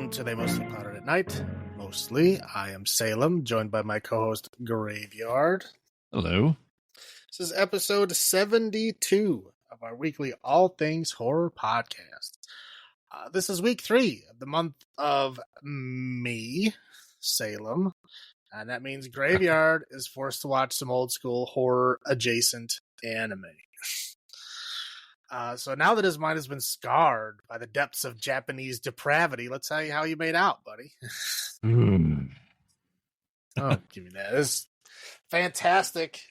Welcome to They Mostly Potted at Night. Mostly, I am Salem, joined by my co-host Graveyard. Hello. This is episode 72 of our weekly All Things Horror podcast. This is week 3 of the month of May, Salem, and that means Graveyard is forced to watch some old school horror adjacent anime. So now that his mind has been scarred by the depths of Japanese depravity, let's tell you how you made out, buddy. Oh, give me that. This is fantastic,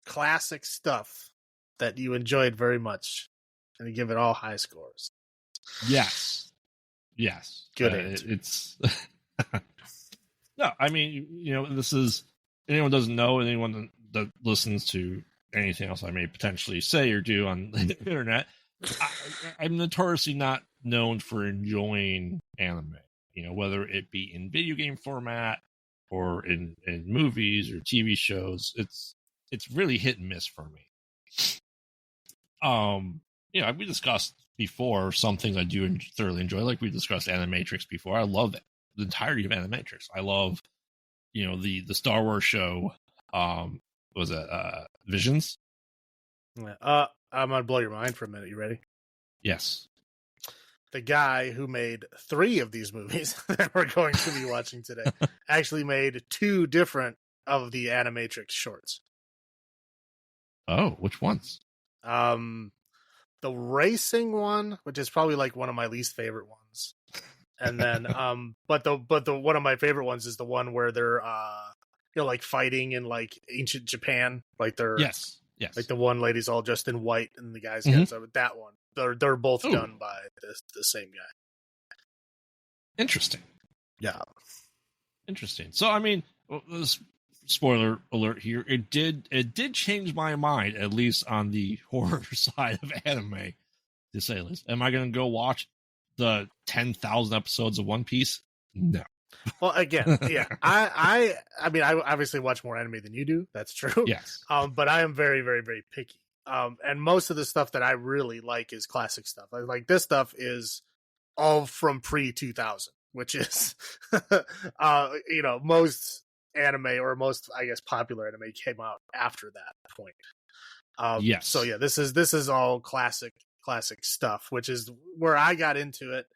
classic stuff that you enjoyed very much, and you give it all high scores. Yes. Good answer. It's no. I mean, this is anyone doesn't know, anyone that listens to anything else I may potentially say or do on the internet. I'm notoriously not known for enjoying anime, whether it be in video game format or in movies or TV shows. It's really hit and miss for me. We discussed before some things I do thoroughly enjoy, like we discussed Animatrix before. I love the entirety of Animatrix. I love, the Star Wars show. Was it Visions? I'm gonna blow your mind for a minute. You ready? Yes. The guy who made 3 of these movies that we're going to be watching today actually made 2 different of the Animatrix shorts. Oh, which ones? The racing one, which is probably like one of my least favorite ones, and then but the one of my favorite ones is the one where they're like fighting in like ancient Japan, like they're yes, like the one lady's all just in white and the guys get that one. They're both done by the same guy. Interesting. Yeah. Interesting. So I mean, spoiler alert here. It did change my mind, at least on the horror side of anime, to say the least. Am I going to go watch the 10,000 episodes of One Piece? No. Well, again, yeah, I mean, I obviously watch more anime than you do. That's true. Yes. But I am very, very, very picky. And most of the stuff that I really like is classic stuff. Like this stuff is all from pre-2000, which is, most anime or most, I guess, popular anime came out after that point. Yes. So yeah, this is all classic stuff, which is where I got into it.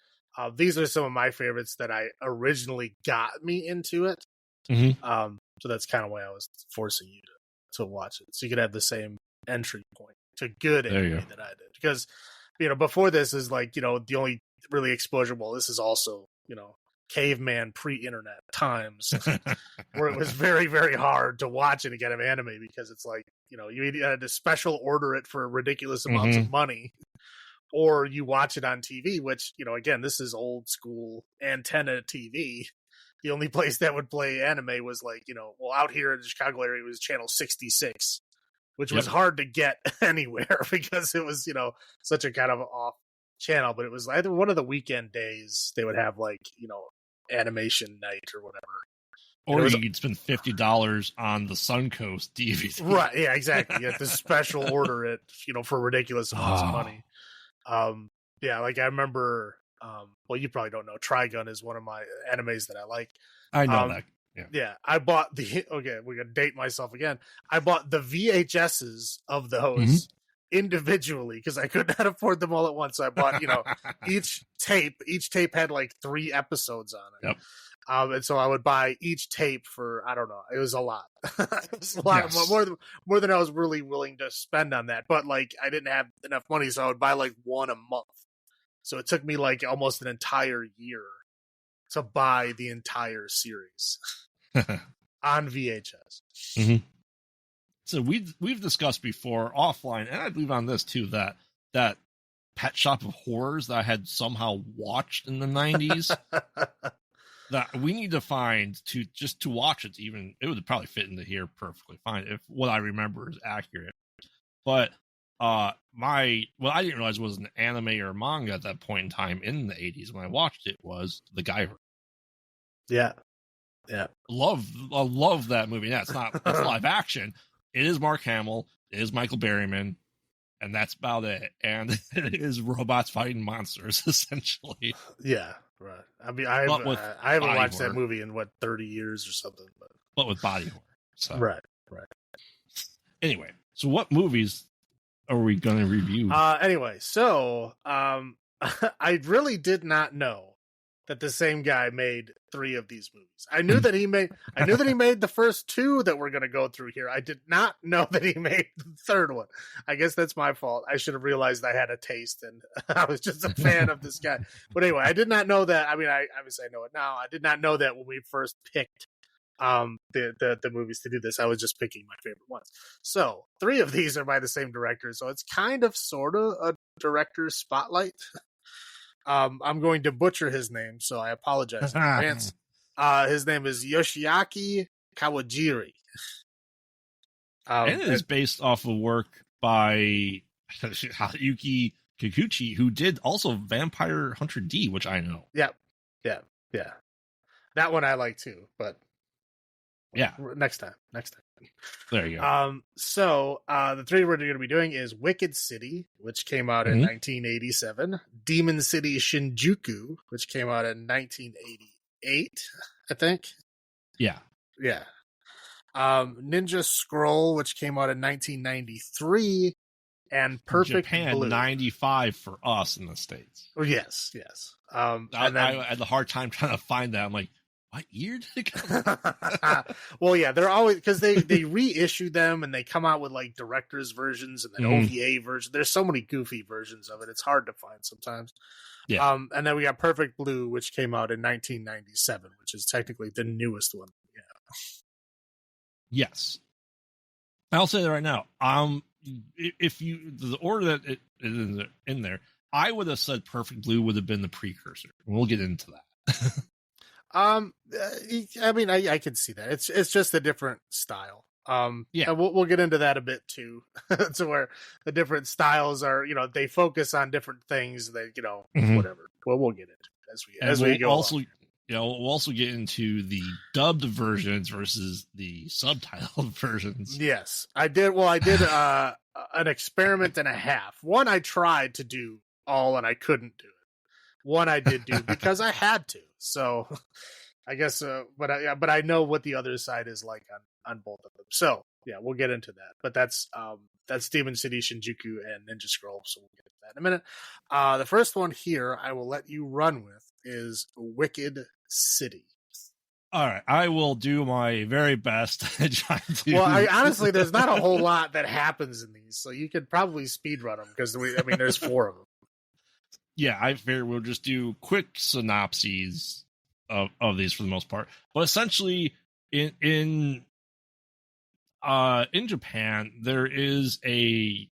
These are some of my favorites that I originally got me into it. Mm-hmm. So that's kind of why I was forcing you to watch it, so you could have the same entry point to good anime that I did. Because before this is like the only really exposure. Well, this is also caveman pre-internet times where it was very, very hard to watch any kind of anime because it's like you had to special order it for ridiculous amounts of money. Or you watch it on TV, which, again, this is old school antenna TV. The only place that would play anime was like, out here in the Chicago area, it was channel 66, which was hard to get anywhere because it was, such a kind of off channel. But it was either one of the weekend days they would have like, animation night or whatever. Or you could spend $50 on the Suncoast DVD. Right. Yeah, exactly. You have to special order it, for ridiculous amounts of money. Yeah, like I remember, well, you probably don't know, Trigun is one of my animes that I like. I know that. Yeah, I bought we're going to date myself again. I bought the VHSs of those individually because I could not afford them all at once. So I bought, each tape had like 3 episodes on it. Yep. And so I would buy each tape for, I don't know, it was a lot. It was a lot more than I was really willing to spend on that. But like, I didn't have enough money, so I would buy like one a month. So it took me like almost an entire year to buy the entire series on VHS. Mm-hmm. So we've discussed before offline, and I believe on this too, that Pet Shop of Horrors that I had somehow watched in the 90s. That we need to find to watch it. Even it would probably fit into here perfectly fine if what I remember is accurate. But what I didn't realize was an anime or manga at that point in time in the 80s when I watched it was The Guyver. Yeah. I love that movie. Yeah, it's live action. It is Mark Hamill. It is Michael Berryman. And that's about it. And it is robots fighting monsters, essentially. Yeah. Right. I mean, I haven't watched horror. that movie in 30 years or something. But with body horror. So. Right. Anyway, so what movies are we going to review? Anyway, so I really did not know that the same guy made 3 of these movies. I knew that he made the first 2 that we're going to go through here. I did not know that he made the third one. I guess that's my fault. I should have realized I had a taste and I was just a fan of this guy. But anyway, I did not know that. I mean, I obviously I know it now. I did not know that when we first picked the movies to do this. I was just picking my favorite ones. So 3 of these are by the same director. So it's kind of sort of a director's spotlight. I'm going to butcher his name, so I apologize in advance. His name is Yoshiaki Kawajiri. And it is based off of work by Hayuki Kikuchi, who did also Vampire Hunter D, which I know. Yeah. That one I like too, but yeah, next time. There you go. So the 3 we're going to be doing is Wicked City, which came out in 1987, Demon City Shinjuku, which came out in 1988, I think. Yeah. Ninja Scroll, which came out in 1993, and Perfect Japan, Blue. 95 for us in the States. Oh, yes. I had a hard time trying to find that. I'm like, what year did it come out? Well, yeah, they're always, because they reissue them and they come out with like director's versions and then OVA version. There's so many goofy versions of it. It's hard to find sometimes. Yeah. And then we got Perfect Blue, which came out in 1997, which is technically the newest one. Yeah. Yes. I'll say that right now. If you, the order that it is in there, I would have said Perfect Blue would have been the precursor. We'll get into that. I mean, I can see that. It's just a different style. Yeah, and we'll get into that a bit too. To where the different styles are, they focus on different things that, whatever. Well, we'll get into as we go also, along. We'll also get into the dubbed versions versus the subtitled versions. Yes, I did. Well, I did an experiment and a half. One I tried to do all, and I couldn't do it. One I did do because I had to. So I guess, but I know what the other side is like on both of them. So yeah, we'll get into that. But that's Demon City Shinjuku and Ninja Scroll. So we'll get into that in a minute. The first one here I will let you run with is Wicked City. All right, I will do my very best to try to. Well, honestly, there's not a whole lot that happens in these, so you could probably speed run them because there's 4 of them. Yeah, I figure we'll just do quick synopses of these for the most part. But essentially, in Japan, there is a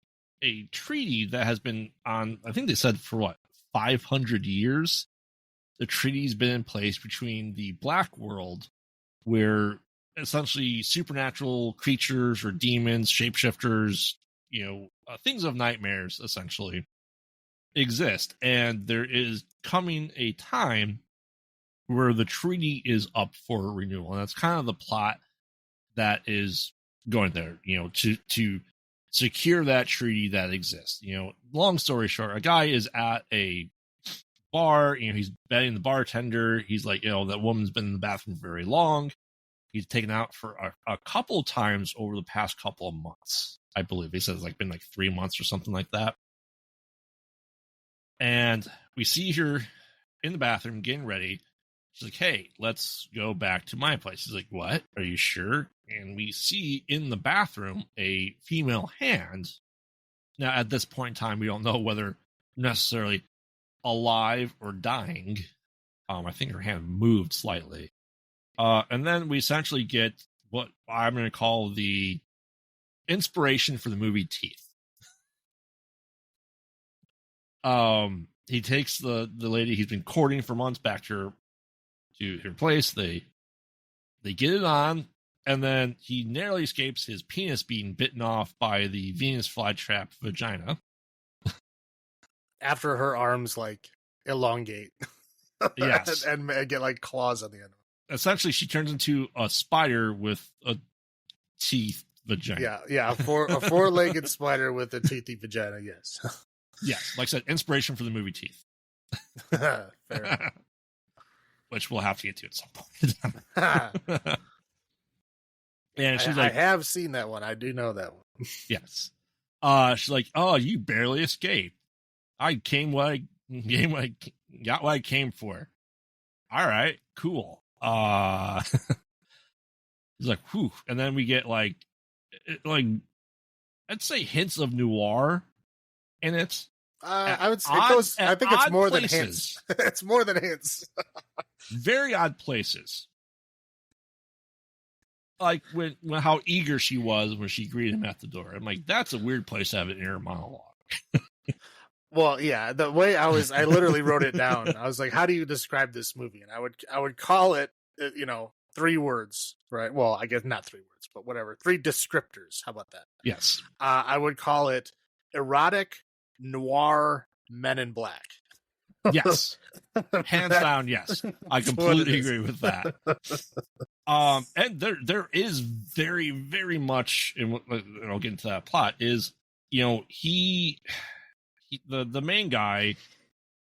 treaty that has been on. I think they said for 500 years. The treaty's been in place between the Black World, where essentially supernatural creatures or demons, shapeshifters, things of nightmares, essentially, exist. And there is coming a time where the treaty is up for renewal. And that's kind of the plot that is going there, to secure that treaty that exists. Long story short, a guy is at a bar, he's betting the bartender. He's like, that woman's been in the bathroom very long. He's taken out for a couple times over the past couple of months. I believe he says been 3 months or something like that. And we see her in the bathroom getting ready. She's like, hey, let's go back to my place. He's like, what? Are you sure? And we see in the bathroom a female hand. Now, at this point in time, we don't know whether necessarily alive or dying. I think her hand moved slightly. And then we essentially get what I'm going to call the inspiration for the movie Teeth. He takes the lady he's been courting for months back to her place. They get it on, and then he narrowly escapes his penis being bitten off by the Venus flytrap vagina. After her arms elongate. Yes. and get claws on the end of it. Essentially, she turns into a spider with a teeth vagina. Yeah, a four-legged spider with a teethy vagina, yes. Yes, like I said, inspiration for the movie Teeth. Fair. which we'll have to get to at some point. And she's like, I have seen that one. I do know that one. Yes. She's like, oh, you barely escaped. I got what I came for. All right, cool. He's like, whew. And then we get like I'd say hints of noir in it. I would say I think it's more than hints. It's more than hints. Very odd places. Like when how eager she was when she greeted him at the door. I'm like, that's a weird place to have an inner monologue. Well, yeah, the way I literally wrote it down. I was like, how do you describe this movie? And I would call it, 3 words, right? Well, I guess not 3 words, but whatever. 3 descriptors. How about that? Yes. I would call it erotic, noir, Men in Black. Yes. Hands down, yes. I completely agree with that. And there is very, very much, and I'll get into that plot, is, he the main guy,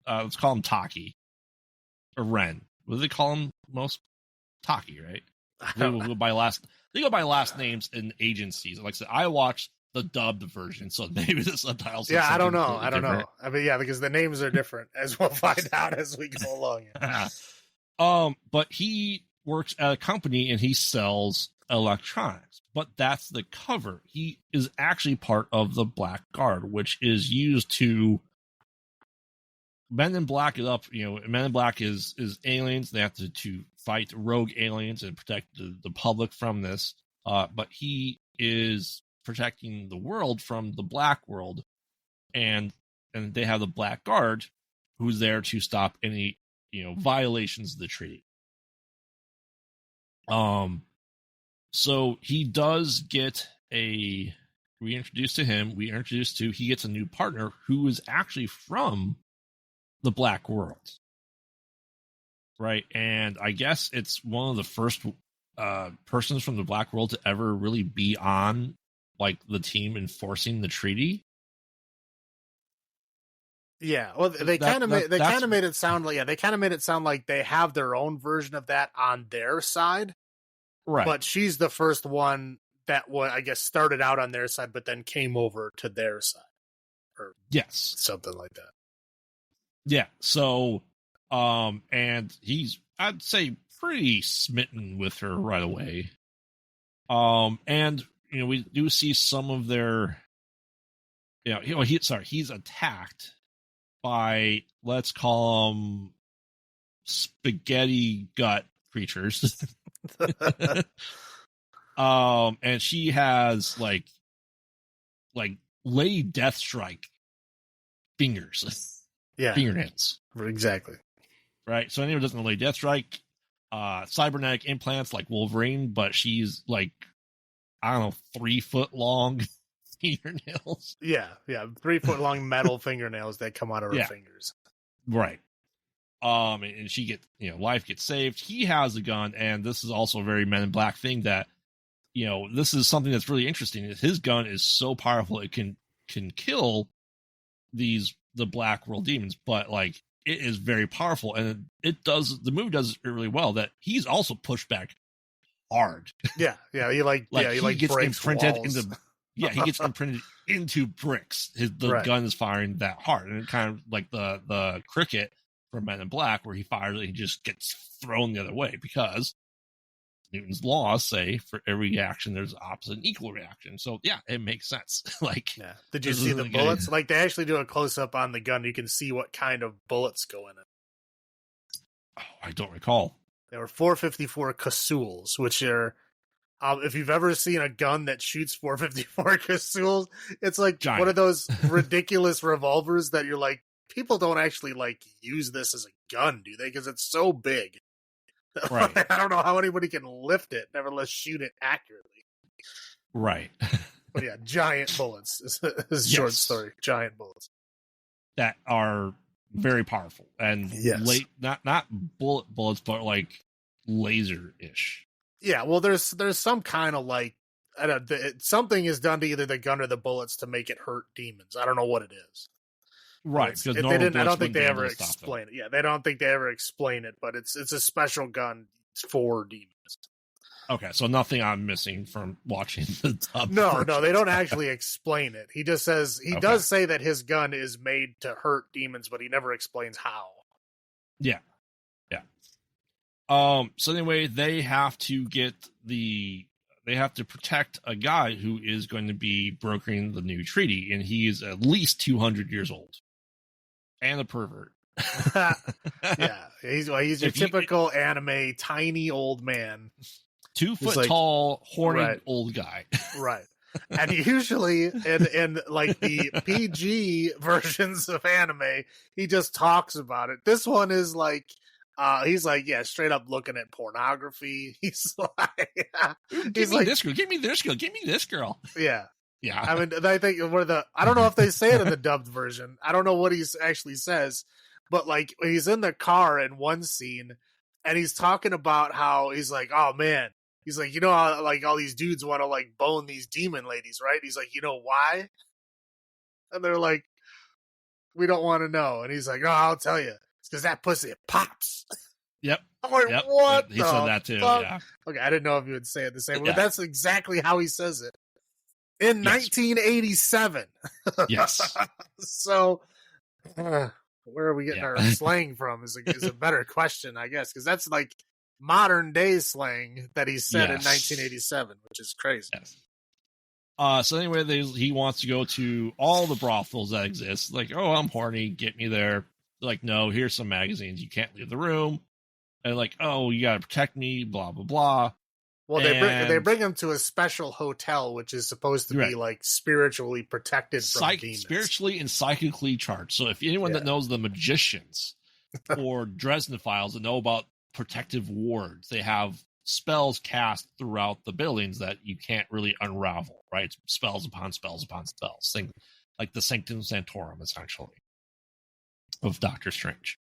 let's call him Taki, or Ren. What do they call him most? Taki, right? They go by last names in agencies. Like I said, I watched the dubbed version, so maybe the subtitles. Yeah, I don't know. I mean, yeah, because the names are different, as we'll find out as we go along. But he works at a company and he sells electronics. But that's the cover. He is actually part of the Black Guard, which is used to Men in Black it up. Men in Black is aliens. They have to fight rogue aliens and protect the public from this. But he is protecting the world from the Black world, and they have the Black Guard, who's there to stop any violations of the treaty. So he does get we introduced to him. He gets a new partner who is actually from the Black world, right? And I guess it's one of the first persons from the Black world to ever really be on like the team enforcing the treaty. Yeah, well, they kind of made it sound like they have their own version of that on their side, right? But she's the first one that I guess started out on their side, but then came over to their side, or yes, something like that. Yeah. So, and he's, I'd say, pretty smitten with her right away. And we do see some of their, he's attacked by, let's call them spaghetti gut creatures. And she has like Lady Deathstrike fingers. Yeah. Fingernails. Exactly. Right. So anyone doesn't know Lady Deathstrike, cybernetic implants like Wolverine, but she's like, I don't know, 3 foot long fingernails. Yeah. 3 foot long metal fingernails that come out of her fingers. Right. And she gets, life gets saved. He has a gun, and this is also a very Men in Black thing that, this is something that's really interesting. His gun is so powerful it can kill the Black World demons, but like it is very powerful, and the movie does it really well that he's also pushed back hard. Yeah. He gets imprinted walls. into he gets imprinted into bricks. The gun is firing that hard, and it kind of like the cricket from Men in Black where he fires and he just gets thrown the other way because Newton's laws say for every action there's opposite and equal reaction. So yeah, it makes sense. Did you see the bullets? Like they actually do a close up on the gun. You can see what kind of bullets go in it. Oh, I don't recall. They were 454 Casuls, which are if you've ever seen a gun that shoots 454 Casuls, it's like giant. One of those ridiculous revolvers that you're like, people don't actually like use this as a gun, do they? Because it's so big. Right. I don't know how anybody can lift it, nevertheless shoot it accurately. Right. But yeah, giant bullets is a short story. Giant bullets that are very powerful and not bullets, but like laser-ish. Yeah, well, there's some kind of like something is done to either the gun or the bullets to make it hurt demons. I don't know what it is. Right, because they didn't. I don't think they ever explain it. Yeah, they don't think they ever explain it, but it's a special gun for demons. Okay, so nothing I'm missing from watching the dub. No, they don't actually explain it. He just says does say that his gun is made to hurt demons, but he never explains how. Yeah. So anyway, they have to protect a guy who is going to be brokering the new treaty, and he is at least 200 years old and a pervert. Yeah, he's your typical anime tiny old man. 2 foot tall, horny old guy. Right. And usually in like the PG versions of anime, he just talks about it. This one is like he's like, yeah, straight up looking at pornography. He's like give me this girl, give me this girl. Yeah. Yeah. I mean, I think I don't know if they say it in the dubbed version. I don't know what he actually says, but like he's in the car in one scene and he's talking about how he's like, oh man, he's like, you know how like all these dudes want to like bone these demon ladies, right? He's like, you know why? And they're like, we don't want to know. And he's like, no, I'll tell you. It's because that pussy pops. Yep. I'm like, what? He said that too. Fuck? Yeah. Okay, I didn't know if you would say it the same way, but that's exactly how he says it. In 1987. Yes. So, where are we getting our slang from is a better question, I guess, because that's like modern day slang that he said in 1987, which is crazy. Yes. So anyway, he wants to go to all the brothels that exist. Like, oh, I'm horny, get me there. They're like, no, here's some magazines. You can't leave the room. And like, oh, you got to protect me, blah, blah, blah. Well, they bring him to a special hotel, which is supposed to be like spiritually protected from demons. Spiritually and psychically charged. So if anyone that knows the magicians or Dresden Files that know about protective wards, they have spells cast throughout the buildings that you can't really unravel, right? It's spells upon spells upon spells. Thing like the Sanctum Sanctorum, essentially, of Doctor Strange.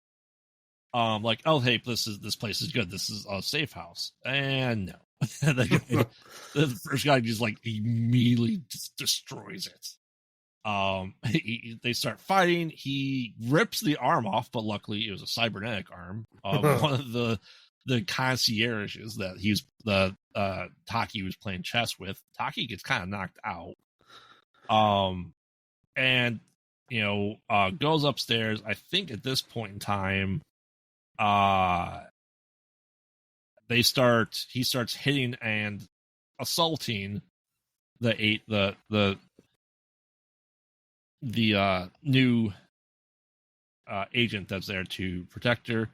Like, oh, hey, this place is good. This is a safe house. And no. The first guy just like immediately just destroys it. They start fighting. He rips the arm off, but luckily it was a cybernetic arm of one of the concierges that Taki was playing chess with. Taki gets kind of knocked out. And goes upstairs. I think at this point in time, he starts hitting and assaulting the new agent that's there to protect her.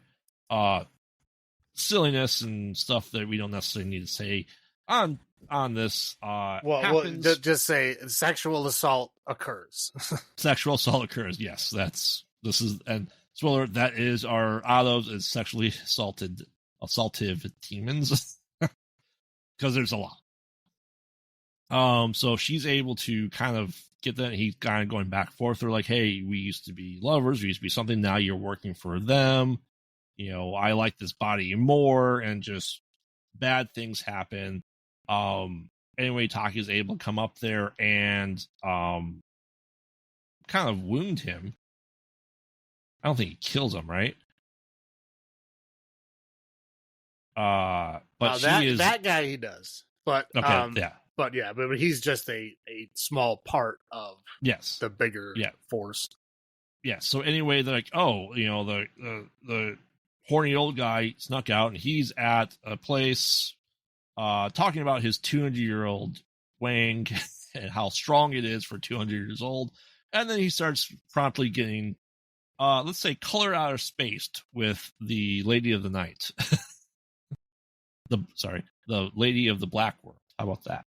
Silliness and stuff that we don't necessarily need to say on this. Well, just say sexual assault occurs. Sexual assault occurs. Yes, and spoiler, that is our Ados is sexually assaultive demons because there's a lot. So she's able to kind of get that. He's kind of going back and forth. They're like, hey, we used to be lovers. We used to be something. Now you're working for them. I like this body more, and just bad things happen. Anyway, Taki's able to come up there and kind of wound him. I don't think he kills him, right? But that guy he does. But okay, but he's just a small part of the bigger force. Yeah. So anyway, they're like, oh, the horny old guy snuck out, and he's at a place talking about his 200-year-old wang and how strong it is for 200 years old, and then he starts promptly getting, let's say, color out of space with the Lady of the Night. The Lady of the Black World. How about that?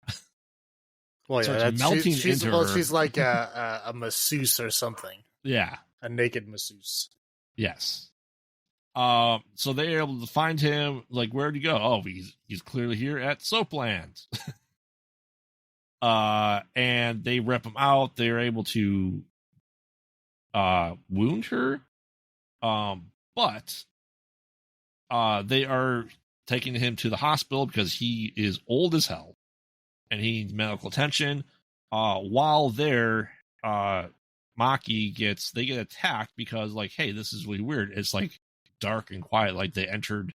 Well, yeah, melting into her. She's like a masseuse or something. Yeah, a naked masseuse. Yes. So they're able to find him. Like, where'd he go? Oh, he's clearly here at Soapland. And they rip him out. They're able to wound her. But they are taking him to the hospital because he is old as hell and he needs medical attention. While there, Maki they get attacked because like, hey, this is really weird. It's like dark and quiet. Like they entered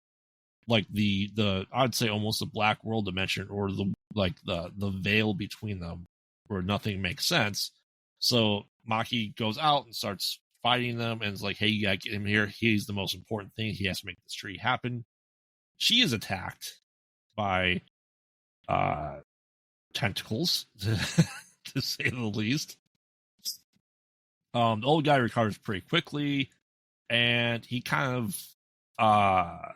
like the I'd say almost the black world dimension, or the veil between them where nothing makes sense. So Maki goes out and starts fighting them and is like, hey, you gotta get him here. He's the most important thing. He has to make this tree happen. She is attacked by tentacles, to say the least. The old guy recovers pretty quickly, and he kind of the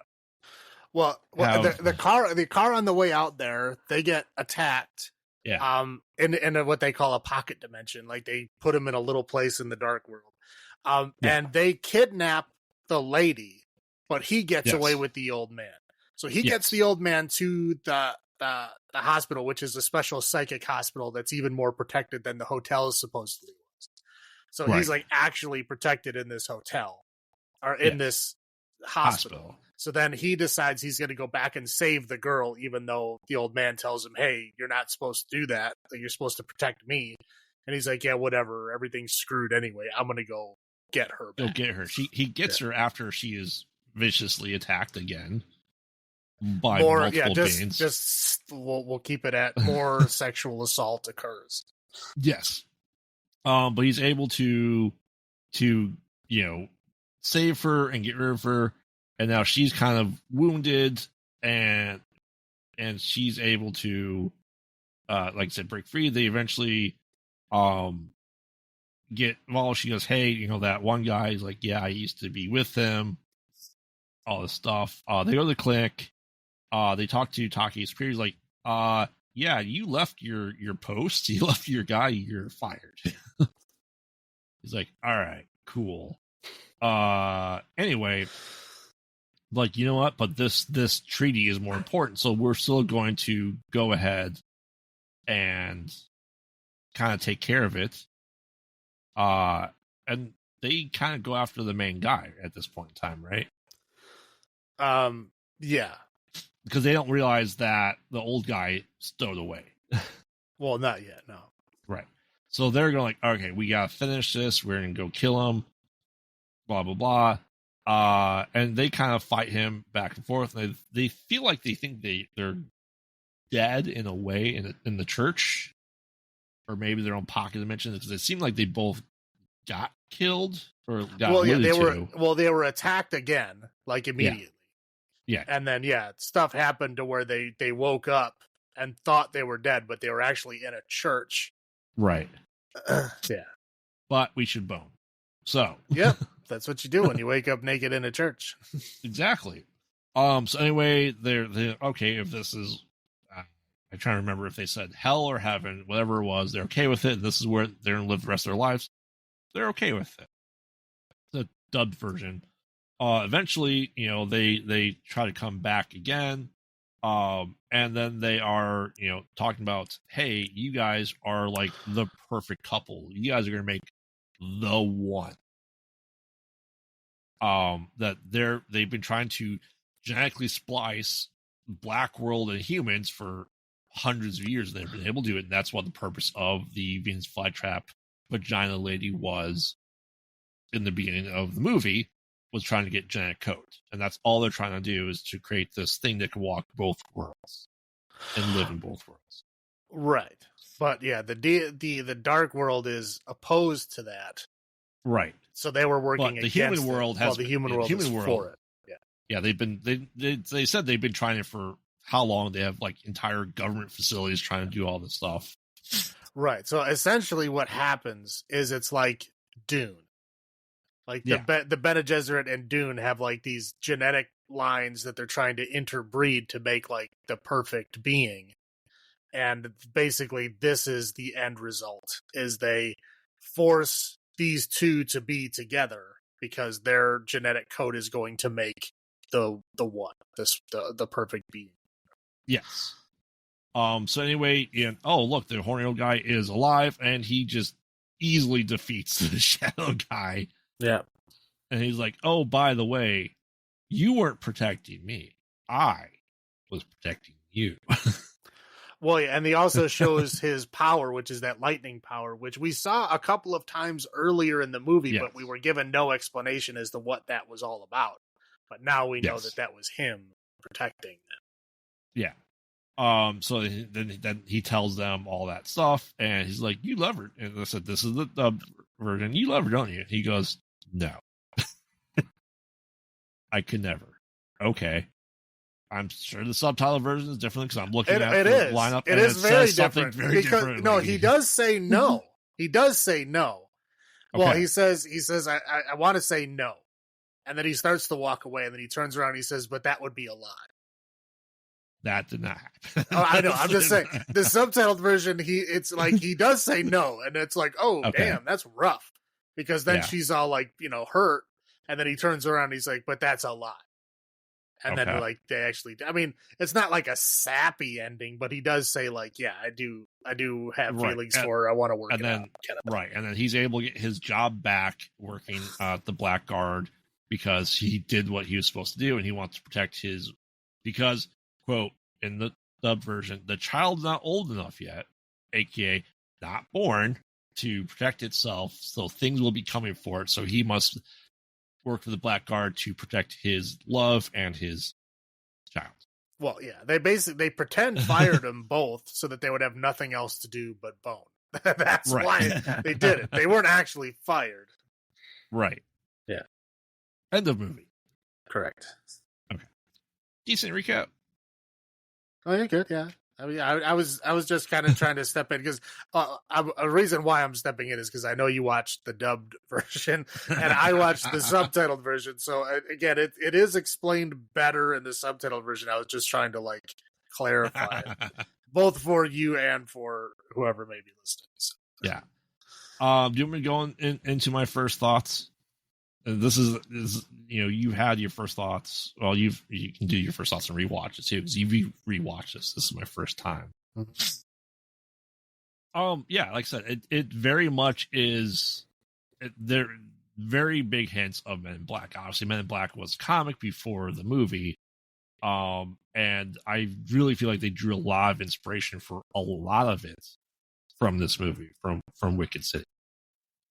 car on the way out there, they get attacked. Yeah. In what they call a pocket dimension, like they put him in a little place in the dark world. And they kidnap the lady, but he gets away with the old man. So he gets the old man to the hospital, which is a special psychic hospital that's even more protected than the hotel supposedly was. So he's like actually protected in this hotel or in this hospital. So then he decides he's going to go back and save the girl, even though the old man tells him, hey, you're not supposed to do that. Like, you're supposed to protect me. And he's like, yeah, whatever. Everything's screwed anyway. I'm going to go get her back. Go get her. He gets her after she is viciously attacked again by multiple beings. Just we'll keep it at more sexual assault occurs. Yes. But he's able to save her and get rid of her. And now she's kind of wounded, and she's able to, like I said, break free. They eventually get, well, she goes, hey, that one guy is like, yeah, I used to be with him, all this stuff. They go to the clinic. They talk to Taki's superior. He's like, yeah, you left your post. You left your guy. You're fired. He's like, all right, cool. Anyway, like, you know what? But this treaty is more important, so we're still going to go ahead and kind of take care of it. And they kind of go after the main guy at this point in time, right? Yeah. Because they don't realize that the old guy stowed away. Well, not yet, no. Right. So they're going like, okay, we got to finish this. We're going to go kill him. Blah, blah, blah. And they kind of fight him back and forth. And they feel like they think they're dead in a way in the church, or maybe their own pocket dimension, because it seemed like they both got killed or got they were attacked again, like immediately. Yeah. And then stuff happened to where they woke up and thought they were dead, but they were actually in a church. Right. Yeah. But we should bone. So yep. That's what you do when you wake up naked in a church. Exactly. So anyway, they're okay. If this is, I'm trying to remember if they said hell or heaven, whatever it was, they're okay with it. This is where they're going to live the rest of their lives. They're okay with it. The dubbed version. Eventually, they try to come back again. And then they are, talking about, hey, you guys are like the perfect couple. You guys are going to make the one. That they've been trying to genetically splice black world and humans for hundreds of years. They've been able to do it, and that's what the purpose of the Venus flytrap vagina lady was in the beginning of the movie, was trying to get genetic code. And that's all they're trying to do, is to create this thing that can walk both worlds and live in both worlds. Right. But the dark world is opposed to that. Right. So they were working against the human world it. The human world is for it. Yeah, they said they've been trying it for how long? They have like entire government facilities trying to do all this stuff. Right. So essentially what happens is it's like Dune. Like the Bene Gesserit and Dune have like these genetic lines that they're trying to interbreed to make like the perfect being. And basically this is the end result, is they force these two to be together because their genetic code is going to make the one, the perfect being. Yes. So anyway, look, the horny old guy is alive, and he just easily defeats the shadow guy. Yeah. And he's like, oh, by the way, you weren't protecting me. I was protecting you. Well, yeah, and he also shows his power, which is that lightning power, which we saw a couple of times earlier in the movie, Yes. but we were given no explanation as to what that was all about. But now we know that was him protecting them. Yeah. So then he tells them all that stuff, and he's like, "You love her," and I said, "This is the version. You love her, don't you?" He goes, "No, I could never." Okay. I'm sure the subtitle version is different because I'm looking at the lineup. It is very different. Different. No, he does say no. He does say no. Okay. Well, he says, I want to say no. And then he starts to walk away, and then he turns around and he says, "But that would be a lie." That did not happen. Oh, I know. I'm just saying the subtitled version, it's like he does say no, and it's like, oh, damn, that's rough. Because then she's all like, hurt, and then he turns around and he's like, "But that's a lie." And then like they actually, I mean, it's not like a sappy ending, but he does say like, "Yeah, I do have feelings for her. I want to work." And then and then he's able to get his job back working at the Blackguard because he did what he was supposed to do, and he wants to protect his because quote in the dub version, the child's not old enough yet, aka not born, to protect itself, so things will be coming for it. So he must work for the Blackguard to protect his love and his child. Well, yeah, they pretend fired them both so that they would have nothing else to do but bone. That's why they did it. They weren't actually fired. Right. Yeah. End of movie. Correct. Okay. Decent recap. Oh, you're good. Yeah. I mean, I was just kind of trying to step in because a reason why I'm stepping in is because I know you watched the dubbed version and I watched the subtitled version. So again, it is explained better in the subtitled version. I was just trying to like clarify it, both for you and for whoever may be listening. So. Yeah. Do you want me to go into my first thoughts? This is you had your first thoughts. Well, you can do your first thoughts and rewatch it too because you've rewatched this. This is my first time. Mm-hmm. Yeah, like I said, it very much is. There very big hints of Men in Black. Obviously, Men in Black was a comic before the movie, and I really feel like they drew a lot of inspiration for a lot of it from this movie, from Wicked City.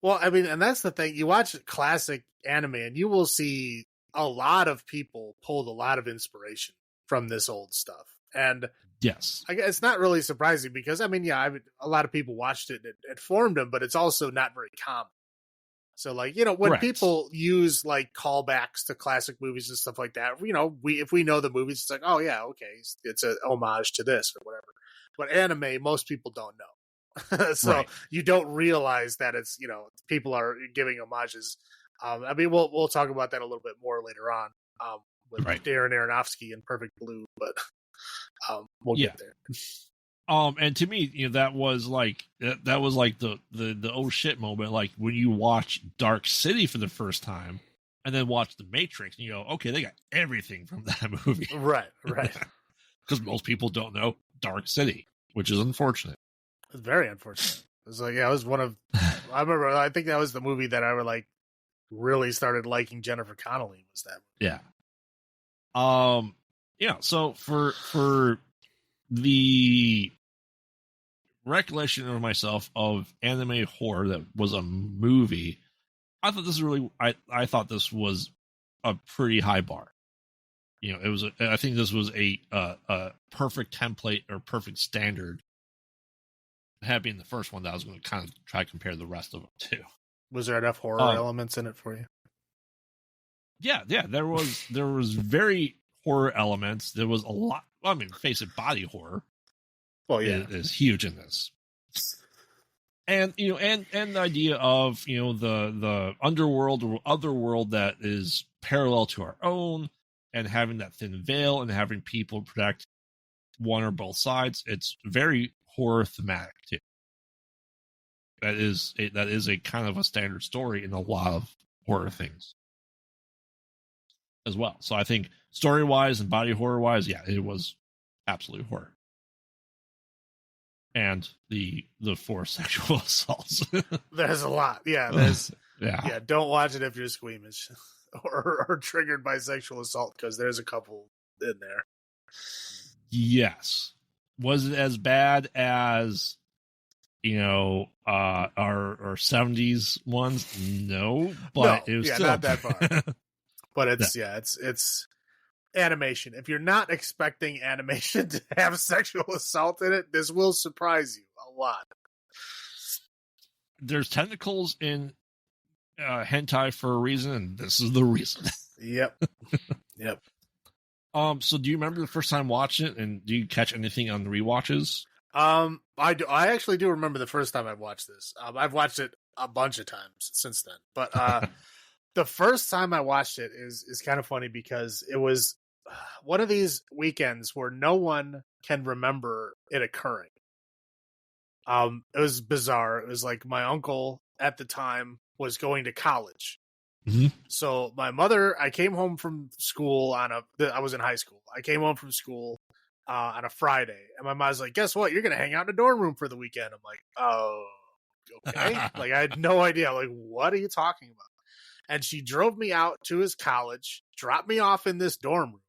Well, I mean, and that's the thing. You watch classic anime, and you will see a lot of people pulled a lot of inspiration from this old stuff. And yes, I guess it's not really surprising because, I mean, yeah, a lot of people watched it. It formed them, but it's also not very common. So, like, when people use like callbacks to classic movies and stuff like that, if we know the movies, it's like, oh yeah, okay, it's an homage to this or whatever. But anime, most people don't know. So you don't realize that it's people are giving homages. I mean, we'll talk about that a little bit more later on with Darren Aronofsky and Perfect Blue, but we'll get there. And to me, that was like the oh shit moment, like when you watch Dark City for the first time and then watch The Matrix, and you go, okay, they got everything from that movie, right? Because most people don't know Dark City, which is unfortunate. It's very unfortunate. It was like, it was one of, I remember, I think that was the movie that I really started liking Jennifer Connelly was that movie. Yeah. So for the recollection of myself of anime horror that was a movie, I thought this was I thought this was a pretty high bar. I think this was a perfect template or perfect standard. Had been the first one that I was going to kind of try to compare the rest of them to. Was there enough horror elements in it for you? Yeah, there was very horror elements. There was a lot. Well, I mean, face it, body horror. Well, yeah, is huge in this. And and the idea of the underworld or other world that is parallel to our own, and having that thin veil and having people protect one or both sides. It's very horror thematic too. That is a kind of a standard story in a lot of horror things as well. So I think story wise and body horror wise, yeah, it was absolute horror. And the forced sexual assaults. There's a lot. Yeah, yeah. Don't watch it if you're squeamish or triggered by sexual assault, because there's a couple in there. Yes. Was it as bad as our 70s ones? No, but it was still not that far. But it's animation. If you're not expecting animation to have sexual assault in it, this will surprise you a lot. There's tentacles in hentai for a reason, and this is the reason. Yep. So do you remember the first time watching it, and do you catch anything on the rewatches? I do. I actually do remember the first time I watched this. I've watched it a bunch of times since then, but the first time I watched it is kind of funny because it was one of these weekends where no one can remember it occurring. It was bizarre. It was like my uncle at the time was going to college. Mm-hmm. So my mother, I came home from school I was in high school. I came home from school on a Friday, and my mom's like, guess what? You're going to hang out in a dorm room for the weekend. I'm like, oh, okay. Like, I had no idea. Like, what are you talking about? And she drove me out to his college, dropped me off in this dorm room,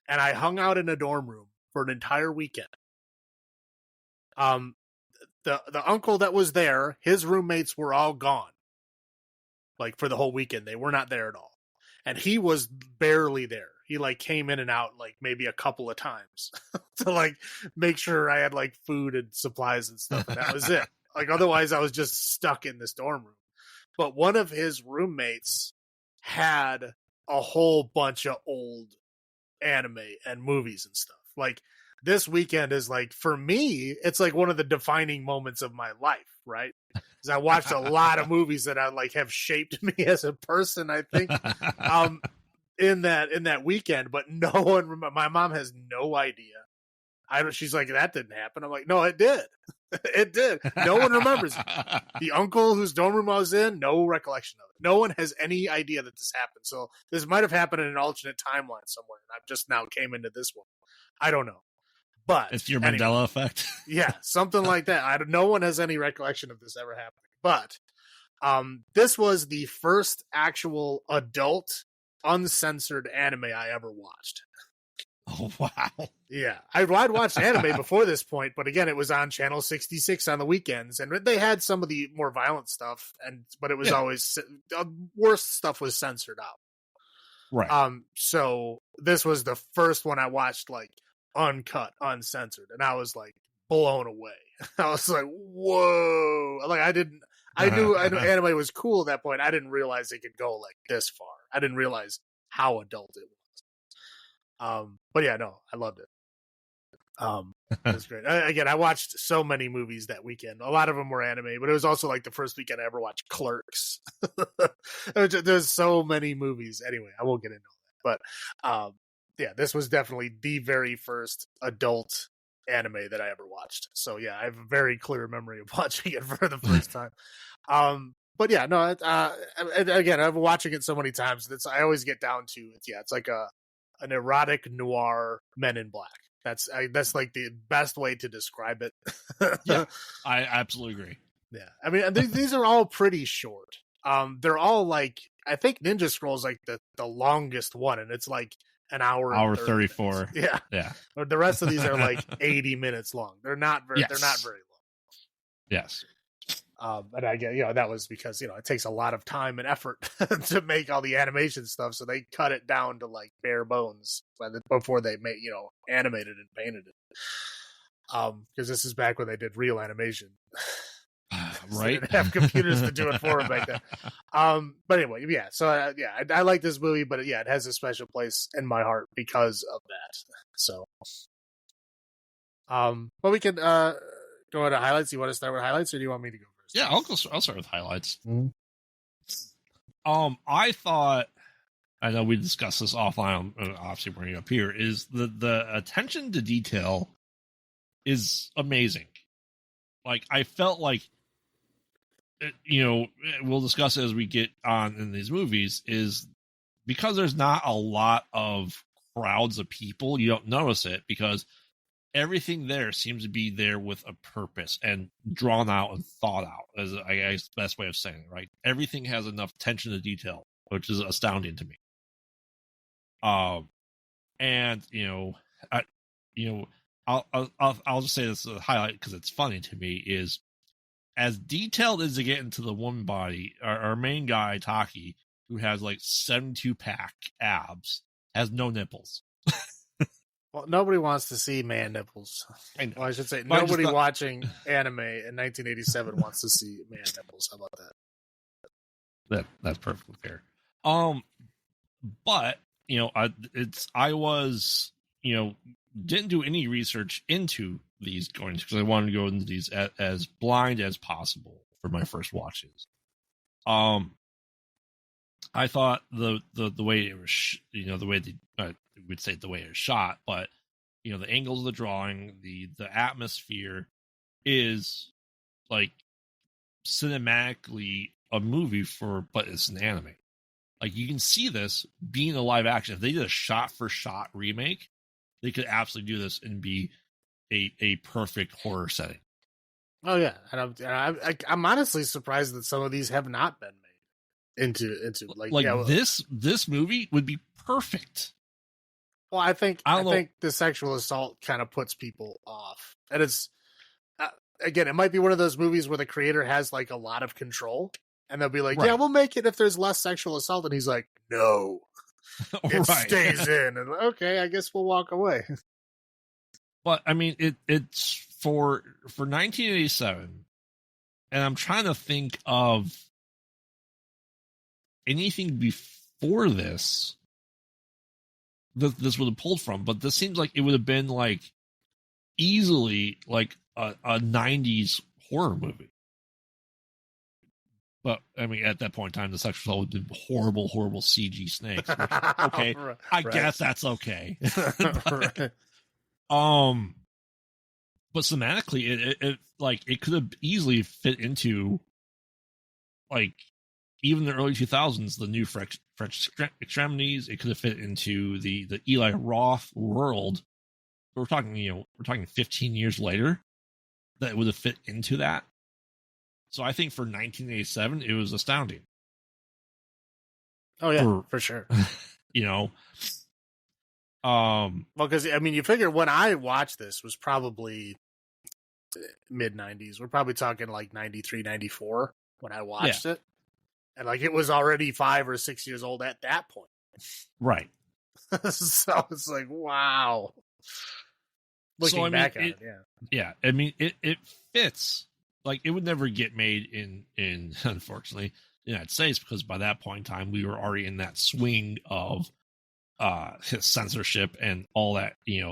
and I hung out in a dorm room for an entire weekend. The uncle that was there, his roommates were all gone. Like, for the whole weekend, they were not there at all. And he was barely there. He like came in and out like maybe a couple of times to like make sure I had like food and supplies and stuff. And that was it. Like, otherwise I was just stuck in this dorm room. But one of his roommates had a whole bunch of old anime and movies and stuff. Like, this weekend is like, for me, it's like one of the defining moments of my life, right? Because I watched a lot of movies that I like have shaped me as a person, I think, in that weekend. But no one remember. My mom has no idea. She's like, that didn't happen. I'm like, no, it did. It did. No one remembers it. The uncle whose dorm room I was in, no recollection of it. No one has any idea that this happened. So this might have happened in an alternate timeline somewhere, and I've just now came into this one. I don't know. But it's your Mandela effect. Yeah, something like that. No one has any recollection of this ever happening. But this was the first actual adult, uncensored anime I ever watched. Oh, wow. Yeah. I'd watched anime before this point, but again, it was on Channel 66 on the weekends, and they had some of the more violent stuff, but it was always worst stuff was censored out. Right. So this was the first one I watched like uncut, uncensored, and I was like blown away. I was like, whoa. Like, I knew anime was cool at that point. I didn't realize it could go like this far. I didn't realize how adult it was. But yeah, no, I loved it. It was great. Again, I watched so many movies that weekend. A lot of them were anime, but it was also like the first weekend I ever watched Clerks. There's so many movies. Anyway, I won't get into that. But yeah, this was definitely the very first adult anime that I ever watched. So yeah, I have a very clear memory of watching it for the first time. But yeah, no, again, I've been watching it so many times. I always get down to it's like an erotic noir Men in Black. That's like the best way to describe it. Yeah, I absolutely agree. Yeah, I mean, these are all pretty short. They're all like, I think Ninja Scroll is like the longest one, and it's like an hour 34. Yeah. But the rest of these are like 80 minutes long. They're not very long. Yes. And I get, that was because, it takes a lot of time and effort to make all the animation stuff. So they cut it down to like bare bones before they made, animated and painted it. Because this is back when they did real animation. Right. They didn't have computers to do it for them back then. But anyway, yeah. So I like this movie, but it has a special place in my heart because of that. So, but we can go into highlights. You want to start with highlights, or do you want me to go first? Yeah, I'll start with highlights. Mm-hmm. I thought, I know we discussed this offline, obviously bringing it up here, is the attention to detail is amazing. Like, I felt like, we'll discuss it as we get on in these movies, is because there's not a lot of crowds of people, you don't notice it because everything there seems to be there with a purpose and drawn out and thought out, as I guess the best way of saying it, right? Everything has enough attention to detail, which is astounding to me. And I'll just say this as a highlight because it's funny to me is as detailed as they get into the woman body, our main guy, Taki, who has like 72-pack abs, has no nipples. Well, nobody wants to see man nipples. I know. Well, I should say nobody watching anime in 1987 wants to see man nipples. How about that? That's perfectly fair. But I was didn't do any research into these going because I wanted to go into these as blind as possible for my first watches. I thought the way it was, the way we'd say the way it was shot, but the angles of the drawing, the atmosphere is like cinematically a movie but it's an anime. Like you can see this being a live action. If they did a shot for shot remake, they could absolutely do this and be a perfect horror setting. Oh yeah, and I'm honestly surprised that some of these have not been made into this movie would be perfect. Well, I think the sexual assault kind of puts people off, and it's again, it might be one of those movies where the creator has like a lot of control, and they'll be like, "Yeah, we'll make it if there's less sexual assault," and he's like, "No, it stays in." And okay, I guess we'll walk away. But I mean, it's for 1987, and I'm trying to think of anything before this that this would have pulled from. But this seems like it would have been like easily like a 90s horror movie. But I mean, at that point in time, the sexual assault would be horrible CG snakes. Which, okay, I guess that's okay. But thematically, it could have easily fit into like even the early 2000s, the new French extremities. It could have fit into the Eli Roth world. We're talking 15 years later that it would have fit into that. So I think for 1987, it was astounding. Oh yeah, for sure. Well, because I mean, you figure when I watched this was probably mid 90s. We're probably talking like 93, 94 when I watched it, and like it was already 5 or 6 years old at that point. Right. So it's like, wow. Looking back at it, yeah. I mean, it fits. Like it would never get made in unfortunately the United States because by that point in time we were already in that swing of censorship and all that, the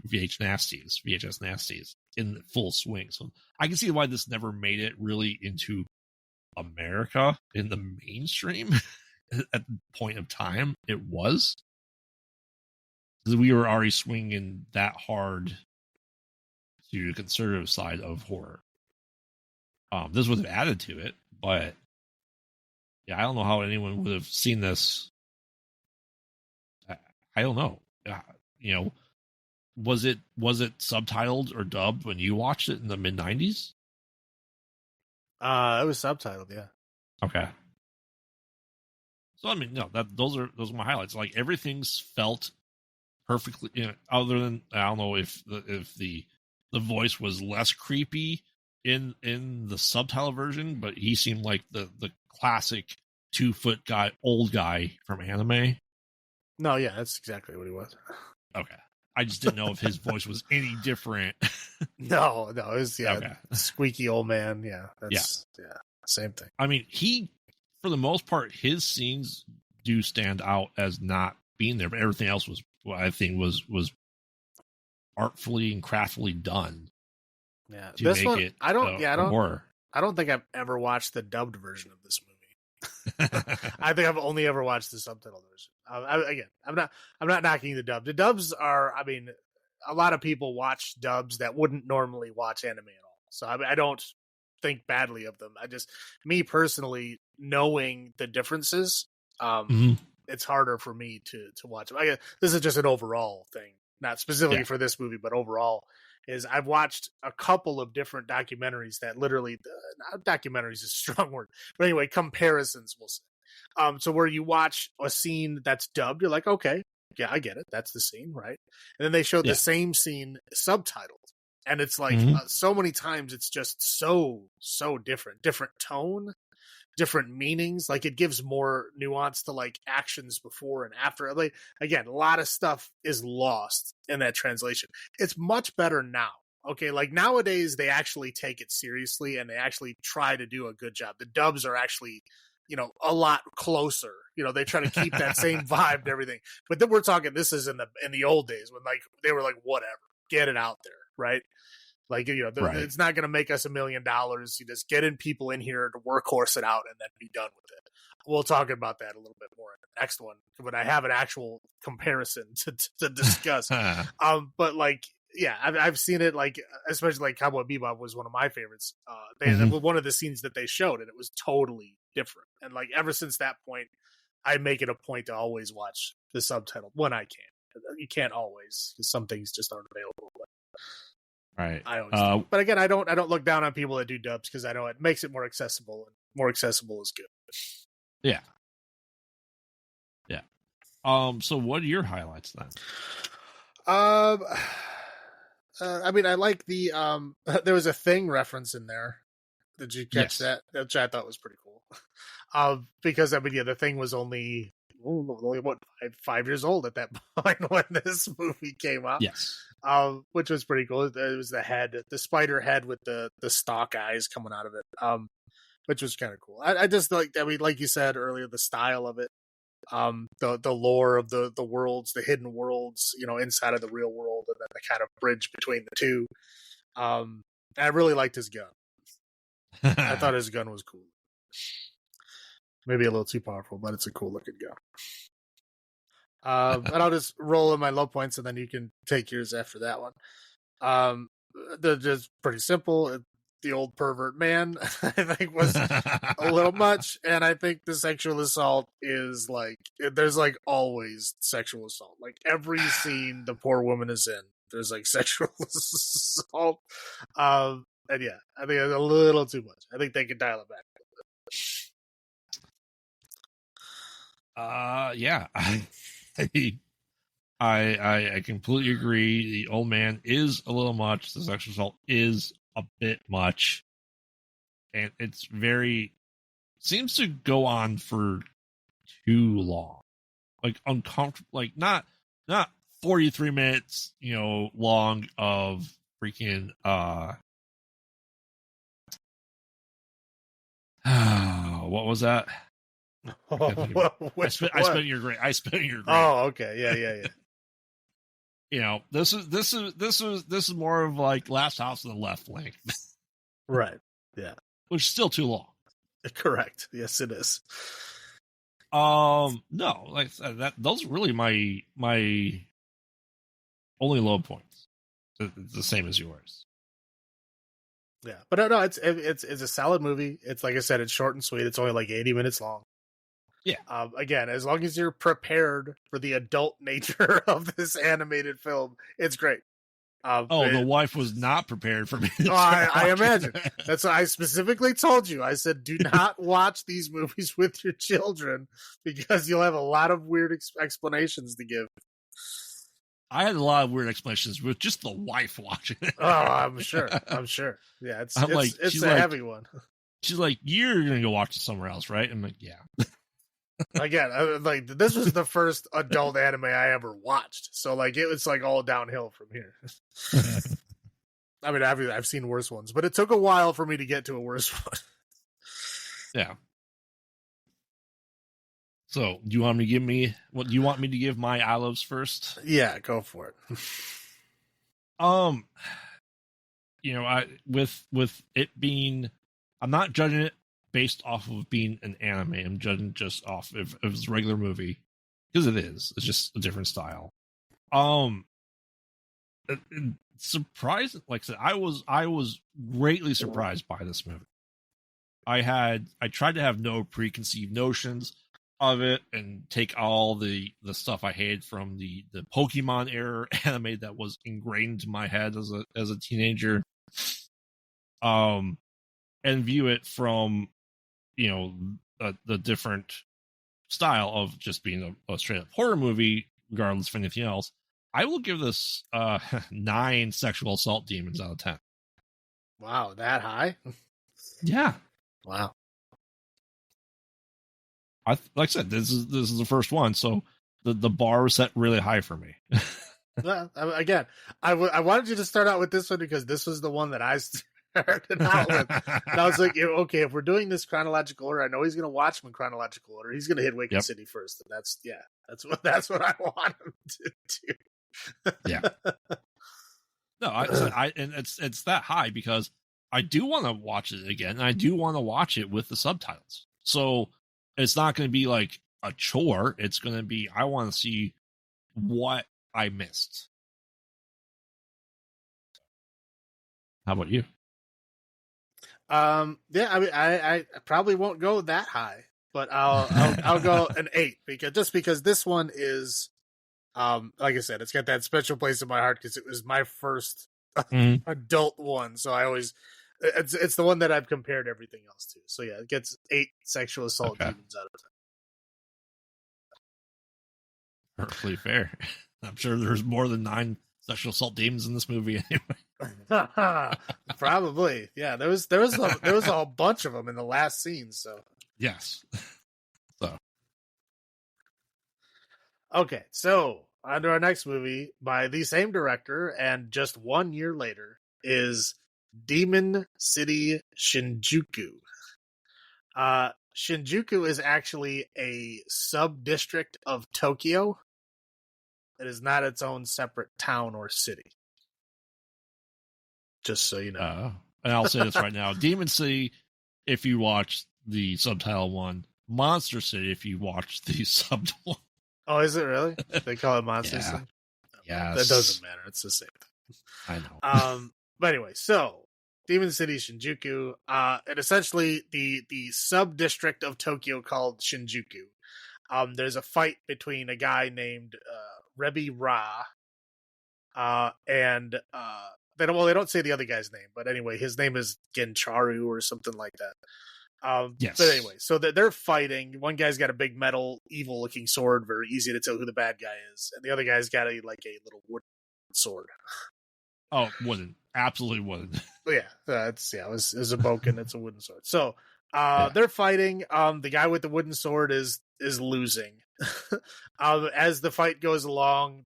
VHS nasties in full swing. So I can see why this never made it really into America in the mainstream at the point of time it was. Because we were already swinging that hard to the conservative side of horror. This would have added to it, but yeah, I don't know how anyone would have seen this. I don't know. Was it subtitled or dubbed when you watched it in the mid 90s? It was subtitled, yeah. Okay. So I mean, no, those are my highlights. Like everything's felt perfectly. Other than I don't know if the voice was less creepy in the subtitle version, but he seemed like the classic 2-foot guy, old guy from anime. No, yeah, that's exactly what he was. Okay. I just didn't know if his voice was any different. No, it was squeaky old man. Yeah, that's same thing. I mean, he, for the most part, his scenes do stand out as not being there, but everything else was what I think was artfully and craftfully done. Yeah, this one I don't think I've ever watched the dubbed version of this movie. I think I've only ever watched the subtitled version. I'm not knocking the dub. The dubs are, I mean, a lot of people watch dubs that wouldn't normally watch anime at all. So I don't think badly of them. Me personally, knowing the differences, it's harder for me to watch them. This is just an overall thing, not specifically for this movie, but overall. Is I've watched a couple of different documentaries that literally, documentaries is a strong word, but anyway, comparisons we'll say. So where you watch a scene that's dubbed, you're like, okay, yeah, I get it. That's the scene, right? And then they showed the same scene subtitled, and it's like so many times it's just so different tone, different meanings. Like it gives more nuance to like actions before and after. Like again, a lot of stuff is lost in that translation. It's much better now. Okay, like nowadays they actually take it seriously and they actually try to do a good job. The dubs are actually, a lot closer. They try to keep that same vibe and everything. But then we're talking, this is in the old days when like they were like, whatever, get it out there, right? Like, it's not going to make us $1 million. You just getting people in here to workhorse it out and then be done with it. We'll talk about that a little bit more in the next one when I have an actual comparison to discuss. But like, yeah, I've seen it, like, especially like Cowboy Bebop was one of my favorites. One of the scenes that they showed, and it was totally different. And like ever since that point, I make it a point to always watch the subtitle when I can. You can't always, because some things just aren't available. Right. I always but again, I don't look down on people that do dubs because I know it makes it more accessible, and more accessible is good. Yeah. Yeah. So what are your highlights then? I mean, I like the there was a Thing reference in there. Did you catch that? Which I thought was pretty cool. Because I mean, yeah, the Thing was only what 5 years old at that point when this movie came out. Yes. Which was pretty cool. It was the spider head with the stalk eyes coming out of it. Which was kind of cool. I just like, I mean, like you said earlier, the style of it. The lore of the worlds, the hidden worlds, inside of the real world, and then the kind of bridge between the two. I really liked his gun. I thought his gun was cool. Maybe a little too powerful, but it's a cool looking gun. But I'll just roll in my low points, and then you can take yours after that one. They're just pretty simple. The old pervert man, I think, was a little much, and I think the sexual assault is like, there's like always sexual assault. Like every scene the poor woman is in, there's like sexual assault. And yeah, I think it's a little too much. I think they could dial it back a bit. Yeah. I completely agree. The old man is a little much. The sexual assault is a bit much, and it's seems to go on for too long, like uncomfortable, like not 43 minutes, long of freaking what was that? I spent your grade. Oh, okay, yeah. This is more of like Last House on the Left length. Right. Yeah. Which is still too long. Correct. Yes, it is. No, like I said, those are really my only low points. It's the same as yours. Yeah, but no, it's a solid movie. It's like I said, it's short and sweet. It's only like 80 minutes long. Yeah. Again, as long as you're prepared for the adult nature of this animated film, it's great. The wife was not prepared for me. I imagine. That's why I specifically told you. I said, do not watch these movies with your children because you'll have a lot of weird explanations to give. I had a lot of weird explanations with just the wife watching it. Oh, I'm sure. Yeah, it's a heavy one. She's like, "You're gonna go watch it somewhere else, right?" I'm like, "Yeah." Again, like this was the first adult anime I ever watched, so like it was like all downhill from here. I mean, I've seen worse ones, but it took a while for me to get to a worse one. Yeah. So, do you want me to give my olives first? Yeah, go for it. With it being, I'm not judging it based off of being an anime. I'm judging just off if it's a regular movie, because it is. It's just a different style. Surprised, like I said, I was greatly surprised by this movie. I tried to have no preconceived notions of it and take all the stuff I hated from the Pokemon era anime that was ingrained into my head as a teenager, and view it from the different style of just being a straight up horror movie regardless of anything else. I will give this 9 sexual assault demons out of 10. Wow, that high? Yeah. Wow. Like I said, this is the first one, so the bar was set really high for me. Well, again, I wanted you to start out with this one because this was the one that I started out with. And I was like, okay, if we're doing this chronological order, I know he's going to watch them in chronological order. He's going to hit Wicked City first, and that's what I want him to do. Yeah. No, and it's that high because I do want to watch it again, and I do want to watch it with the subtitles. So it's not going to be like a chore. It's going to be, I want to see what I missed. How about you? Yeah, I mean, I probably won't go that high, but I'll go an 8 because this one is, like I said, it's got that special place in my heart because it was my first adult one. So I always, it's the one that I've compared everything else to. So yeah, it gets 8 sexual assault demons out of 10. Perfectly fair. I'm sure there's more than 9 sexual assault demons in this movie anyway. Probably, yeah. There was a bunch of them in the last scene. So yes. So okay, so on to our next movie by the same director, and just 1 year later is Demon City Shinjuku. Shinjuku is actually a sub-district of Tokyo. It is not its own separate town or city. Just so you know. And I'll say this right now. Demon City, if you watch the subtitle one. Monster City, if you watch the subbed one. Oh, is it really? They call it Monster City? Yeah. That doesn't matter. It's the same thing. I know. But anyway, so Demon City Shinjuku, and essentially the sub-district of Tokyo called Shinjuku. There's a fight between a guy named Rebi Ra, and they don't say the other guy's name, but anyway, his name is Gencharu or something like that. Yes. But anyway, so they're fighting. One guy's got a big metal, evil-looking sword, very easy to tell who the bad guy is, and the other guy's got a little wooden sword. Oh, wooden, absolutely wooden. Yeah, it was a boken. It's a wooden sword. So they're fighting. The guy with the wooden sword is losing. As the fight goes along,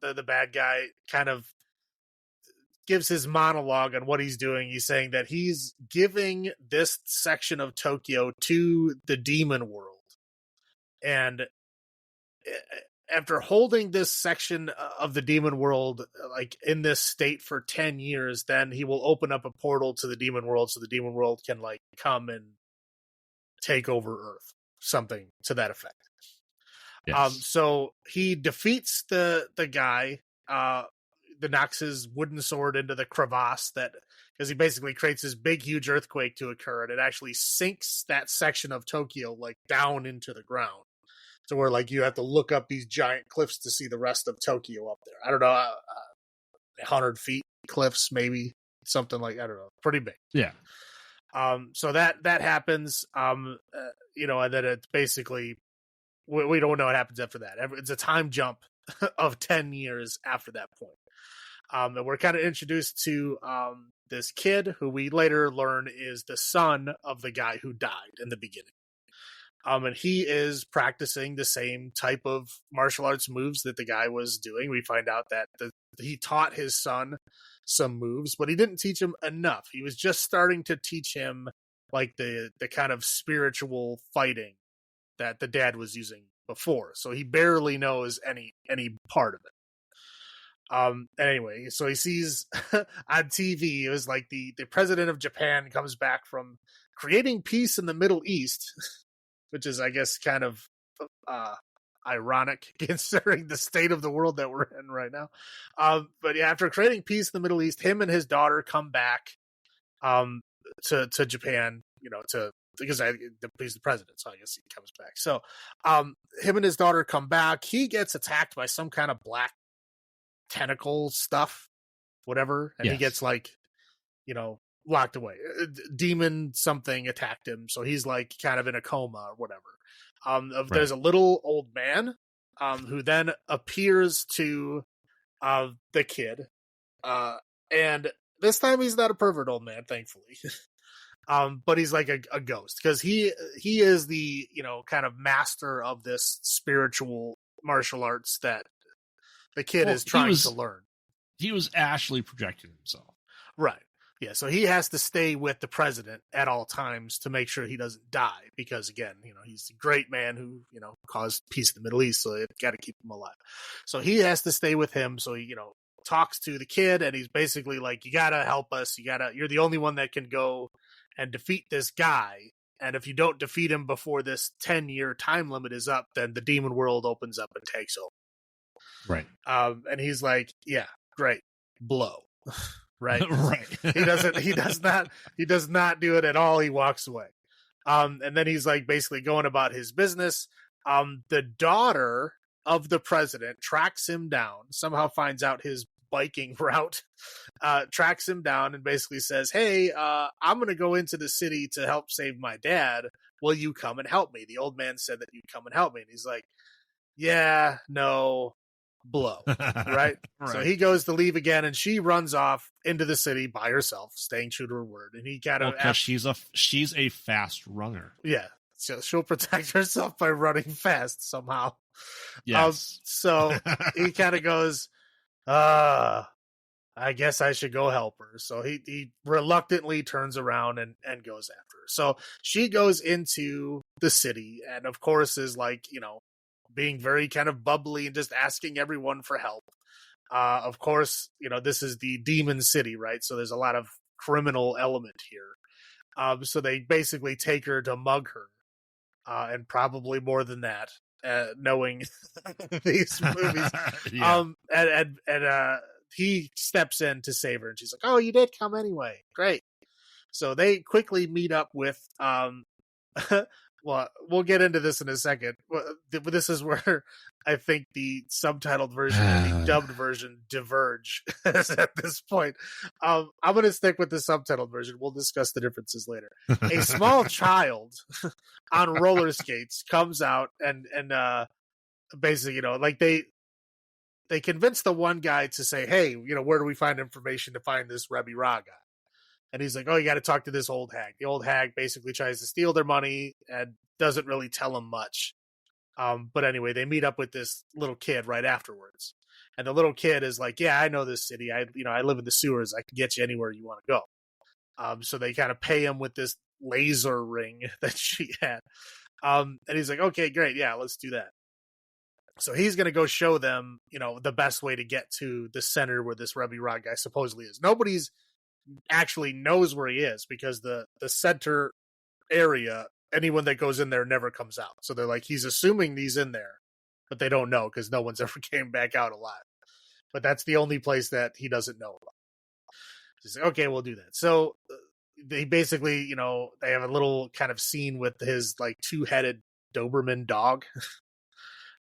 the bad guy kind of gives his monologue on what he's doing. He's saying that he's giving this section of Tokyo to the demon world, and after holding this section of the demon world like in this state for 10 years, then he will open up a portal to the demon world so the demon world can like come and take over Earth, something to that effect. Yes. So he defeats the guy that knocks his wooden sword into the crevasse, that because he basically creates this big huge earthquake to occur, and it actually sinks that section of Tokyo like down into the ground. So where like you have to look up these giant cliffs to see the rest of Tokyo up there. I don't know, 100 feet cliffs, maybe something like, I don't know, pretty big. Yeah. So that happens, and then it's basically, we don't know what happens after that. It's a time jump of 10 years after that point. And we're kind of introduced to this kid who we later learn is the son of the guy who died in the beginning. And he is practicing the same type of martial arts moves that the guy was doing. We find out that he taught his son some moves, but he didn't teach him enough. He was just starting to teach him like the kind of spiritual fighting that the dad was using before. So he barely knows any part of it. Anyway, so he sees on TV, it was like the president of Japan comes back from creating peace in the Middle East, which is, I guess, kind of ironic considering the state of the world that we're in right now. But yeah, after creating peace in the Middle East, him and his daughter come back to Japan, because he's the president, so I guess he comes back. So him and his daughter come back. He gets attacked by some kind of black tentacle stuff, whatever, and he gets locked away. Demon something attacked him, so he's like kind of in a coma or whatever. There's a little old man who then appears to the kid. And this time he's not a pervert old man, thankfully. But he's like a ghost because he is the, kind of master of this spiritual martial arts that the kid is trying to learn. He was actually projecting himself. Right. Yeah, so he has to stay with the president at all times to make sure he doesn't die because, again, he's a great man who, caused peace in the Middle East, so they've got to keep him alive. So he has to stay with him, so he, talks to the kid, and he's basically like, you got to help us, you're the only one that can go and defeat this guy, and if you don't defeat him before this 10-year time limit is up, then the demon world opens up and takes over. Right. And he's like, yeah, great, blow. Right. Right. He does not do it at all. He walks away. And then he's like basically going about his business. The daughter of the president tracks him down, somehow finds out his biking route, tracks him down and basically says, hey, I'm going to go into the city to help save my dad. Will you come and help me? The old man said that you'd come and help me. And he's like, yeah, no, blow. Right? So he goes to leave again, and she runs off into the city by herself, staying true to her word. And he kind of, because she's a fast runner. Yeah, so she'll protect herself by running fast somehow. Yes. So he kind of goes, I guess I should go help her. So he reluctantly turns around and goes after her. So she goes into the city, and of course is like, being very kind of bubbly and just asking everyone for help. Of course, this is the demon city, right? So there's a lot of criminal element here. So they basically take her to mug her, and probably more than that, knowing these movies. Yeah. And he steps in to save her, and she's like, "Oh, you did come anyway. Great." So they quickly meet up with well, we'll get into this in a second. This is where I think the subtitled version and the dubbed version diverge at this point. I'm going to stick with the subtitled version. We'll discuss the differences later. A small child on roller skates comes out and basically, like they convince the one guy to say, hey, where do we find information to find this Rebbe Ra guy? And he's like, oh, you got to talk to this old hag. The old hag basically tries to steal their money and doesn't really tell them much. But anyway, they meet up with this little kid right afterwards. And the little kid is like, yeah, I know this city. I live in the sewers. I can get you anywhere you want to go. So they kind of pay him with this laser ring that she had. And he's like, okay, great. Yeah, let's do that. So he's going to go show them, the best way to get to the center where this Rebbe Ra guy supposedly is. Nobody's actually knows where he is because the center area, anyone that goes in there never comes out. So they're like, he's assuming he's in there, but they don't know because no one's ever came back out alive. But that's the only place that he doesn't know about. He's like, okay, we'll do that. So they basically, they have a little kind of scene with his like 2-headed Doberman dog.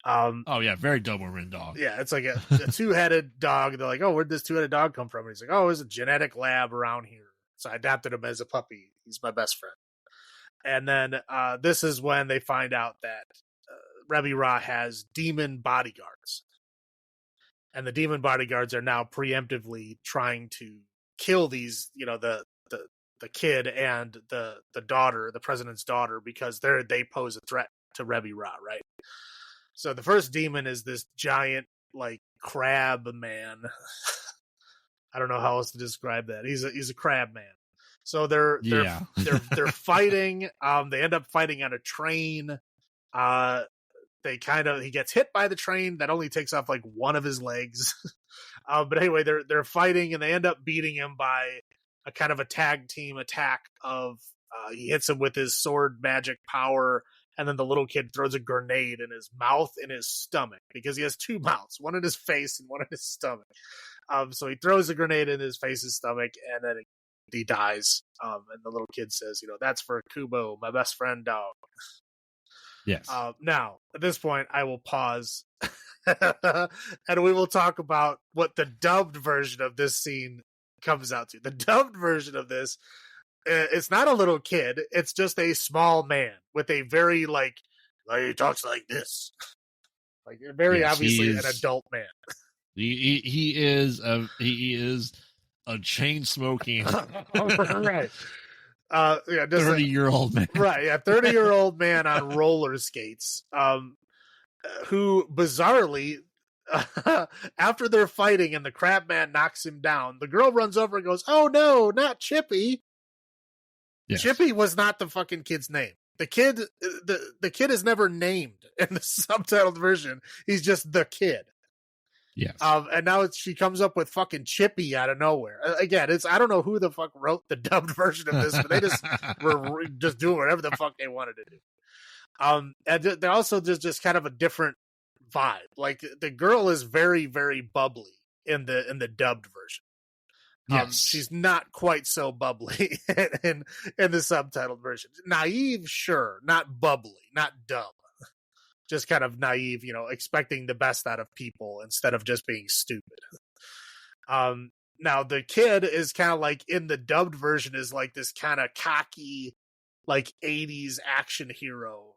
Oh yeah, very Doberman dog. Yeah, it's like a 2-headed dog. They're like, oh, where'd this 2-headed dog come from? And he's like, oh, there's a genetic lab around here. So I adopted him as a puppy. He's my best friend. And then this is when they find out that Rebbe Ra has demon bodyguards. And the demon bodyguards are now preemptively trying to kill these, the kid and the daughter, the president's daughter, because they pose a threat to Rebbe Ra, right? So the first demon is this giant, like, crab man. I don't know how else to describe that. He's a crab man. So they're fighting. They end up fighting on a train. He gets hit by the train that only takes off like one of his legs. But anyway, they're fighting and they end up beating him by a kind of a tag team attack of he hits him with his sword magic power. And then the little kid throws a grenade in his mouth and his stomach because he has 2 mouths, one in his face and one in his stomach. So he throws a grenade in his face and stomach, and then he dies. And the little kid says, that's for Kubo, my best friend dog. Yes. Now, at this point, I will pause and we will talk about what the dubbed version of this scene comes out to. The dubbed version of this, it's not a little kid. It's just a small man with a very he talks like this. Like very obviously an adult man. He is a chain smoking right. Yeah, just 30-year-old man. Right, yeah, 30-year-old man on roller skates. Who bizarrely, after they're fighting and the crab man knocks him down, the girl runs over and goes, "Oh no, not Chippy." Yes. Chippy was not the fucking kid's name. The kid is never named in the subtitled version. He's just the kid. Yes. And now she comes up with fucking Chippy out of nowhere. Again, I don't know who the fuck wrote the dubbed version of this, but they just were just doing whatever the fuck they wanted to do. And they're also just kind of a different vibe. Like the girl is very, very bubbly in the dubbed version. Yes. She's not quite so bubbly in the subtitled version. Naive, sure, not bubbly, not dumb. Just kind of naive, expecting the best out of people instead of just being stupid. Now the kid is kind of like in the dubbed version is like this kind of cocky, like 80s action hero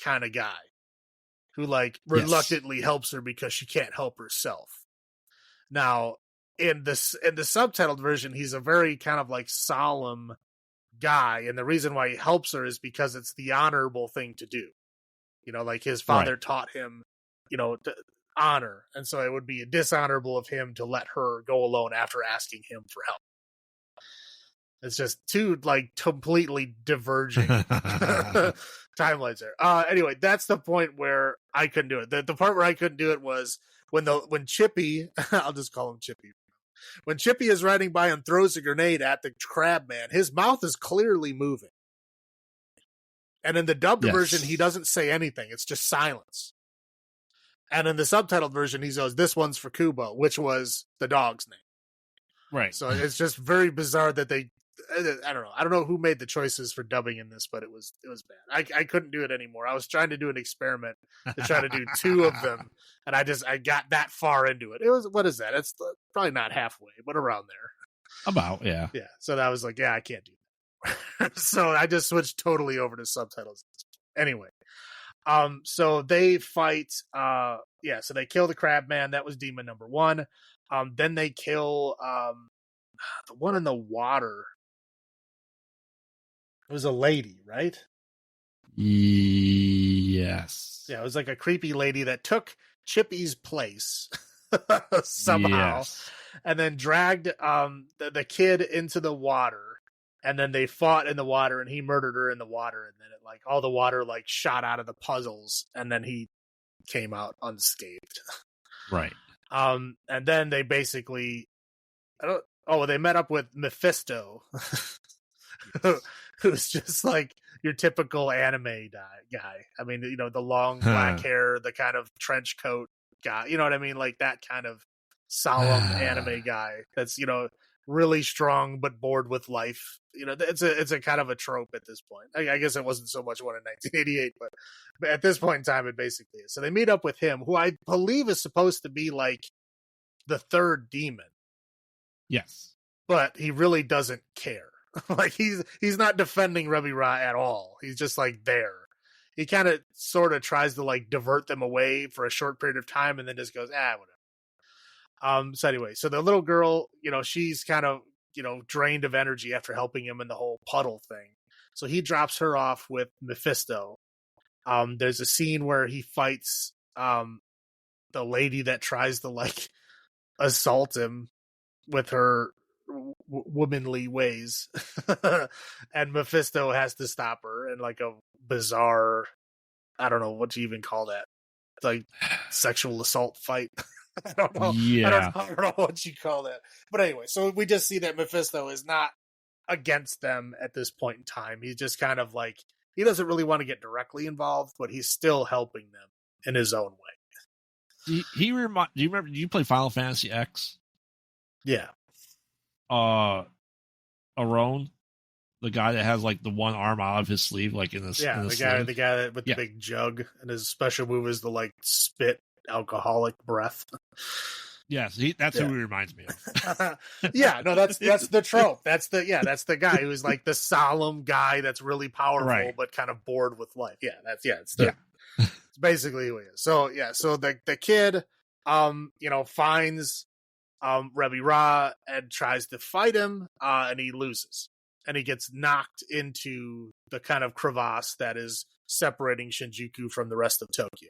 kind of guy who like reluctantly helps her because she can't help herself. Now in the subtitled version, he's a very kind of like solemn guy, and the reason why he helps her is because it's the honorable thing to do. Like his father taught him, to honor. And so it would be dishonorable of him to let her go alone after asking him for help. It's just two like completely diverging timelines there. Anyway, that's the point where I couldn't do it. The part where I couldn't do it was when Chippy, I'll just call him Chippy. When Chippy is riding by and throws a grenade at the crab man, his mouth is clearly moving. And in the dubbed version, he doesn't say anything. It's just silence. And in the subtitled version, he says, "This one's for Kubo," which was the dog's name. Right. So it's just very bizarre that I don't know. I don't know who made the choices for dubbing in this, but it was bad. I couldn't do it anymore. I was trying to do an experiment to try to do two of them. And I got that far into it. It was, what is that? It's probably not halfway, but around there. About, yeah. Yeah. So that was like, I can't do that. So I just switched totally over to subtitles. Anyway, so they fight. So they kill the crab man. That was demon number 1. Then they kill the one in the water. It was a lady, right? Yes. Yeah, it was like a creepy lady that took Chippy's place somehow, and then dragged the kid into the water. And then they fought in the water, and he murdered her in the water. And then it like all the water like shot out of the puzzles, and then he came out unscathed. Right. And then they basically, they met up with Mephisto, who's just like your typical anime guy. I mean, the long black hair, the kind of trench coat guy. You know what I mean? Like that kind of solemn anime guy. That's really strong but bored with life. It's a kind of a trope at this point. I guess it wasn't so much one in 1988, but at this point in time it basically is. So they meet up with him, who I believe is supposed to be like the third demon. Yes. But he really doesn't care. Like he's not defending Ruby Ra at all. He's just like there. He kind of sort of tries to like divert them away for a short period of time and then just goes, whatever. So anyway, so the little girl, she's kind of, drained of energy after helping him in the whole puddle thing. So he drops her off with Mephisto. There's a scene where he fights the lady that tries to like assault him with her womanly ways. And Mephisto has to stop her in like a bizarre, I don't know what you even call that. It's like sexual assault fight. I don't know. Yeah. I don't know what you call that. But anyway, so we just see that Mephisto is not against them at this point in time. He's just kind of like, he doesn't really want to get directly involved, but he's still helping them in his own way. Do you remember, did you play Final Fantasy X? Yeah. Aron, the guy that has like the one arm out of his sleeve, like in this. Yeah, in the guy with the big jug, and his special move is the like spit alcoholic breath. Yes, that's who he reminds me of. Yeah, no, that's the trope. That's the guy who's like the solemn guy that's really powerful but kind of bored with life. Yeah, it's basically who he is. So yeah, so the kid, finds Rebbe Ra and tries to fight him, and he loses, and he gets knocked into the kind of crevasse that is separating Shinjuku from the rest of Tokyo.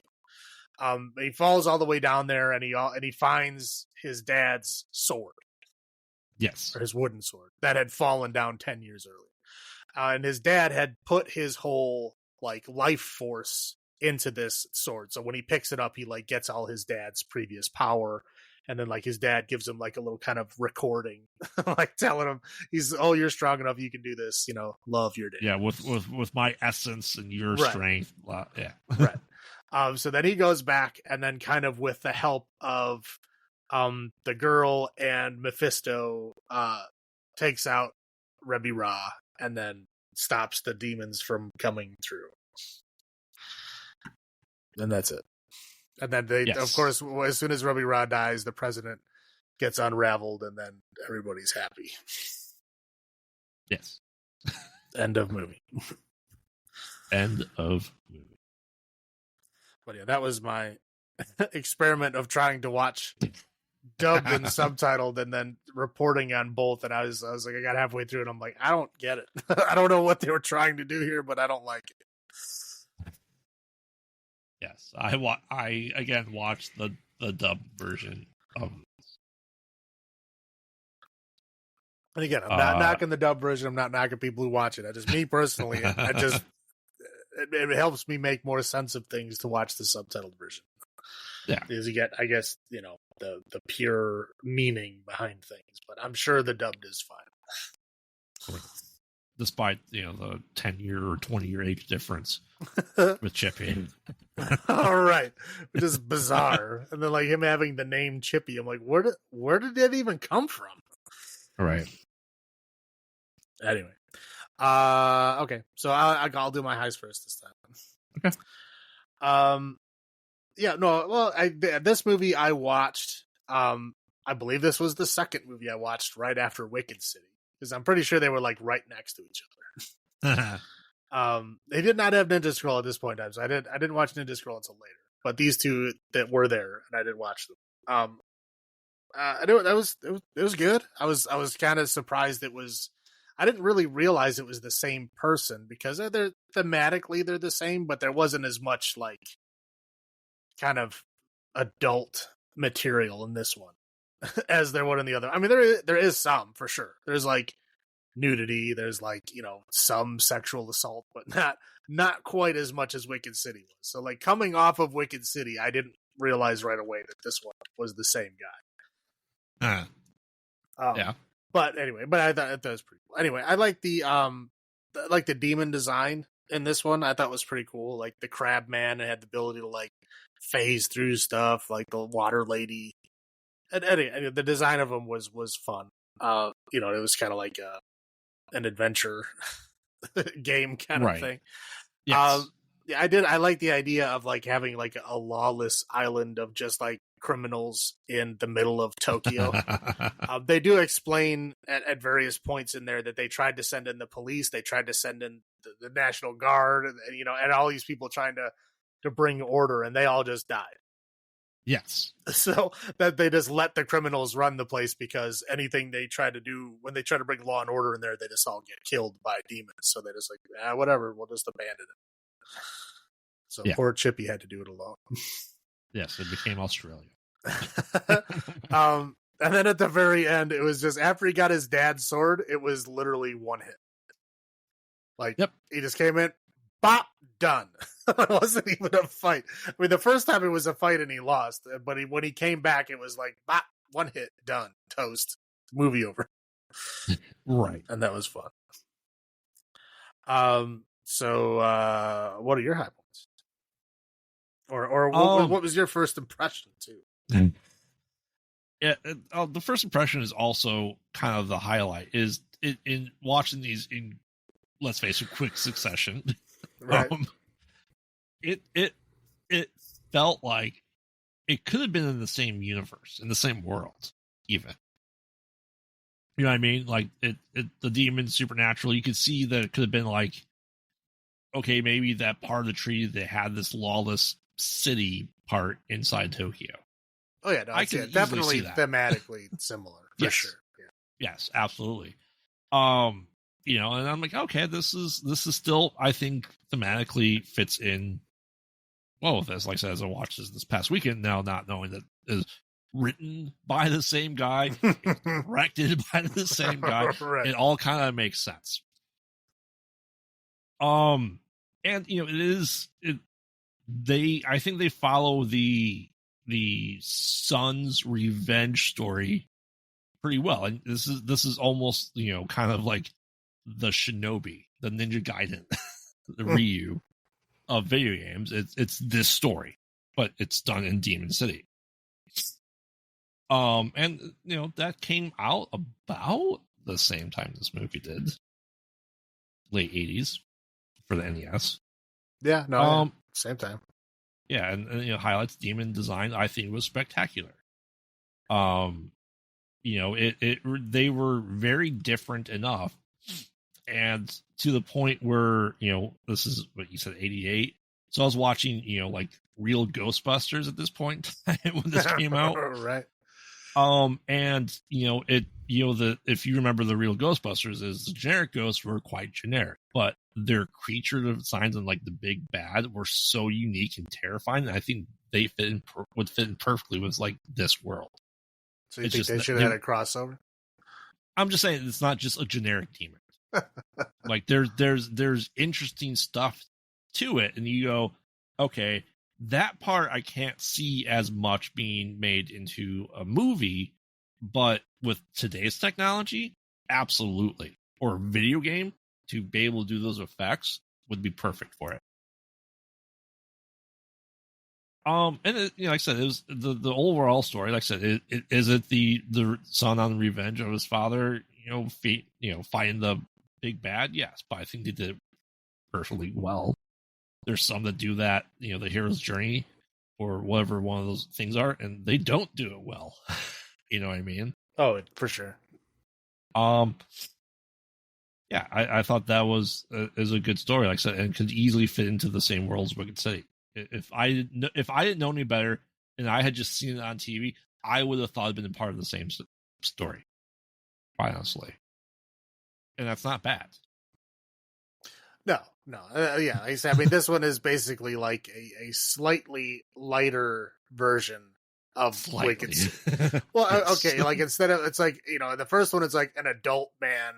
He falls all the way down there, and he finds his dad's sword. Yes, or his wooden sword that had fallen down 10 years earlier, and his dad had put his whole life force into this sword. So when he picks it up, he gets all his dad's previous power. And then his dad gives him a little kind of recording, telling him you're strong enough. You can do this, love your dad. Yeah. With my essence and your strength. Yeah. Right. So then he goes back, and then kind of with the help of, the girl and Mephisto, takes out Rebbe Ra and then stops the demons from coming through. And that's it. And then of course, as soon as Rebbe Ra dies, the president gets unraveled, and then everybody's happy. Yes. End of movie. End of movie. But yeah, that was my experiment of trying to watch dubbed and subtitled, and then reporting on both. And I was like, I got halfway through, and I'm like, I don't get it. I don't know what they were trying to do here, but I don't like it. Yes, I again watched the dub version of this. And again, I'm not knocking the dub version. I'm not knocking people who watch it. I just, me personally, it helps me make more sense of things to watch the subtitled version. Yeah, because you get, I guess, the pure meaning behind things. But I'm sure the dubbed is fine. Despite the 10-year or 20-year age difference with Chippy. All right, which is bizarre. And then him having the name Chippy, I'm like, where did that even come from? All right. Anyway, okay, so I'll do my highs first this time. Okay. Yeah, no, well, this movie I watched. I believe this was the second movie I watched right after Wicked City, because I'm pretty sure they were right next to each other. They did not have Ninja Scroll at this point in time, so I didn't watch Ninja Scroll until later. But these two that were there, and I did watch them. It was good. I was kind of surprised it was. I didn't really realize it was the same person, because they're thematically they're the same, but there wasn't as much kind of adult material in this one as there would in the other. I mean, there is some for sure. There's nudity. There's some sexual assault, but not quite as much as Wicked City was. So coming off of Wicked City, I didn't realize right away that this one was the same guy. Yeah. But anyway, I thought that was pretty cool. Anyway, I like the demon design in this one. I thought was pretty cool. The crab man had the ability to phase through stuff, the water lady. And anyway, the design of them was fun. It was kind of an adventure game kind of thing. Yes. Yeah, I like the idea of having a lawless island of just criminals in the middle of Tokyo. They do explain at various points in there that they tried to send in the police, they tried to send in the National Guard, and all these people trying to bring order, and they all just died. Yes. So that they just let the criminals run the place, because anything they try to do, when they try to bring law and order in there, they just all get killed by demons. So they just whatever, we'll just abandon it. So poor Chippy had to do it alone. Yes, it became Australia. And then at the very end, it was just after he got his dad's sword, it was literally one hit. He just came in, bop, done. It wasn't even a fight. I mean, the first time it was a fight and he lost, but when he came back, it was bop, one hit, done, toast, movie over. Right. And that was fun. So what are your high points? Or what was your first impression too? Yeah, the first impression is also kind of the highlight. Is in watching these in, let's face it, quick succession. Right. It felt like it could have been in the same universe, in the same world, even. You know what I mean? The demons, supernatural. You could see that it could have been okay, maybe that part of the treaty they had this lawless city part inside Tokyo. Oh yeah, no, I can definitely thematically similar for yes. sure. Yeah. Yes, absolutely. And I'm like, okay, this is still, I think, thematically fits in well with this. Like I said, as I watched this past weekend, now not knowing that is written by the same guy, directed by the same guy, right. It all kind of makes sense. And I think they follow the son's revenge story pretty well, and this is almost kind of like the Shinobi, the Ninja Gaiden, the Ryu of video games. It's this story, but it's done in Demon City. And that came out about the same time this movie did, late 80s for the NES. Yeah, no, same time. Yeah, and highlights demon design. I think was spectacular. They were very different enough, and to the point where this is what you said, 88. So I was watching like real Ghostbusters at this point in time when this came out, right? And if you remember, the real Ghostbusters is the generic ghosts were quite generic, but their creature designs and like the big bad were so unique and terrifying. And I think they would fit in perfectly with like this world. So you think they should have had a crossover? I'm just saying it's not just a generic demon. Like there's interesting stuff to it, and you go, okay, that part I can't see as much being made into a movie, but with today's technology, absolutely. Or a video game, to be able to do those effects would be perfect for it. And like I said, it was the overall story. Like I said, is it the son on the revenge of his father? Fighting the big bad. Yes, but I think they did it perfectly well. There's some that do that, the hero's journey or whatever one of those things are, and they don't do it well. You know what I mean? Oh, for sure. Yeah, I thought that is a good story, like I said, and could easily fit into the same world as Wicked City. If I didn't know any better and I had just seen it on TV, I would have thought it'd been a part of the same story, quite honestly. And that's not bad. No. Yeah, like I said, I mean, this one is basically like a slightly lighter version of Wicked City. Well, okay, like instead of, it's like, the first one, it's like an adult man,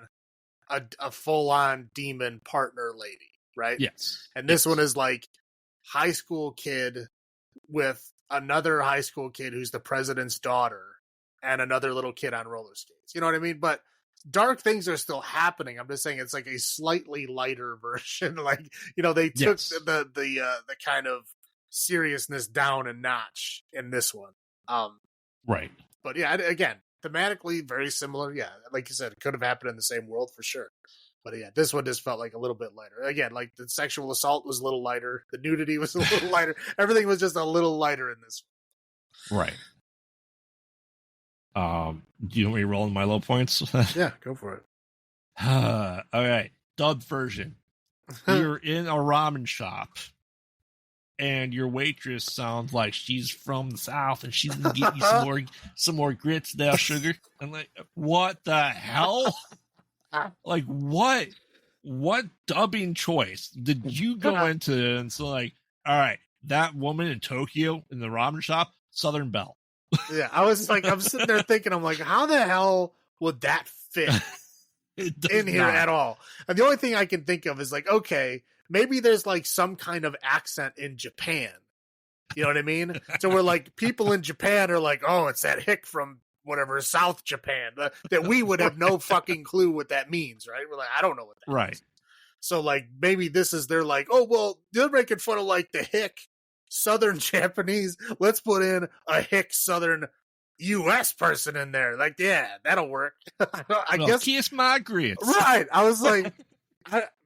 a full-on demon partner lady, right? Yes. And this one is like high school kid with another high school kid who's the president's daughter and another little kid on roller skates. You know what I mean? But dark things are still happening. I'm just saying it's like a slightly lighter version. Like, they took the kind of seriousness down a notch in this one. Right. But yeah, again, thematically very similar. Yeah, like you said, it could have happened in the same world for sure. But yeah, this one just felt like a little bit lighter. Again, like the sexual assault was a little lighter. The nudity was a little lighter. Everything was just a little lighter in this one. Right. Do you want me to roll in my low points? Yeah, go for it. All right. Dubbed version. You're in a ramen shop and your waitress sounds like she's from the South and she's gonna get you some more grits now, sugar. I'm like, what the hell? Like, what dubbing choice did you go into? And so, like, all right, that woman in Tokyo in the ramen shop, Southern Belle. Yeah, I was like, I'm sitting there thinking, I'm like, how the hell would that fit in here at all? And the only thing I can think of is like, okay, maybe there's like some kind of accent in Japan. You know what I mean? So we're like, people in Japan are like, oh, it's that hick from whatever, South Japan, that we would have no fucking clue what that means, right? We're like, I don't know what that means. So like, maybe they're like, oh, well, they're making fun of like the hick Southern Japanese. Let's put in a hick Southern U.S. person in there. Like, yeah, that'll work. I guess. Kiss my grits. Right. I was like,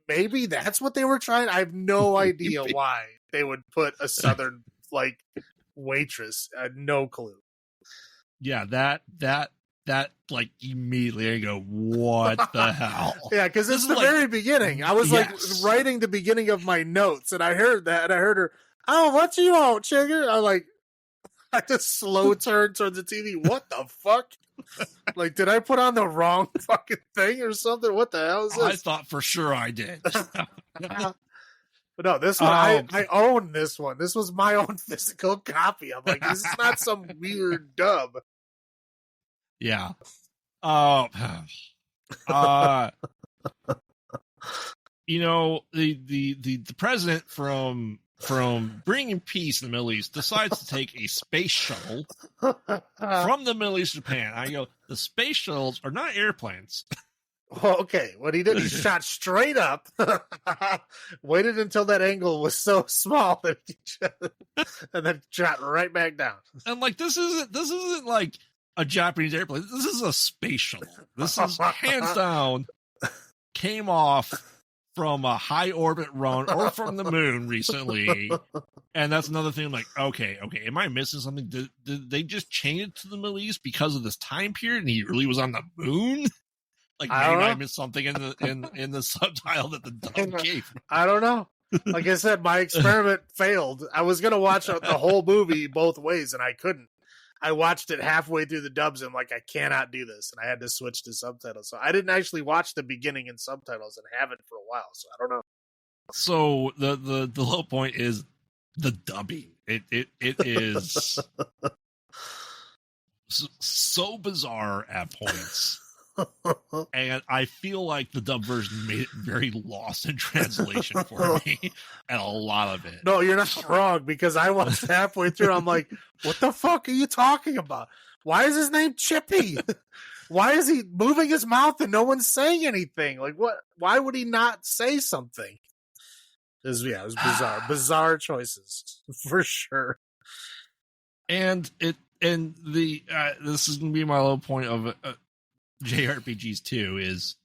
maybe that's what they were trying. I have no idea why they would put a Southern like waitress. I had no clue. Yeah, that like immediately I go, what the hell? Yeah, because this is the very beginning. I was like writing the beginning of my notes, and I heard that, and I heard her. oh, what you want, Chigger? I'm like, I just slow turn towards the TV. What the fuck? Like, did I put on the wrong fucking thing or something? What the hell is this? I thought for sure I did. But no, this one, I own this one. This was my own physical copy. I'm like, this is not some weird dub. Yeah. You know, the president from bringing peace in the Middle East decides to take a space shuttle from the Middle East to Japan. I go, the space shuttles are not airplanes. Well, okay, what he did, he shot straight up, waited until that angle was so small that and then shot right back down. And like, this isn't like a Japanese airplane. This is a space shuttle. This is hands down came off from a high orbit run or from the moon recently. And that's another thing. I'm like, okay, am I missing something? Did they just change it to the Middle East because of this time period and he really was on the moon? Like, maybe I missed something in the subtitle that the dub gave. I don't know. Like I said, my experiment failed. I was going to watch the whole movie both ways, and I couldn't. I watched it halfway through the dubs, and I'm like, I cannot do this. And I had to switch to subtitles. So I didn't actually watch the beginning in subtitles and haven't for a while, so I don't know. So the low point is the dubbing. It is so bizarre at points. And I feel like the dub version made it very lost in translation for me, and a lot of it. No, you're not wrong, because I watched halfway through. I'm like, what the fuck are you talking about? Why is his name Chippy? Why is he moving his mouth and no one's saying anything? Like, what? Why would he not say something? It was bizarre. Bizarre choices, for sure. And this is going to be my low point of JRPGs too, is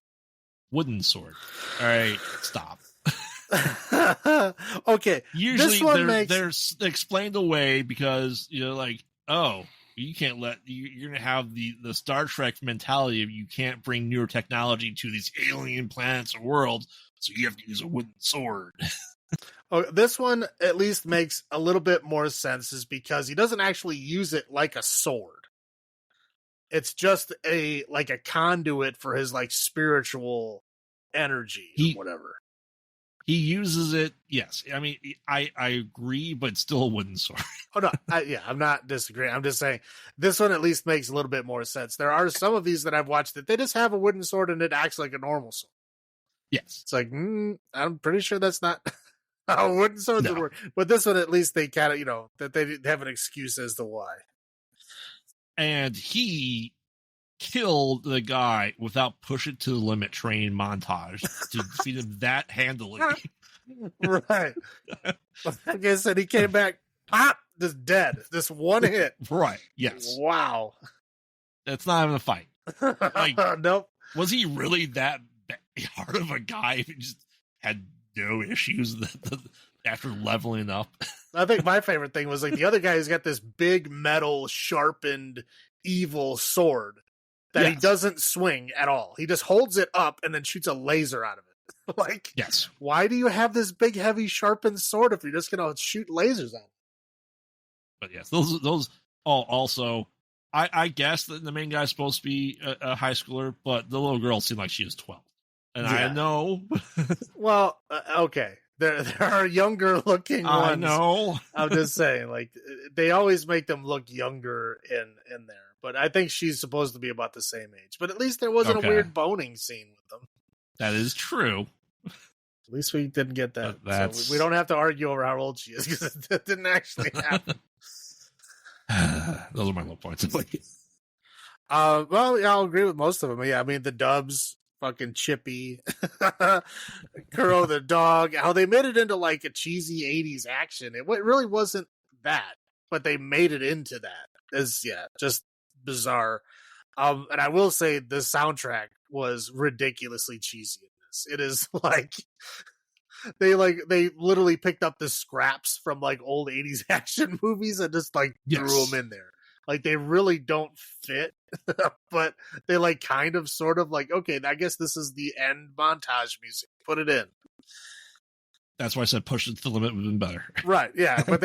wooden sword. All right, stop. Okay, usually they're explained away because like, oh, you can't you're gonna have the Star Trek mentality of you can't bring newer technology to these alien planets or worlds, so you have to use a wooden sword. Oh, this one at least makes a little bit more sense, is because he doesn't actually use it like a sword. It's just a conduit for his like spiritual energy or whatever. He uses it. Yes. I mean, I agree, but still a wooden sword. Oh no. I'm not disagreeing. I'm just saying this one at least makes a little bit more sense. There are some of these that I've watched that they just have a wooden sword and it acts like a normal sword. Yes. It's like, I'm pretty sure that's not how wooden swords would work. But this one, at least they kind of, that they have an excuse as to why. And he killed the guy without push it to the limit training montage to defeat him that handily. Right. Like I said, he came back, pop, just dead. This one hit. Right. Yes. Wow. That's not even a fight. Like, nope. Was he really that hard of a guy if he just had no issues after leveling up? I think my favorite thing was like the other guy who's got this big metal sharpened evil sword that he doesn't swing at all. He just holds it up and then shoots a laser out of it. Like, yes. Why do you have this big, heavy, sharpened sword if you're just going to shoot lasers at it? But yes, those. Oh, also, I guess that the main guy's supposed to be a high schooler, but the little girl seemed like she was 12. And I know. Well, okay. There are younger looking ones. I know. I'm just saying, like, they always make them look younger in there. But I think she's supposed to be about the same age. But at least there wasn't a weird boning scene with them. That is true. At least we didn't get that. So we don't have to argue over how old she is, because it didn't actually happen. Those are my low points. Well, yeah, I'll agree with most of them. Yeah, I mean, the dubs, fucking Chippy, Kuro the dog, how they made it into like a cheesy 80s action. It really wasn't that, but they made it into that. Is just bizarre. And I will say the soundtrack was ridiculously cheesy in this. It is like they literally picked up the scraps from like old 80s action movies and just like threw them in there. Like, they really don't fit, but they like kind of sort of like, okay, I guess this is the end montage music. Put it in. That's why I said push it to the limit would have been better. Right, yeah. But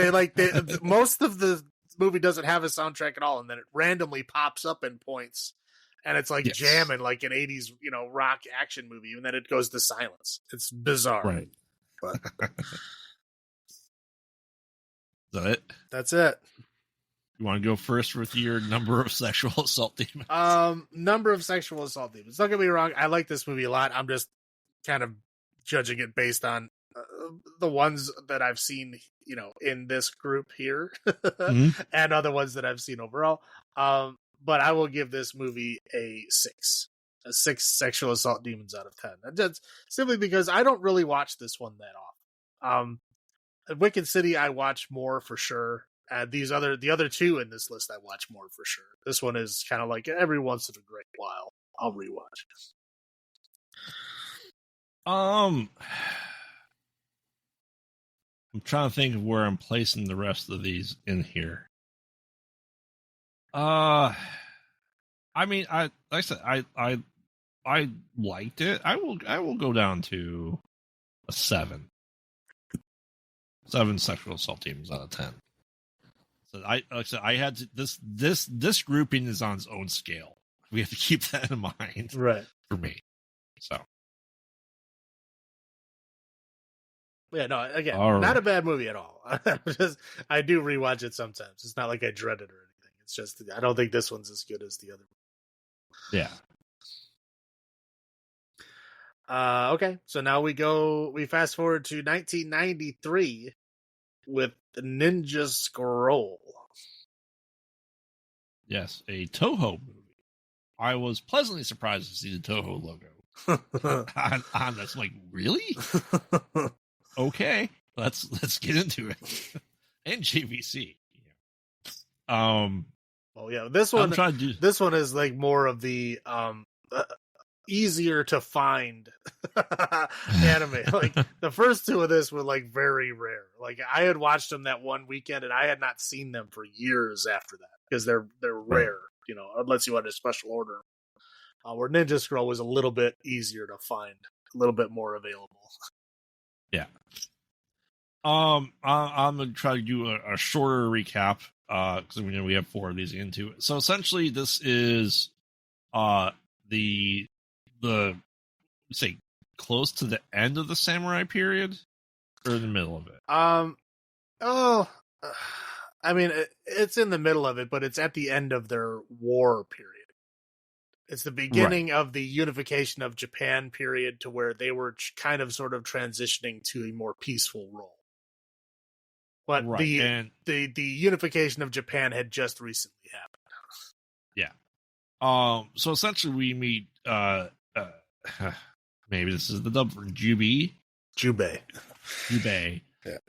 most of the movie doesn't have a soundtrack at all, and then it randomly pops up in points, and it's like jamming like an 80s, rock action movie, and then it goes to silence. It's bizarre. Right. But is that it? That's it. You want to go first with your number of sexual assault demons? Number of sexual assault demons. Don't get me wrong, I like this movie a lot. I'm just kind of judging it based on the ones that I've seen, in this group here, and other ones that I've seen overall. But I will give this movie a 6 sexual assault demons out of 10. That's simply because I don't really watch this one that often. Wicked City I watch more for sure. The other two in this list I watch more for sure. This one is kind of like every once in a great while I'll rewatch. I'm trying to think of where I'm placing the rest of these in here. I mean, like I said, I liked it. I will go down to a 7. 7 sexual assault demons out of 10. So like I said, I had to, this grouping is on its own scale. We have to keep that in mind, right? For me, so. Yeah, no, again, not a bad movie at all. I do rewatch it sometimes. It's not like I dread it or anything. It's just, I don't think this one's as good as the other one. Yeah. Okay, so now we fast forward to 1993 with the Ninja Scroll. Yes, a Toho movie. I was pleasantly surprised to see the Toho logo on this. I'm like, really? Okay, let's get into it. And JVC. Oh yeah, this one is like more of the easier to find anime. Like the first two of this were like very rare. Like I had watched them that one weekend and I had not seen them for years after that because they're rare, unless you had a special order. Where Ninja Scroll was a little bit easier to find, a little bit more available. Yeah. I'm gonna try to do a shorter recap because we have 4 of these into it. So essentially, this is the say close to the end of the samurai period or in the middle of it. I mean, it's in the middle of it, but it's at the end of their war period. It's the beginning of the unification of Japan period to where they were kind of sort of transitioning to a more peaceful role. But the unification of Japan had just recently happened. Yeah. So essentially we meet maybe this is the dub for Jubei. Yeah.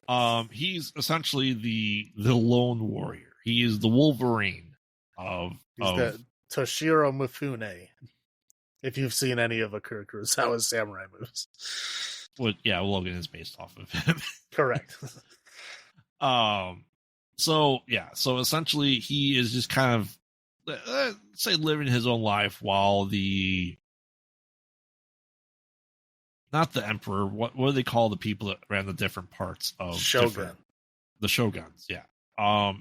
He's essentially the lone warrior. He is the Wolverine of the Toshiro Mifune. If you've seen any of Akira Kurosawa's samurai movies. Well, yeah, Logan is based off of him. Correct. So essentially he is just kind of say living his own life while not the emperor, what do they call the people that ran the different parts of the shoguns? Yeah.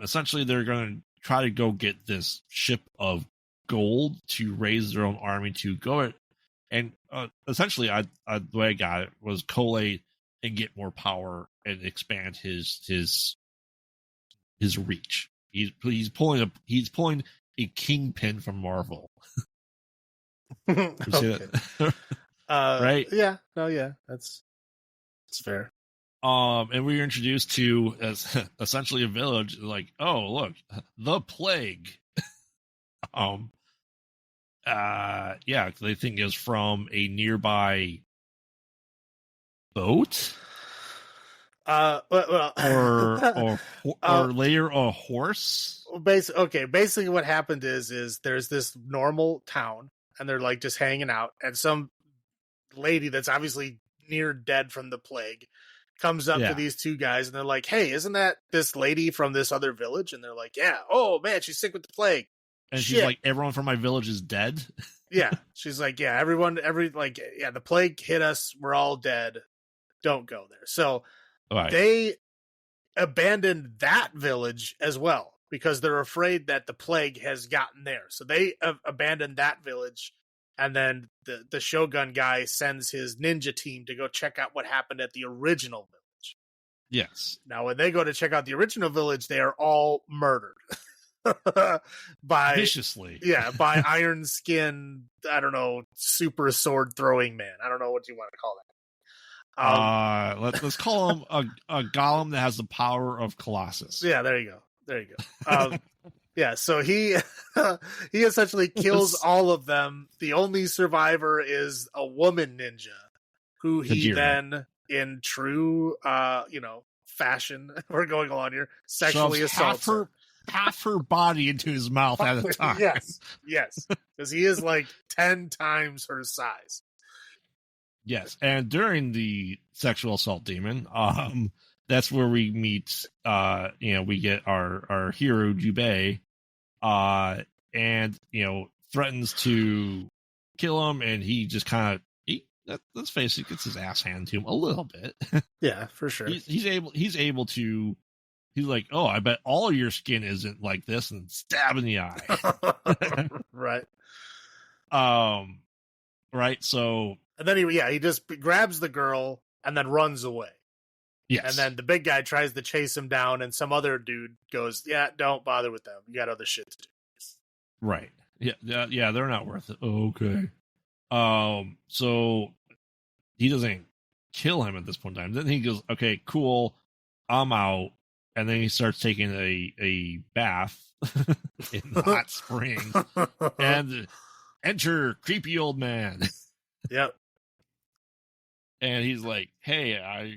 Essentially they're going to try to go get this ship of gold to raise their own army to go and essentially the way I got it was collate and get more power and expand his reach. He's pulling a kingpin from Marvel. Okay. Right? Yeah. No, yeah. That's fair. And we were introduced to as essentially a village like, oh look, the plague. Yeah, they think is from a nearby boat. Or later a horse. Basically what happened is there's this normal town and they're like just hanging out, and some lady that's obviously near dead from the plague comes up to these two guys and they're like, hey, isn't that this lady from this other village? And they're like, yeah. Oh man, she's sick with the plague. And she's like, everyone from my village is dead. Yeah. She's like, yeah, the plague hit us. We're all dead. don't go there. So Right. they abandoned that village as well because they're afraid that the plague has gotten there. So they abandoned that village, and then the Shogun guy sends his ninja team to go check out what happened at the original village. Yes. Now, when they go to check out the original village, they are all murdered. Viciously. Yeah, by Iron Skin, I don't know, super sword throwing man. I don't know what you want to call that. Let's call him a golem that has the power of Colossus. Yeah, there you go. Yeah, so he he essentially kills all of them. The only survivor is a woman ninja who he Kajiro. then, in true fashion, we're going along here, sexually assaults half her body into his mouth at a time. Yes, because he is like 10 times her size. Yes, and during the sexual assault demon, that's where we meet. We get our hero Jubei, and threatens to kill him, and he just kind of let's face it, gets his ass handed to him a little bit. Yeah, for sure. He's able to. He's like, oh, I bet all of your skin isn't like this, and stab in the eye. Right. Right. So, and then he just grabs the girl and then runs away. Yes. And then the big guy tries to chase him down, and some other dude goes, "Yeah, don't bother with them. You got other shit to do." Right. Yeah. They're not worth it. Okay. So he doesn't kill him at this point in time. Then he goes, "Okay, cool. I'm out." And then he starts taking a bath in the hot spring, and enter creepy old man. Yep. And he's like, "Hey,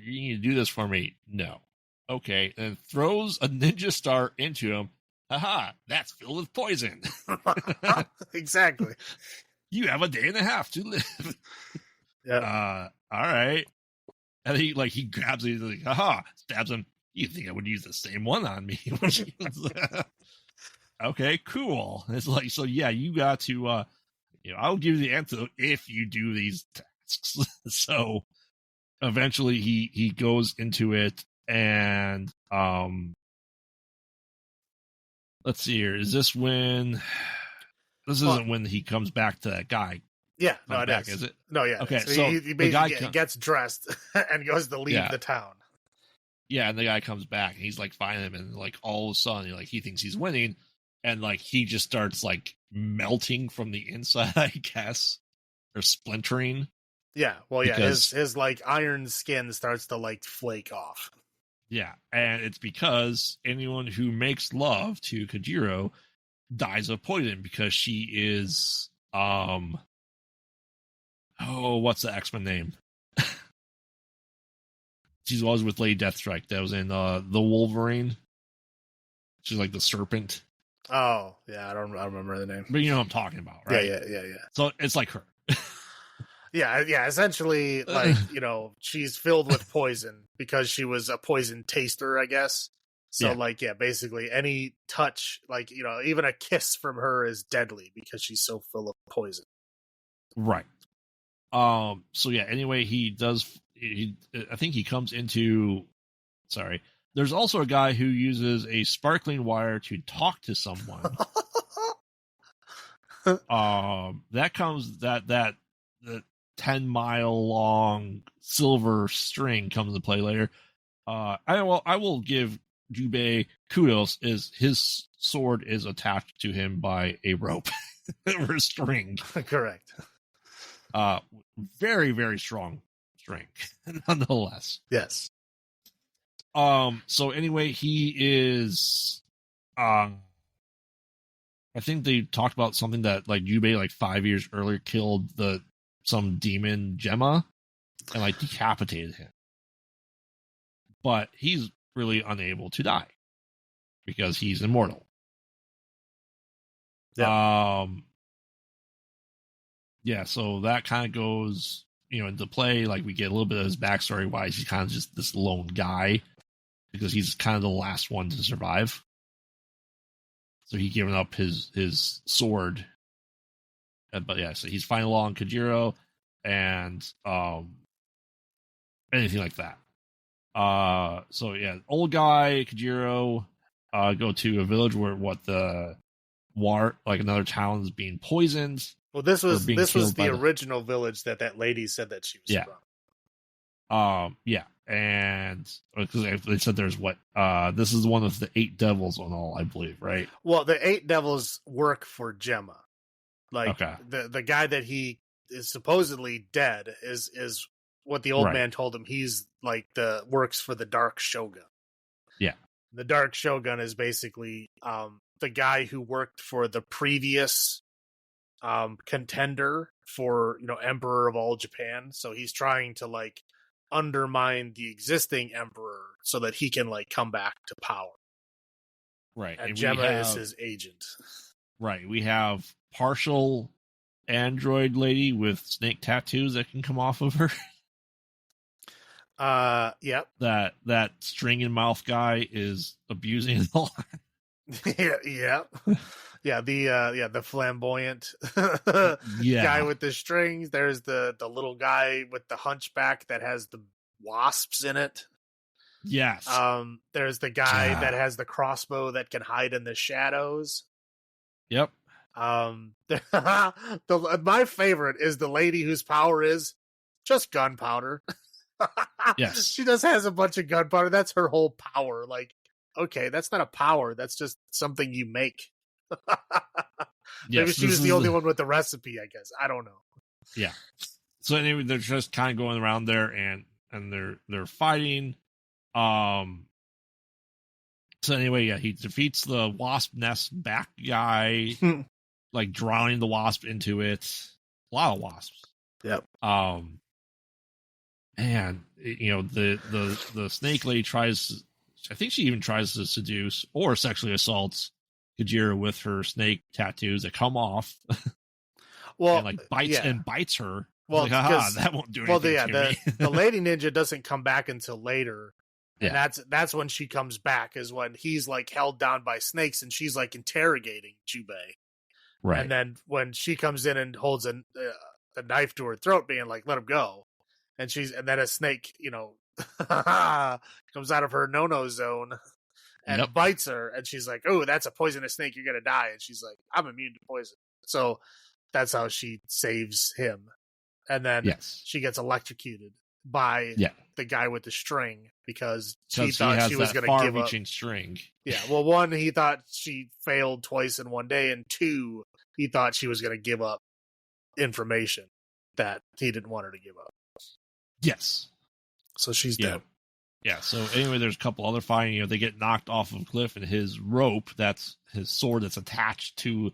you need to do this for me." No. Okay. And throws a ninja star into him. Haha, that's filled with poison. Exactly. You have a day and a half to live. Yeah. All right. And he grabs it. He's like, haha, stabs him. You think I would use the same one on me? Okay, cool. It's like, so yeah, you got to, I'll give you the antidote if you do these tasks. So eventually he goes into it, and let's see here. Is this when? This isn't when he comes back to that guy. Yeah, no, it is. Is it? No, yeah. Okay, so he basically gets dressed and goes to leave the town. Yeah, and the guy comes back, and he's like finding him, and like all of a sudden, he thinks he's winning, and like he just starts like melting from the inside, I guess, or splintering. Yeah, well, yeah, his like iron skin starts to like flake off. Yeah, and it's because anyone who makes love to Kajiro dies of poison because she is what's the X-Men name? She's always with Lady Deathstrike. That was in the Wolverine. She's like the serpent. Oh, yeah, I don't remember the name. But you know what I'm talking about, right? Yeah. So it's like her. Yeah, essentially, like, she's filled with poison because she was a poison taster, I guess. So, basically any touch, like, even a kiss from her is deadly because she's so full of poison. Right. So yeah, anyway, I think he comes into, sorry, there's also a guy who uses a sparkling wire to talk to someone. The 10-mile long silver string comes into play later. I will give Jubei kudos, is his sword is attached to him by a rope or a string. Correct. Very, very strong string, nonetheless. Yes. So anyway, he is, I think they talked about something that like Jubei like 5 years earlier killed some demon Gemma and like decapitated him. But he's really unable to die because he's immortal. Yeah. Yeah, so that kind of goes, into play. Like we get a little bit of his backstory, why he's kind of just this lone guy, because he's kind of the last one to survive. So he given up his sword. But yeah, so he's fighting along Kajiro, and anything like that. So yeah, old guy Kajiro go to a village where like another town is being poisoned. Well, this was the original village that lady said that she was from. Yeah, and because they said there's this is one of the 8 devils on all, I believe, right? Well, the 8 devils work for Gemma. Like, okay. the guy that he is supposedly dead is what the old man told him. He's like works for the Dark Shogun. Yeah. The Dark Shogun is basically the guy who worked for the previous contender for, Emperor of all Japan. So he's trying to like undermine the existing emperor so that he can like come back to power. Right. And Gemma is his agent. Right. We have partial android lady with snake tattoos that can come off of her. Yep. That string and mouth guy is abusing it a lot. Yeah. Yeah, the flamboyant guy with the strings. There's the little guy with the hunchback that has the wasps in it. Yes. There's the guy that has the crossbow that can hide in the shadows. Yep. My favorite is the lady whose power is just gunpowder. Yes. She just has a bunch of gunpowder. That's her whole power. Like, okay, that's not a power. That's just something you make. Maybe she was the only one with the recipe, I guess. I don't know. Yeah. So anyway, they're just kind of going around there and they're fighting. So anyway, yeah, he defeats the wasp nest back guy, like drowning the wasp into it. A lot of wasps. Yep. And the snake lady tries. I think she even tries to seduce or sexually assaults Kajira with her snake tattoos that come off. Well, and bites her. Well, like, that won't do anything to me. The lady ninja doesn't come back until later. And yeah. that's when she comes back, is when he's like held down by snakes and she's like interrogating Jubei. Right. And then when she comes in and holds a knife to her throat, being like, let him go. And then a snake, comes out of her no-no zone and bites her. And she's like, oh, that's a poisonous snake. You're going to die. And she's like, I'm immune to poison. So that's how she saves him. And then she gets electrocuted by the guy with the string because she thought she was going to give up. String. Yeah. Well, 1, he thought she failed twice in one day. And 2, he thought she was going to give up information that he didn't want her to give up. Yes. So she's dead. Yeah. So anyway, there's a couple other fighting. They get knocked off of a cliff, and his rope, that's his sword that's attached to,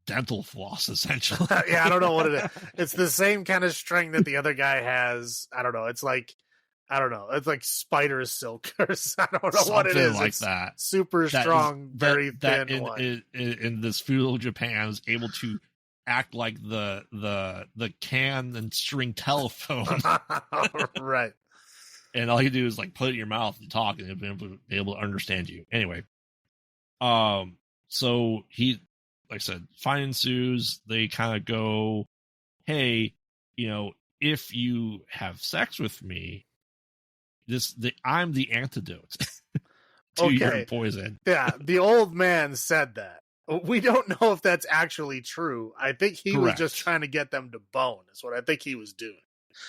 dental floss, essentially. Yeah, I don't know what it is. It's the same kind of string that the other guy has. I don't know. It's like, It's like spider silk or I don't know something what it is. Like it's that. Super strong, very thin one. In this feudal Japan, was able to act like the can and string telephone. Right. And all you do is like put it in your mouth and talk, and it'll be able to understand you. Anyway, so he, like I said, fight ensues. They kind of go, hey, if you have sex with me, I'm the antidote to your poison. Yeah, the old man said that. We don't know if that's actually true. I think he was just trying to get them to bone, is what I think he was doing.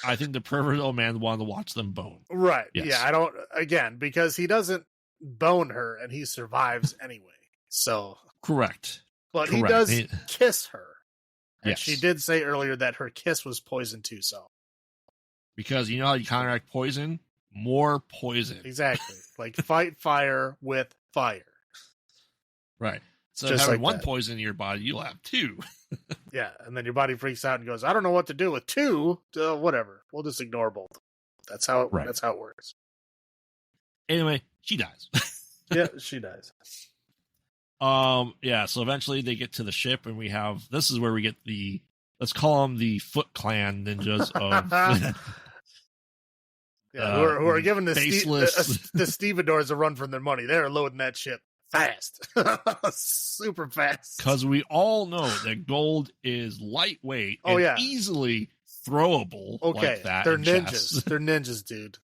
I think the pervert old man wanted to watch them bone. Right. Yes. Yeah, because he doesn't bone her and he survives anyway. So. Correct. But he does kiss her. And yes. She did say earlier that her kiss was poison too, so. Because you know how you counteract poison? More poison. Exactly. Like fight fire with fire. Right. So just having one poison in your body, you'll have 2. Yeah, and then your body freaks out and goes, I don't know what to do with 2. Whatever. We'll just ignore both. That's how it works. Anyway, she dies. Yeah, she dies. Yeah, so eventually they get to the ship, and this is where we get let's call them the Foot Clan ninjas of who are giving the stevedores a run from their money. They're loading that ship fast. Super fast. Because we all know that gold is lightweight and easily throwable like that. They're ninjas. They're ninjas, dude.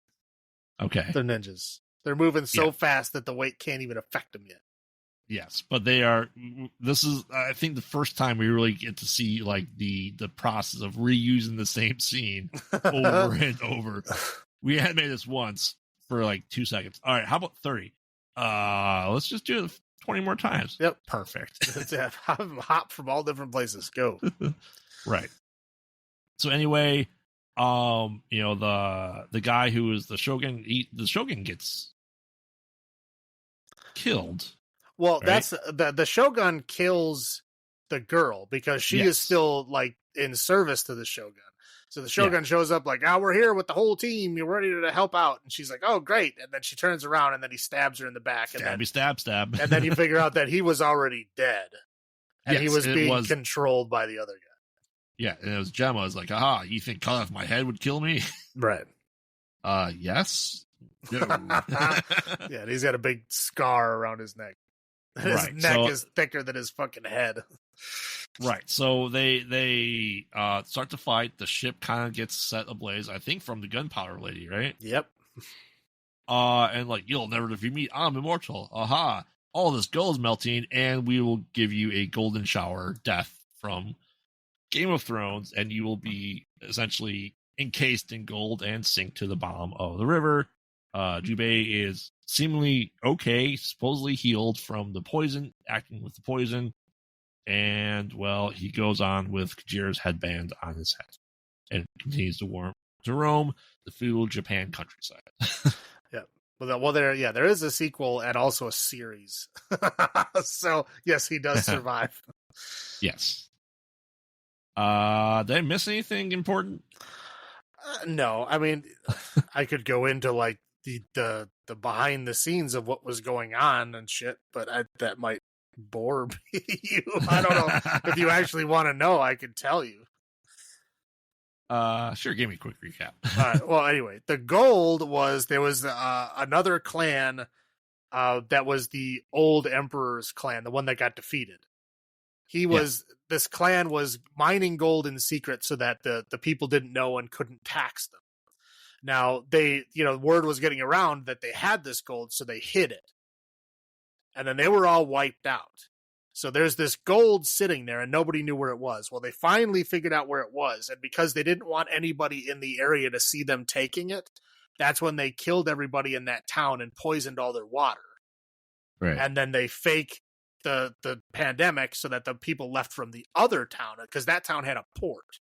Okay. They're ninjas. They're moving so fast that the weight can't even affect them yet. Yes, but they are. This is, I think, the first time we really get to see like the process of reusing the same scene over and over. We had made this once for like 2 seconds. All right, how about 30? Let's just do it 20 more times. Yep, perfect. Have them hop from all different places. Go. Right. So anyway, the guy who is the Shogun, the Shogun gets killed. Well, right? That's the Shogun kills the girl because she is still like in service to the Shogun. So the Shogun shows up like, we're here with the whole team. You're ready to help out. And she's like, oh, great. And then she turns around and then he stabs her in the back. Stab. And then you figure out that he was already dead. And he was being controlled by the other guy. Yeah, and it was Gemma. It's like, you think cut off my head would kill me? Right. Yes. No. Yeah, and he's got a big scar around his neck. His neck is thicker than his fucking head. Right. So they start to fight. The ship kind of gets set ablaze, I think, from the gunpowder lady, right? Yep. And like, you'll never defeat me. I'm immortal. Aha. All this gold is melting, and we will give you a golden shower death from Game of Thrones, and you will be essentially encased in gold and sink to the bottom of the river. Jubei is seemingly okay, supposedly healed from the poison, acting with the poison. And, well, he goes on with Kajira's headband on his head and continues to roam the feudal Japan countryside. Yeah. Well, there is a sequel and also a series. So, yes, he does survive. Yes. Did I miss anything important? No. I mean, I could go into, like, the behind the scenes of what was going on and shit, but that might bore you. I don't know. If you actually want to know, I can tell you. Sure, give me a quick recap. Well, anyway, the gold was there was another clan that was the old emperor's clan, the one that got defeated. This clan was mining gold in secret so that the people didn't know and couldn't tax them. Now word was getting around that they had this gold, so they hid it. And then they were all wiped out. So there's this gold sitting there and nobody knew where it was. Well, they finally figured out where it was. And because they didn't want anybody in the area to see them taking it, that's when they killed everybody in that town and poisoned all their water. Right. And then they fake the pandemic so that the people left from the other town, because that town had a port.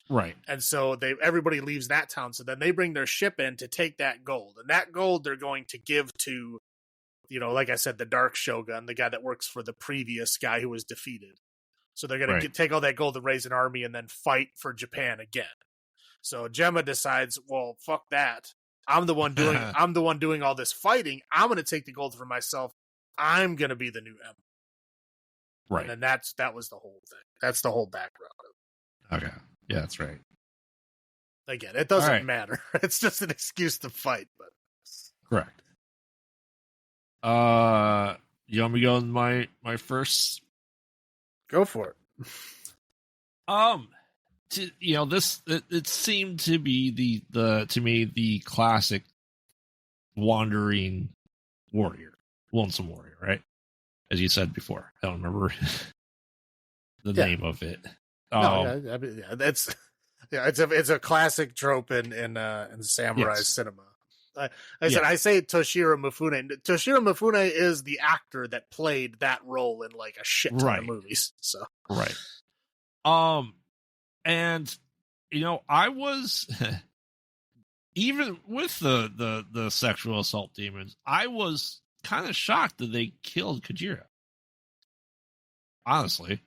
Right. And so everybody leaves that town. So then they bring their ship in to take that gold. And that gold they're going to give to, like I said, the Dark Shogun, the guy that works for the previous guy who was defeated. So they're going to take all that gold and raise an army and then fight for Japan again. So Gemma decides, well, fuck that. I'm the one doing all this fighting. I'm going to take the gold for myself. I'm going to be the new emperor. Right. And that was the whole thing. That's the whole background of it. Okay. Yeah, that's right. Again, it doesn't matter. It's just an excuse to fight, but correct. You want me to go in my first? Go for it. It seemed to be the classic wandering warrior, lonesome warrior, right? As you said before, I don't remember the name of it. It's a classic trope in samurai cinema. I say Toshiro Mifune. Toshiro Mifune is the actor that played that role in like a shit ton of movies. So right. And I was even with the sexual assault demons, I was kind of shocked that they killed Kajira. Honestly.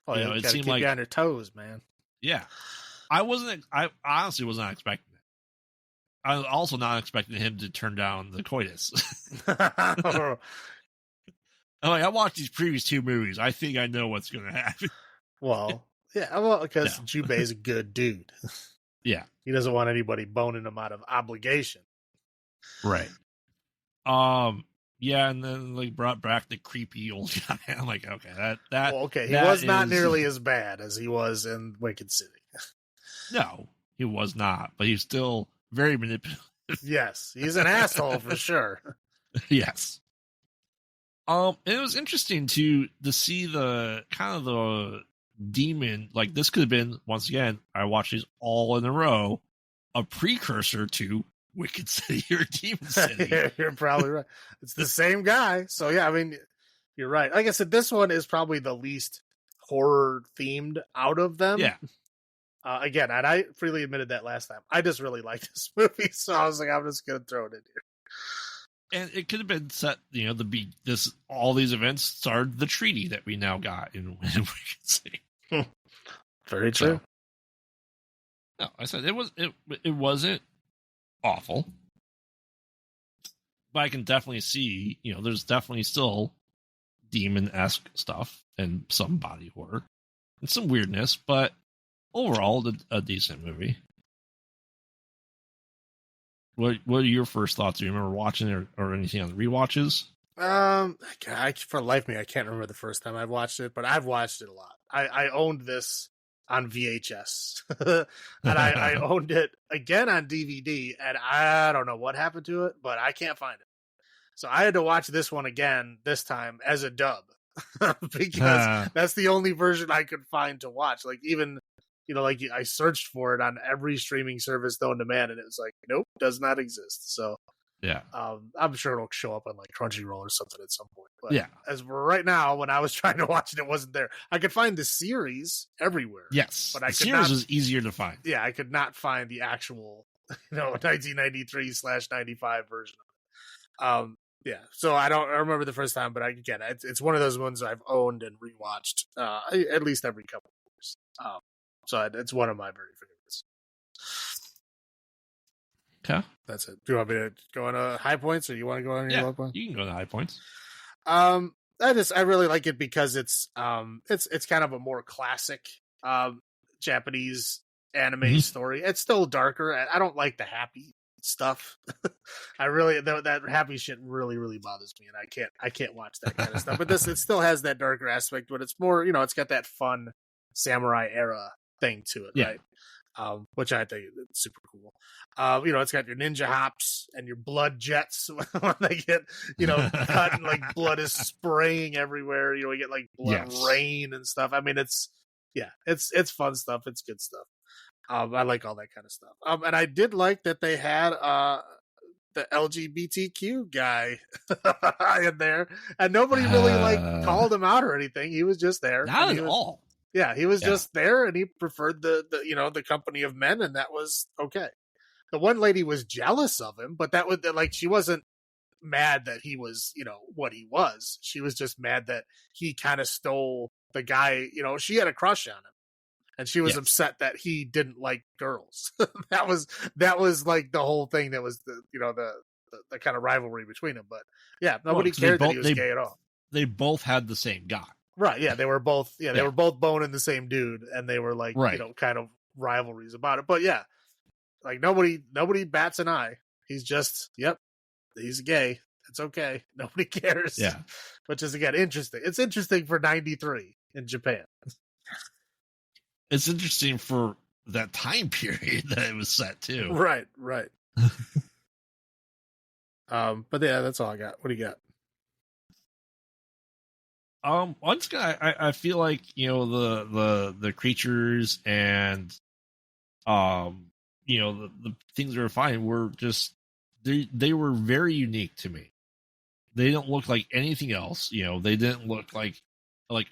Oh, yeah, it seemed like you on your toes, man. Yeah. I honestly was not expecting it. I was also not expecting him to turn down the coitus. I'm like, I watched these previous two movies. I think I know what's going to happen. Well, yeah, because Jubei's a good dude. Yeah. He doesn't want anybody boning him out of obligation. Right. Yeah, and then like brought back the creepy old guy. I'm like, okay, he was not nearly as bad as he was in Wicked City. No, he was not, but he's still very manipulative. Yes, he's an asshole for sure. Yes. It was interesting to see the kind of the demon. Like, this could have been, once again, I watched these all in a row, a precursor to Wicked City or Demon City. You're probably right. It's the same guy. So yeah, I mean, you're right. Like I said, this one is probably the least horror themed out of them. Yeah. Again, and I freely admitted that last time. I just really like this movie, so I was like, I'm just gonna throw it in here. And it could have been set, all these events started the treaty that we now got in Wicked City. Very true. No, I said it wasn't awful, but I can definitely see, there's definitely still demon-esque stuff and some body horror and some weirdness, but overall, a decent movie. What are your first thoughts? Do you remember watching it or anything on the rewatches? For life of me, I can't remember the first time I watched it, but I've watched it a lot. I owned this on VHS, and I owned it again on DVD, and I don't know what happened to it, but I can't find it. So I had to watch this one again, this time as a dub, because that's the only version I could find to watch. Like, even, like, I searched for it on every streaming service known to man, and it was like, nope, does not exist. So yeah, I'm sure it'll show up on like Crunchyroll or something at some point. But yeah, as for right now, when I was trying to watch it, it wasn't there. I could find the series everywhere. Yes, but the series was easier to find. Yeah, I could not find the actual, 1993/95 version of it. Yeah, so I remember the first time, but it's one of those ones I've owned and rewatched at least every couple of years. So it's one of my very favorites. Okay, that's it. Do you want me to go on high points, or you want to go on your low points? You can go to high points. I really like it because it's kind of a more classic Japanese anime story. It's still darker. I don't like the happy stuff. That happy shit really bothers me, and I can't watch that kind of stuff. But it still has that darker aspect, but it's more, it's got that fun samurai era thing to it, right? Which I think is super cool. It's got your ninja hops and your blood jets when they get, cut, and like blood is spraying everywhere. You get like blood rain and stuff. I mean, it's fun stuff. It's good stuff. I like all that kind of stuff. And I did like that they had the LGBTQ guy in there, and nobody really called him out or anything. He was just there. Not at all. Yeah, he was just there, and he preferred the company of men, and that was okay. The one lady was jealous of him, but that was she wasn't mad that he was, what he was. She was just mad that he kind of stole the guy. She had a crush on him, and she was upset that he didn't like girls. that was like the whole thing. That was the kind of rivalry between them. But yeah, nobody cared that he was gay at all. They both had the same guy. Right, yeah, they were both they were both boning the same dude, and they were like, kind of rivalries about it. But yeah, like nobody bats an eye. He's just, he's gay. It's okay. Nobody cares. Yeah. Which is, again, interesting. It's interesting for 93 in Japan. It's interesting for that time period that it was set too. Right. But yeah, that's all I got. What do you got? Once again, I feel like, the creatures and, the things that were fine were just, they were very unique to me. They don't look like anything else. They didn't look like,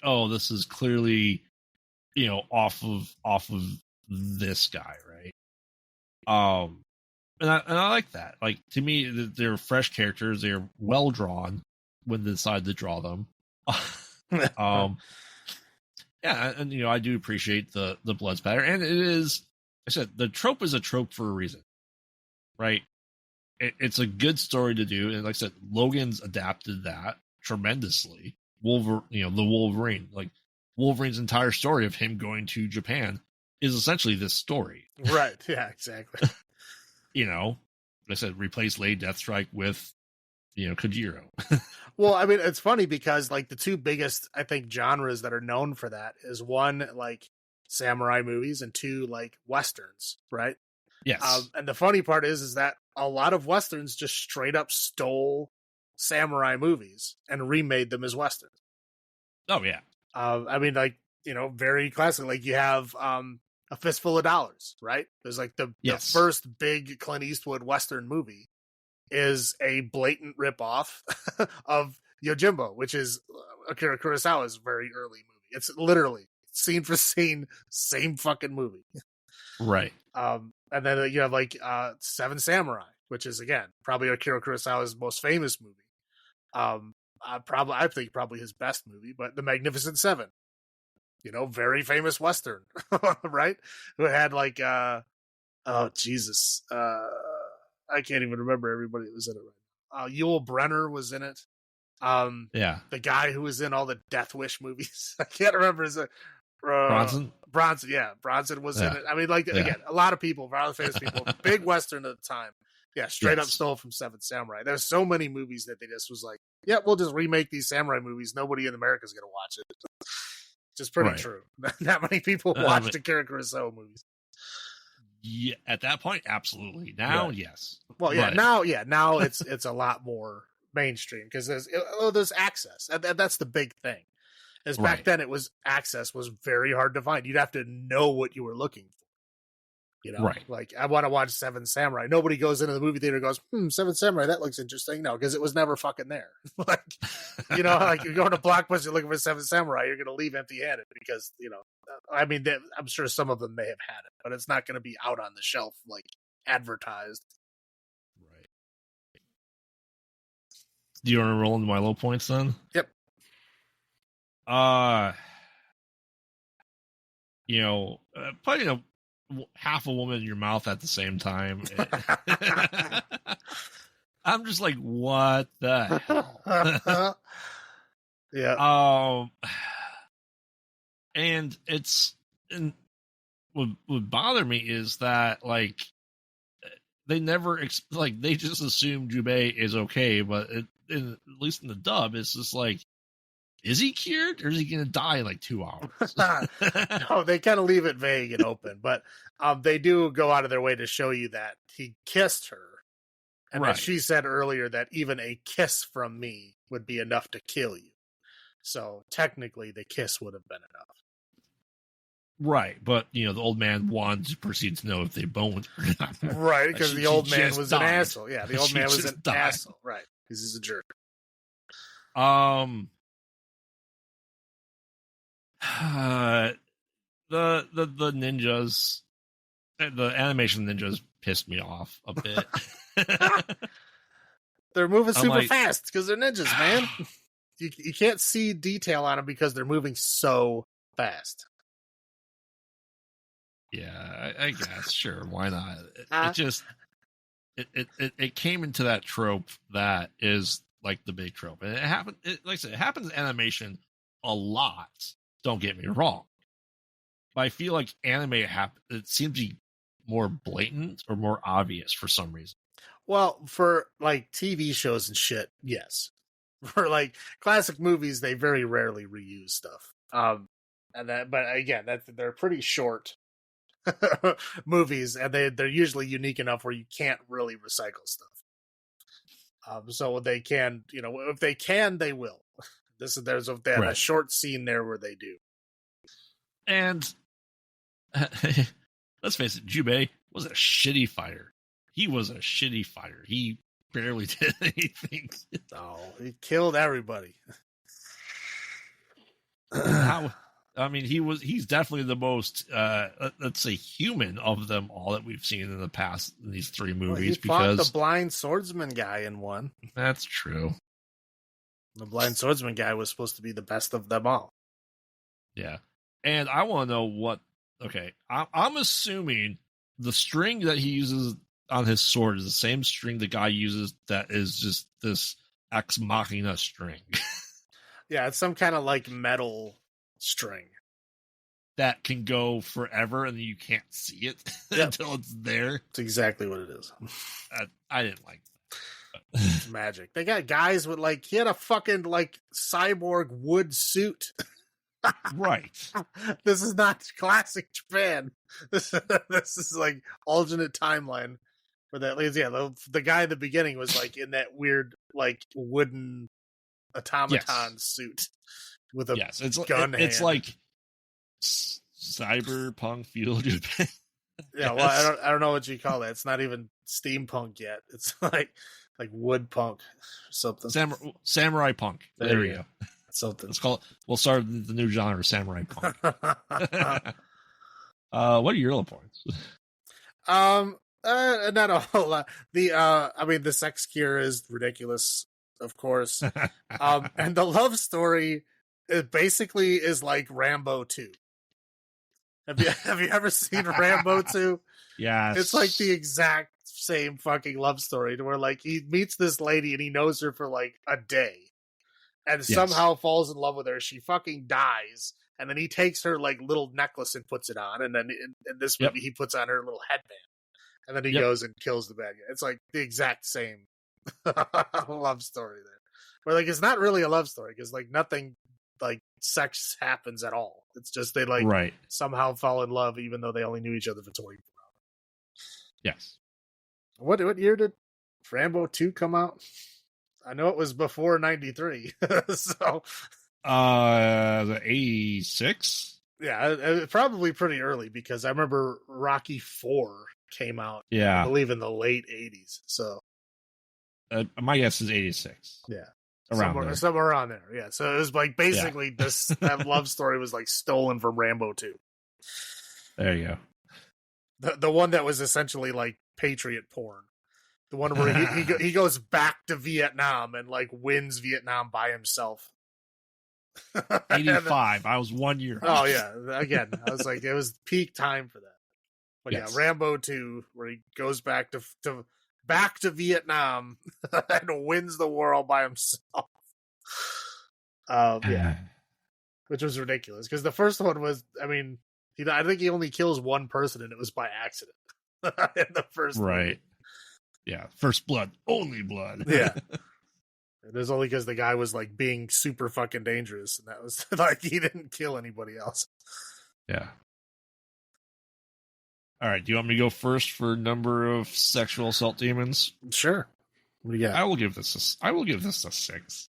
oh, this is clearly, off of this guy. Right. And I like that. Like, to me, they're fresh characters. They're well drawn when they decide to draw them. And I do appreciate the blood spatter, and it is, I said, the trope is a trope for a reason, right? It's a good story to do, and like I said, Logan's adapted that tremendously. Wolverine, like Wolverine's entire story of him going to Japan is essentially this story, right? Yeah, exactly. Like I said, replace Lady Deathstrike with Kojiro. Well, I mean, it's funny because like the two biggest, I think, genres that are known for that is one, like samurai movies and 2 like westerns, right? Yes. And the funny part is that a lot of westerns just straight up stole samurai movies and remade them as westerns. Oh yeah. I mean, like, very classic. Like you have A Fistful of Dollars, right? There's like the first big Clint Eastwood western movie is a blatant ripoff of Yojimbo, which is Akira Kurosawa's very early movie. It's literally scene for scene, same fucking movie. Right. And then you have like Seven Samurai, which is again probably Akira Kurosawa's most famous movie. I think probably his best movie, but The Magnificent Seven, very famous western, right? Who had like oh Jesus, I can't even remember everybody that was in it right now. Yul Brynner was in it. The guy who was in all the Death Wish movies, I can't remember his Bronson. Bronson was in it. I mean, like again, a lot of people, a lot of famous people, big western at the time. Yeah, straight up stole from Seven Samurai. There's so many movies that they just was like, yeah, we'll just remake these samurai movies. Nobody in America is going to watch it. Just pretty true. Not many people watched Akira Kurosawa movies. Yeah, at that point, absolutely. Now, yes. Well, yeah, now it's a lot more mainstream because there's access. That's the big thing. As back then, access was very hard to find. You'd have to know what you were looking for. Like I want to watch Seven Samurai. Nobody goes into the movie theater and goes, Seven Samurai, that looks interesting. No, because it was never fucking there. Like, like you're going to Blockbuster looking for Seven Samurai, you're going to leave empty-handed because, I mean, I'm sure some of them may have had it, but it's not going to be out on the shelf like advertised. Right. Do you want to roll into my low points then? Yep. Putting half a woman in your mouth at the same time. I'm just like, what the hell? Yeah. And what would bother me is that like they never they just assume Jubei is okay, but at least in the dub, it's just like, is he cured or is he going to die in like 2 hours? No, they kind of leave it vague and open, but they do go out of their way to show you that he kissed her. And that she said earlier that even a kiss from me would be enough to kill you. So technically the kiss would have been enough. Right, but the old man wanted to proceed to know if they boned or not. Right, because the old man was an asshole. Yeah, the old man was an asshole. Right, because he's a jerk. The ninjas, the animation ninjas pissed me off a bit. They're moving super fast because they're ninjas, man. You can't see detail on them because they're moving so fast. Yeah, I guess. Sure, why not? It just it came into that trope that is like the big trope, and it happened. Like I said, it happens in animation a lot. Don't get me wrong, but I feel like anime it seems to be more blatant or more obvious for some reason. Well, for like TV shows and shit, yes. For like classic movies, they very rarely reuse stuff. But again, they're pretty short movies, and they're usually unique enough where you can't really recycle stuff. So they can, if they can, they will. There's a short scene there where they do. And let's face it, Jubei was a shitty fighter. He was a shitty fighter. He barely did anything. Oh, he killed everybody. He's definitely the most, let's say, human of them all that we've seen in the past in these 3 movies. He fought the blind swordsman guy in one. That's true. The blind swordsman guy was supposed to be the best of them all. Yeah. And I want to know what... Okay, I'm assuming the string that he uses on his sword is the same string the guy uses that is just this ex machina string. Yeah, it's some kind of like metal string that can go forever and you can't see it until it's there. It's exactly what it is. I didn't like that. It's magic. They got guys with he had a fucking cyborg wood suit. Right. This is not classic Japan. This is like alternate timeline for that. Yeah, the guy in the beginning was like in that weird like wooden automaton suit with a gun hand. It's like cyberpunk feudal Japan. Yeah, well, I don't know what you call that. It's not even steampunk yet. It's like wood punk or something. Samurai punk. There you go. Something. Let's call it. We'll start the new genre, samurai punk. What are your little points? Not a whole lot. I mean, the sex cure is ridiculous, of course. And the love story, it basically is like Rambo 2. Have you ever seen Rambo 2? Yeah. It's like the exact same fucking love story to where like he meets this lady and he knows her for like a day and somehow falls in love with her. She fucking dies. And then he takes her like little necklace and puts it on. And then in this movie, he puts on her little headband. And then he goes and kills the bad guy. It's like the exact same love story there. Where like it's not really a love story because like nothing like sex happens at all. It's just they like somehow fall in love even though they only knew each other for 24 hours. Yes. What year did Rambo 2 come out? I know it was before 93. So 86? Yeah, probably pretty early because I remember Rocky 4 came out, I believe in the late 80s. So my guess is 86. Yeah. Somewhere around there. Yeah. So it was like basically that love story was like stolen from Rambo 2. There you go. The one that was essentially like patriot porn. The one where he goes back to Vietnam and like wins Vietnam by himself. 85. I was 1 year. Oh yeah. Again, I was like, it was peak time for that. But yeah, Rambo 2, where he goes back to Vietnam and wins the war all by himself. Which was ridiculous because the first one was, I mean, I think he only kills one person and it was by accident in the first movie. Yeah, first blood, only blood. Yeah. It was only because the guy was like being super fucking dangerous and that was like he didn't kill anybody else. Yeah. All right, do you want me to go first for number of sexual assault demons? Sure. What do you got? I will give this a 6.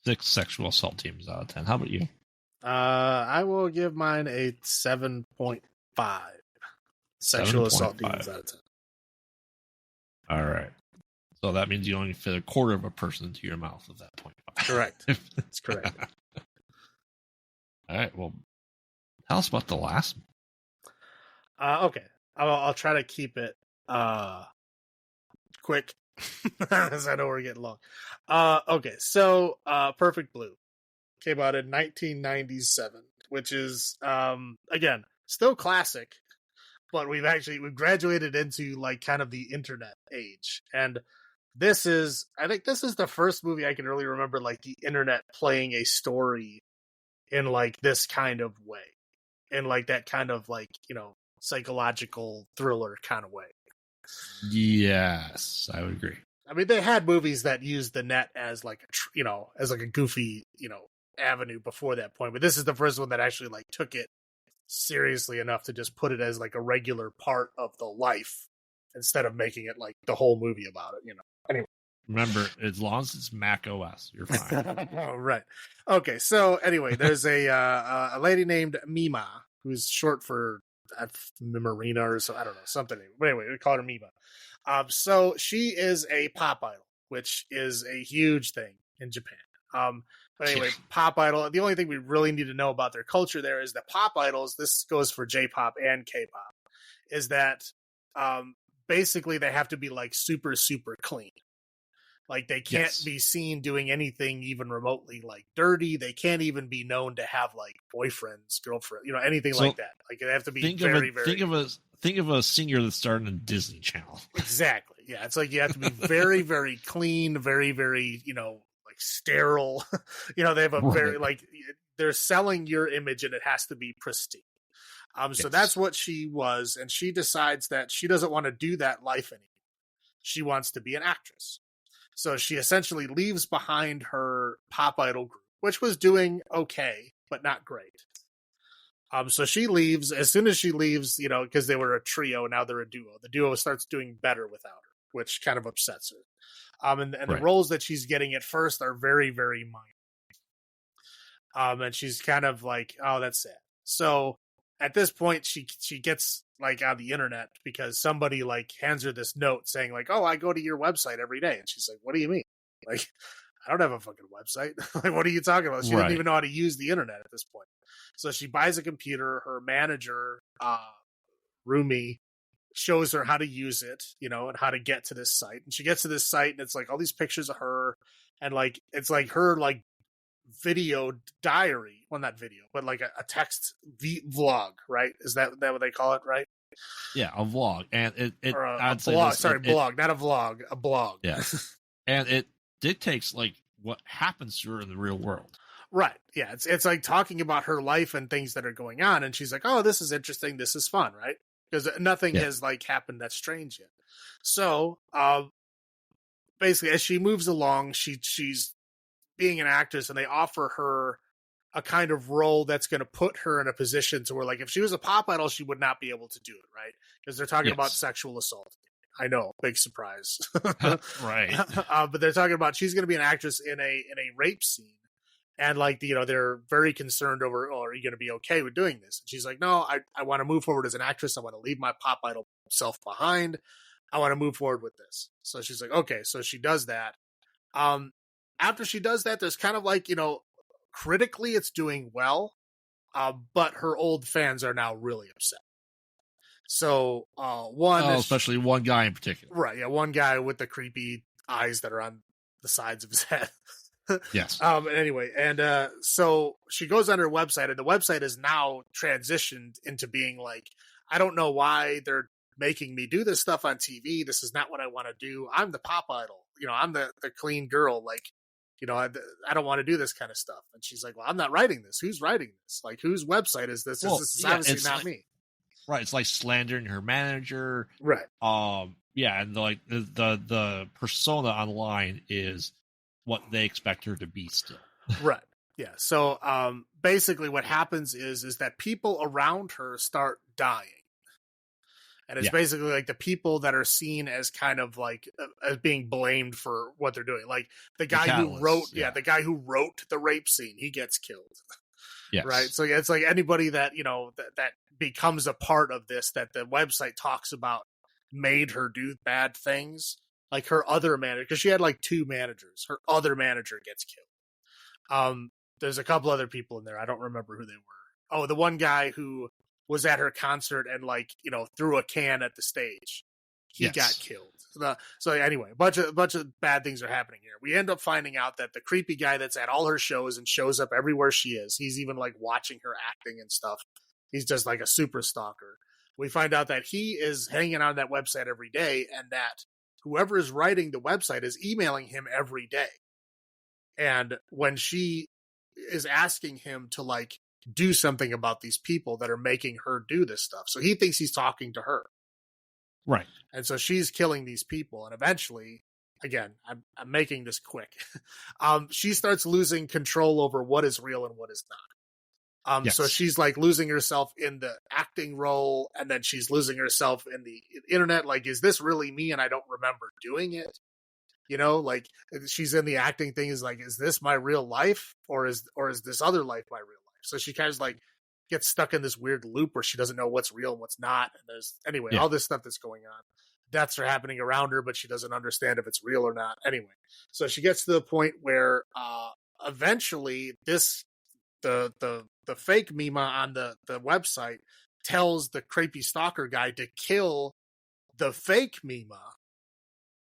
6 sexual assault demons out of 10. How about you? I will give mine a 7.5. Sexual assault demons out of 10. All right. So that means you only fit a quarter of a person into your mouth at that point. Correct. That's correct. All right. Well, tell us about the last one. Okay. I'll try to keep it quick because I know we're getting long. Okay. So Perfect Blue came out in 1997, which is again still classic. But we've graduated into like kind of the internet age. And I think this is the first movie I can really remember like the internet playing a story in like this kind of way. In like that kind of like, psychological thriller kind of way. Yes, I would agree. I mean, they had movies that used the net as like, as like a goofy, avenue before that point. But this is the first one that actually like took it seriously enough to just put it as like a regular part of the life instead of making it like the whole movie about it, Anyway. Remember, as long as it's Mac OS, you're fine. Oh, right. Okay. So anyway, there's a lady named Mima who's short for Marina or so. I don't know, something. But anyway, we call her Mima. So she is a pop idol, which is a huge thing in Japan. But anyway, pop idol, the only thing we really need to know about their culture there is that pop idols, this goes for J-pop and K-pop, is that basically they have to be like super, super clean. Like they can't be seen doing anything even remotely like dirty. They can't even be known to have like boyfriends, girlfriends, anything like that. Like they have to be very. Think of a singer that's starting a Disney Channel. Exactly. Yeah. It's like you have to be very, very clean, very, very, like sterile. They have a very like they're selling your image and it has to be pristine. So that's what she was, and she decides that she doesn't want to do that life anymore. She wants to be an actress. So she essentially leaves behind her pop idol group, which was doing okay, but not great. So she leaves. As soon as she leaves, because they were a trio, now they're a duo. The duo starts doing better without her, which kind of upsets her. And the roles that she's getting at first are very, very minor. And she's kind of like, oh, that's sad. So at this point, she gets like on the internet because somebody like hands her this note saying like, oh, I go to your website every day. And she's like, what do you mean? Like, I don't have a fucking website. Like, what are you talking about? She doesn't even know how to use the internet at this point. So she buys a computer. Her manager, Rumi, shows her how to use it, and how to get to this site. And she gets to this site and it's like all these pictures of her and like, it's like her like video diary. Well, not video, but like a text vlog, right? Is that what they call it, right? Yeah, a vlog. And it a blog. Sorry, blog, not a vlog, a blog. Yeah. And it dictates like what happens to her in the real world. Right. Yeah. It's like talking about her life and things that are going on. And she's like, oh, this is interesting. This is fun. Right. Because nothing has like happened that's strange yet. So, basically as she moves along, she's being an actress and they offer her a kind of role that's going to put her in a position to where like, if she was a pop idol, she would not be able to do it. Right. Because they're talking about sexual assault. I know, big surprise. Right. But they're talking about she's going to be an actress in a rape scene. And like, they're very concerned over, oh, are you going to be okay with doing this? And she's like, no, I want to move forward as an actress. I want to leave my pop idol self behind. I want to move forward with this. So she's like, okay. So she does that. After she does that, there's kind of like, critically it's doing well. But her old fans are now really upset. So, especially one guy in particular. Right. Yeah. One guy with the creepy eyes that are on the sides of his head. Yes. Anyway, and so she goes on her website, and the website is now transitioned into being like, I don't know why they're making me do this stuff on TV. This is not what I want to do. I'm the pop idol. I'm the clean girl. Like, I don't want to do this kind of stuff. And she's like, well, I'm not writing this. Who's writing this? Like, whose website is this? Well, this is obviously not me. Right. It's like slandering her manager. Right. Yeah. And like the persona online is what they expect her to be still. Right. Yeah. So basically what happens is that people around her start dying. And it's basically like the people that are seen as kind of like as being blamed for what they're doing. Like the guy who wrote, the guy who wrote the rape scene, he gets killed. Yes. Right. So it's like anybody that, that becomes a part of this, that the website talks about made her do bad things. Like her other manager, because she had like two managers, her other manager gets killed. There's a couple other people in there. I don't remember who they were. Oh, the one guy who was at her concert and like, threw a can at the stage. He got killed. So anyway, a bunch of bad things are happening here. We end up finding out that the creepy guy that's at all her shows and shows up everywhere she is, he's even like watching her acting and stuff. He's just like a super stalker. We find out that he is hanging on that website every day, and that whoever is writing the website is emailing him every day. And when she is asking him to like do something about these people that are making her do this stuff. So he thinks he's talking to her. Right. And so she's killing these people. And eventually, again, I'm making this quick. She starts losing control over what is real and what is not. So she's like losing herself in the acting role, and then she's losing herself in the internet. Like, is this really me? And I don't remember doing it. Like she's in the acting thing is like, is this my real life or is this other life my real life? So she kind of like gets stuck in this weird loop where she doesn't know what's real and what's not. And there's all this stuff that's going on. Deaths are happening around her, but she doesn't understand if it's real or not. Anyway, so she gets to the point where eventually the fake Mima on the website tells the creepy stalker guy to kill the fake Mima.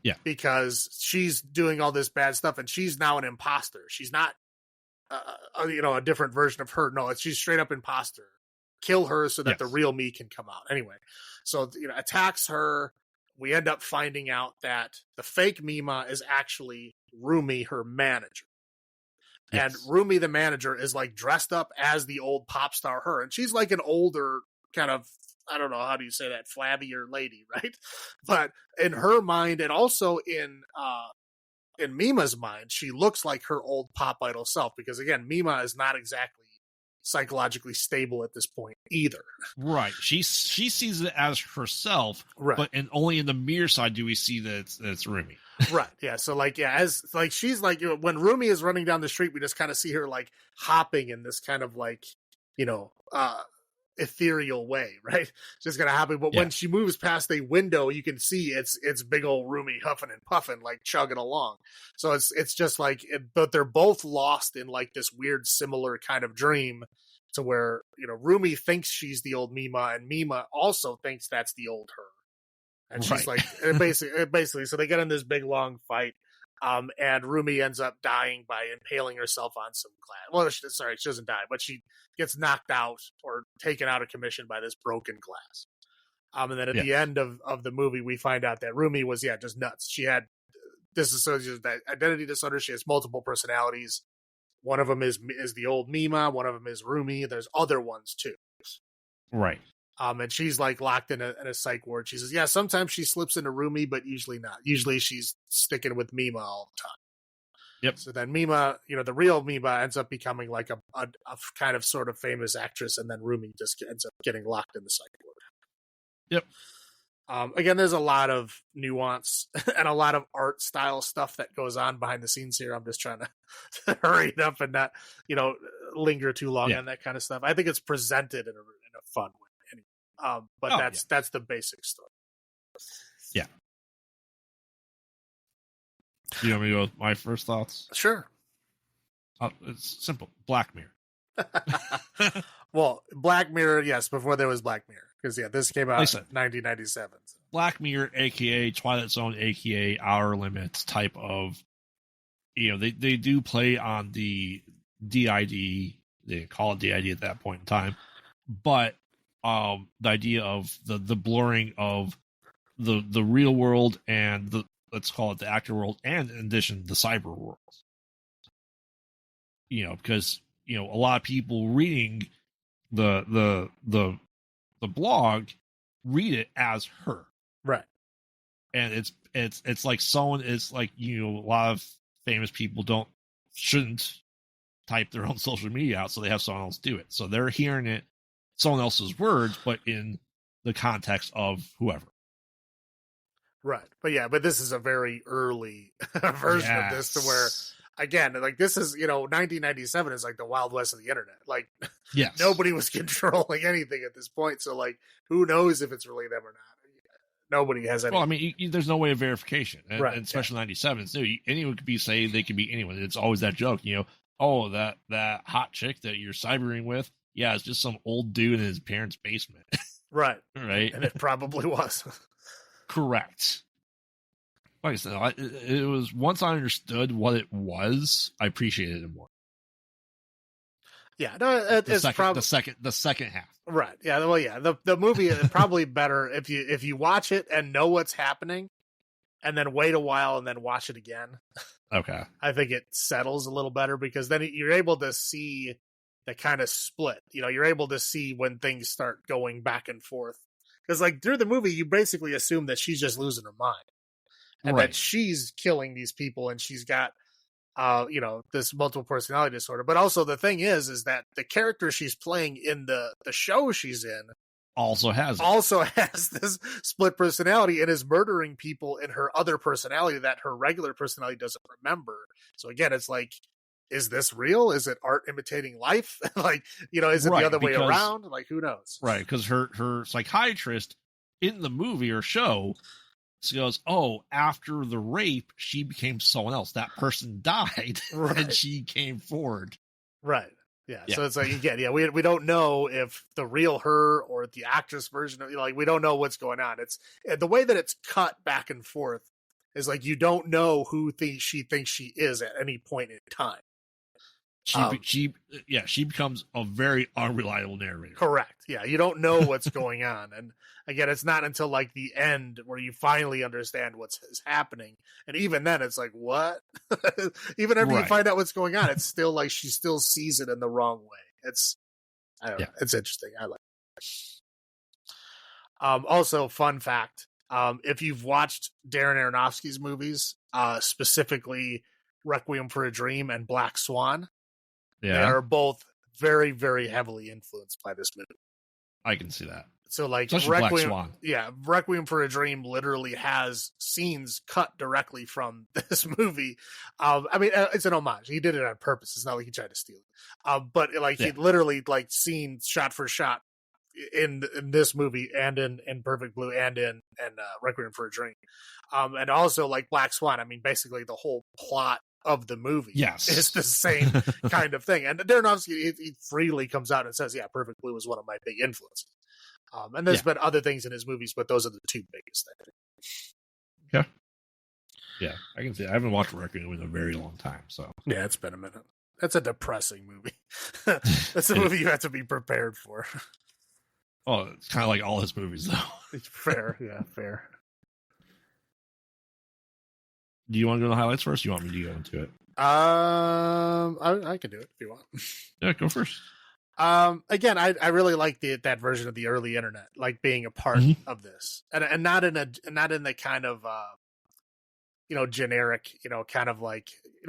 Yeah. Because she's doing all this bad stuff and she's now an imposter. She's not, a different version of her. No, she's straight up imposter. Kill her so that the real me can come out. Anyway, so, attacks her. We end up finding out that the fake Mima is actually Rumi, her manager. And Rumi, the manager, is like dressed up as the old pop star her. And she's like an older kind of, I don't know, how do you say that, flabbier lady, right? But in her mind, and also in in Mima's mind, she looks like her old pop idol self, because again, Mima is not exactly psychologically stable at this point either. Right. She sees it as herself, right? But only in the mirror side do we see that it's Rumi. Right. Yeah. So like, yeah, as like she's like, when Rumi is running down the street, we just kind of see her like hopping in this kind of like, ethereal way, right? Just gonna happen. But when she moves past a window, you can see it's big old Rumi huffing and puffing, like chugging along. So it's just like, but they're both lost in like this weird, similar kind of dream, to where Rumi thinks she's the old Mima, and Mima also thinks that's the old her. And she's like, basically, so they get in this big long fight. And Rumi ends up dying by impaling herself on some glass. Well, sorry, she doesn't die, but she gets knocked out or taken out of commission by this broken glass. And then at the end of the movie, we find out that Rumi was, just nuts. She had dissociative identity disorder. She has multiple personalities. One of them is the old Mima. One of them is Rumi. There's other ones too. Right. And she's like locked in a psych ward. She says, sometimes she slips into Rumi, but usually not. Usually she's sticking with Mima all the time. Yep. So then Mima, the real Mima ends up becoming like a kind of sort of famous actress, and then Rumi just ends up getting locked in the psych ward. Yep. Again, there's a lot of nuance and a lot of art style stuff that goes on behind the scenes here. I'm just trying to hurry it up and not, linger too long on that kind of stuff. I think it's presented in a fun way. But that's the basic story. Yeah. You want me to go with my first thoughts? Sure. It's simple. Black Mirror. Well, Black Mirror, yes, before there was Black Mirror. Because, this came out in 1997. Black Mirror, a.k.a. Twilight Zone, a.k.a. Outer Limits type of, they do play on the DID. They call it DID at that point in time. But the idea of the blurring of the real world and let's call it the actor world, and in addition the cyber world. Because a lot of people reading the blog read it as her, right? And it's like someone is like a lot of famous people shouldn't type their own social media out, so they have someone else do it. So they're hearing it someone else's words, but in the context of whoever. Right. But this is a very early version of this, to where, again, like this is, 1997 is like the Wild West of the internet. Like, nobody was controlling anything at this point. So like, who knows if it's really them or not? Nobody has any. Well, I mean, there's no way of verification, and especially 97. So anyone could they could be anyone. It's always that joke, oh, that hot chick that you're cybering with. Yeah, it's just some old dude in his parents' basement. Right. Right. And it probably was. Correct. Like I said, it was, once I understood what it was, I appreciated it more. Yeah, no, it's probably the second half. Right. Yeah. Well, yeah. The movie is probably better if you watch it and know what's happening, and then wait a while and then watch it again. Okay. I think it settles a little better, because then you're able to see the kind of split. You're able to see when things start going back and forth. Because like through the movie, you basically assume that she's just losing her mind, and that she's killing these people, and she's got, this multiple personality disorder. But also the thing is that the character she's playing in the show she's in also has this split personality, and is murdering people in her other personality that her regular personality doesn't remember. So again, it's like, is this real? Is it art imitating life? Like, is it the other way around? Like, who knows? Right. Because her psychiatrist in the movie or show, she goes, oh, after the rape, she became someone else. That person died, and she came forward. Right. Yeah. So it's like, again, we don't know if the real her or the actress version of, we don't know what's going on. It's the way that it's cut back and forth is like, you don't know who she thinks she is at any point in time. She becomes a very unreliable narrator. Correct. Yeah, you don't know what's going on, and again, it's not until like the end where you finally understand what's happening, and even then, it's like, what? Even after you find out what's going on, it's still like she still sees it in the wrong way. I don't know. It's interesting. I like it. Also, fun fact: If you've watched Darren Aronofsky's movies, specifically Requiem for a Dream and Black Swan, they are both very, very heavily influenced by this movie. I can see that. So, like, Especially Black Swan. Yeah, Requiem for a Dream literally has scenes cut directly from this movie. I mean, it's an homage. He did it on purpose. It's not like he tried to steal it. But like, he literally like scenes shot for shot in this movie and in Perfect Blue and in Requiem for a Dream. And also like Black Swan. I mean, basically the whole plot of the movie is the same kind of thing. And Darren Aronofsky, he freely comes out and says, yeah, Perfect Blue was one of my big influences. And there's been other things in his movies, but those are the two biggest things. Yeah, I can see. I haven't watched Requiem in a very long time, so yeah, it's been a minute. That's a depressing movie. That's a movie you have to be prepared for. Well, it's kind of like all his movies, though. It's fair, yeah, fair. Do you want to go to the highlights first? Or you want me to go into it? I can do it if you want. Yeah, go first. Again, I really like that version of the early internet, like being a part of this, and not in the kind of generic, kind of like,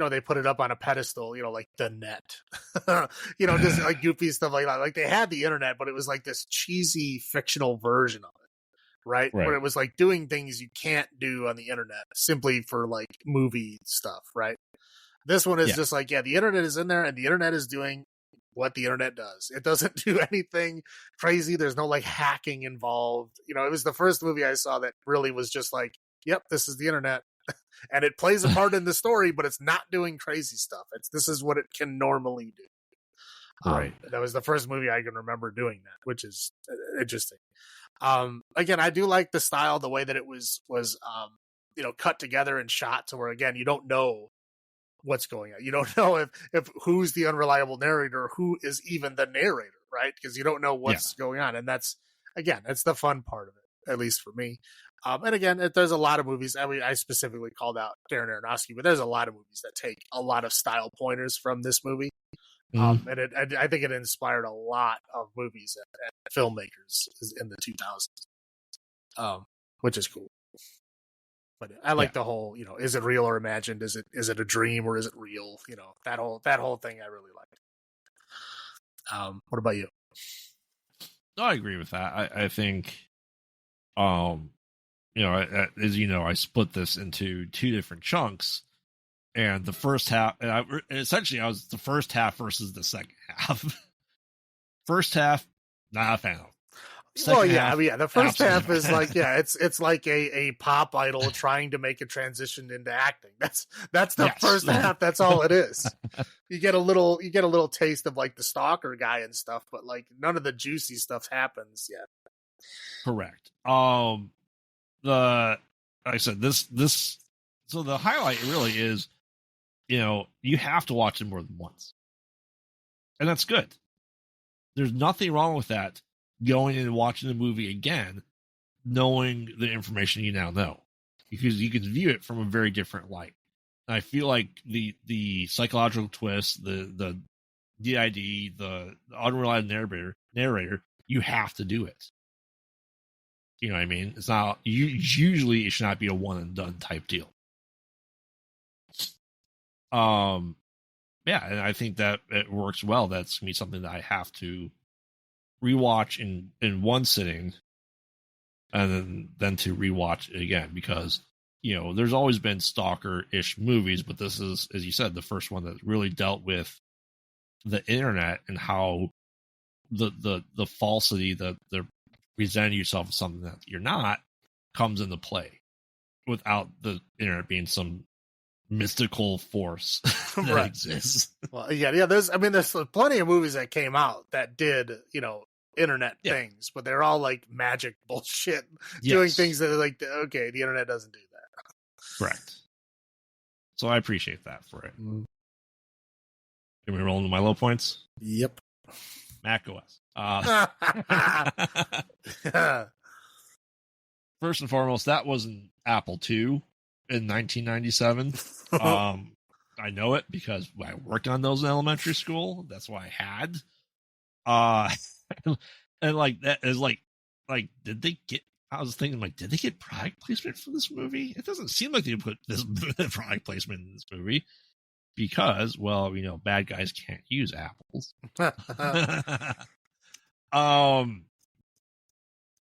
they put it up on a pedestal, like the net, just like goofy stuff like that. Like they had the internet, but it was like this cheesy fictional version of it, right? Where it was like doing things you can't do on the internet simply for like movie stuff, right? This one is just like, the internet is in there and the internet is doing what the internet does. It doesn't do anything crazy. There's no like hacking involved. It was the first movie I saw that really was just like, yep, this is the internet. And it plays a part in the story, but it's not doing crazy stuff. This is what it can normally do. Right. That was the first movie I can remember doing that, which is interesting. Again, I do like the style, the way that it was cut together and shot to where, again, you don't know what's going on. You don't know if who's the unreliable narrator, who is even the narrator, right? Because you don't know what's going on. And that's the fun part of it, at least for me. And again, there's a lot of movies. I mean, I specifically called out Darren Aronofsky, but there's a lot of movies that take a lot of style pointers from this movie. And I think it inspired a lot of movies and filmmakers in the 2000s, which is cool. But I like the whole, is it real or imagined? Is it a dream or is it real? That whole thing I really liked. What about you? No, I agree with that. I think, as you know, I split this into two different chunks, and the first half, and I was the first half versus the second half. First half, not a fan of. The first half is like, it's like a pop idol trying to make a transition into acting. That's the first half. That's all it is. You get a little taste of like the stalker guy and stuff, but like none of the juicy stuff happens yet. Correct. Like I said, this. So the highlight really is, you have to watch it more than once, and that's good. There's nothing wrong with that. Going and watching the movie again, knowing the information you now know, because you can view it from a very different light. And I feel like the psychological twist, the DID, the unreliable narrator, you have to do it. You know what I mean? It's not usually it should not be a one and done type deal. And I think that it works well. That's gonna be something that I have to rewatch in one sitting, and then to rewatch it again, because there's always been stalker-ish movies, but this is, as you said, the first one that really dealt with the internet and how the falsity that they're presenting yourself as something that you're not comes into play without the internet being some mystical force that exists. Well, there's plenty of movies that came out that did internet things, but they're all like magic bullshit, doing things that are like, the internet doesn't do that. Correct. So I appreciate that for it. Can we roll into my low points? Yep. Mac OS. First and foremost, that was an Apple II in 1997. I know it because I worked on those in elementary school. That's what I had. And like that is like did they get I was thinking, like, did they get product placement for this movie? It doesn't seem like they put this product placement in this movie because, well, bad guys can't use apples. I'm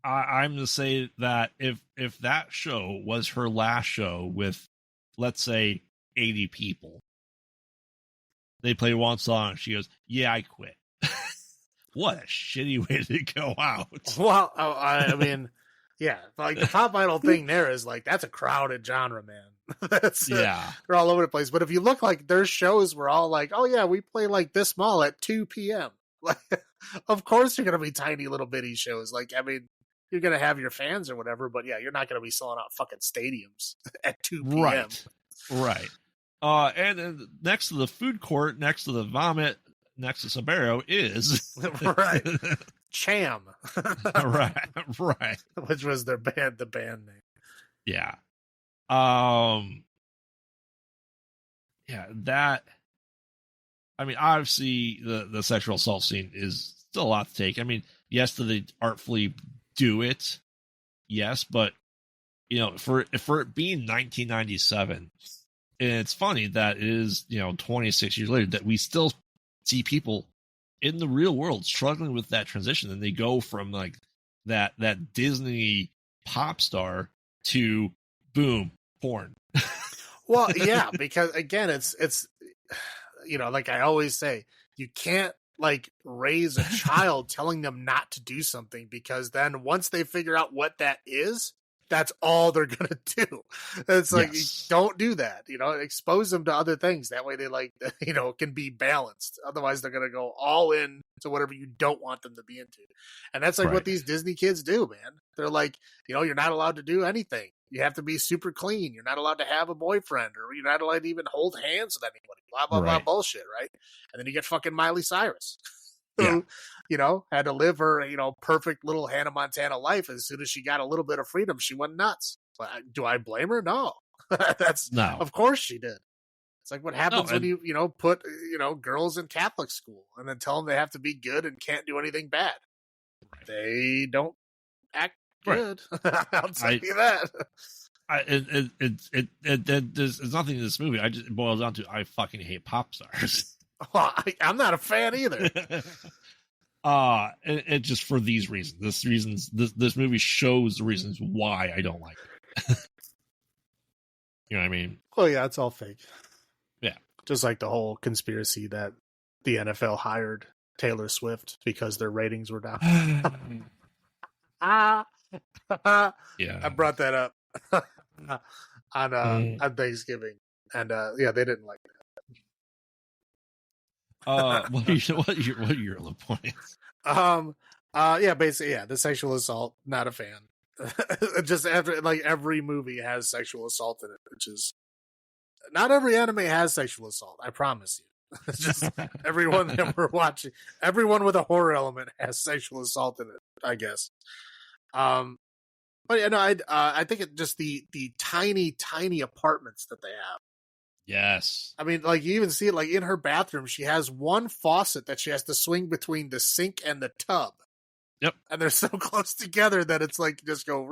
going to say that if that show was her last show with, let's say, 80 people, they play one song and she goes, "Yeah, I quit." What a shitty way to go out. Well, I mean, yeah, like the Pop Idol thing there is like, that's a crowded genre, man. That's yeah, they're all over the place. But if you look, like their shows were all like, oh yeah, we play like this mall at 2 p.m. Like, of course you're gonna be tiny little bitty shows. Like, I mean, you're gonna have your fans or whatever, but yeah, you're not gonna be selling out fucking stadiums at 2 p.m. Right. And next to the food court, next to the vomit, next to Sabero is right. Cham. right. Which was the band name. Yeah. Yeah, that, I mean, obviously the sexual assault scene is still a lot to take. I mean, yes, do they artfully do it? Yes, but for it being 1997, and it's funny that it is 26 years later that we still see people in the real world struggling with that transition, and they go from like that Disney pop star to boom porn. Well, yeah, because again, it's like I always say, you can't like raise a child telling them not to do something, because then once they figure out what that is, that's all they're gonna do. It's like, yes, don't do that. Expose them to other things. That way they can be balanced. Otherwise they're gonna go all in to whatever you don't want them to be into. And that's like what these Disney kids do, man. They're like, you're not allowed to do anything. You have to be super clean. You're not allowed to have a boyfriend, or you're not allowed to even hold hands with anybody. Blah, blah, blah bullshit, right? And then you get fucking Miley Cyrus, who, had to live her, perfect little Hannah Montana life. As soon as she got a little bit of freedom, she went nuts. But do I blame her? No. No. Of course she did. It's like what happens when you, put, girls in Catholic school and then tell them they have to be good and can't do anything bad. Right. They don't act good. I'll tell you that. There's nothing in this movie. It boils down to I fucking hate pop stars. Well, I'm not a fan either. And just for these reasons. This movie shows the reasons why I don't like it. You know what I mean? Well, yeah, it's all fake. Yeah, just like the whole conspiracy that the NFL hired Taylor Swift because their ratings were down. Yeah, I brought that up on Thanksgiving, and yeah, they didn't like that. What are your low points? Yeah, basically, yeah, the sexual assault, not a fan. Just after, like, every movie has sexual assault in it, which is not every anime has sexual assault. I promise you. It's just everyone that we're watching, everyone with a horror element has sexual assault in it, I guess. But I think it just the tiny apartments that they have. Yes. I mean, like, you even see it, like, in her bathroom, she has one faucet that she has to swing between the sink and the tub. Yep. And they're so close together that it's like, just go,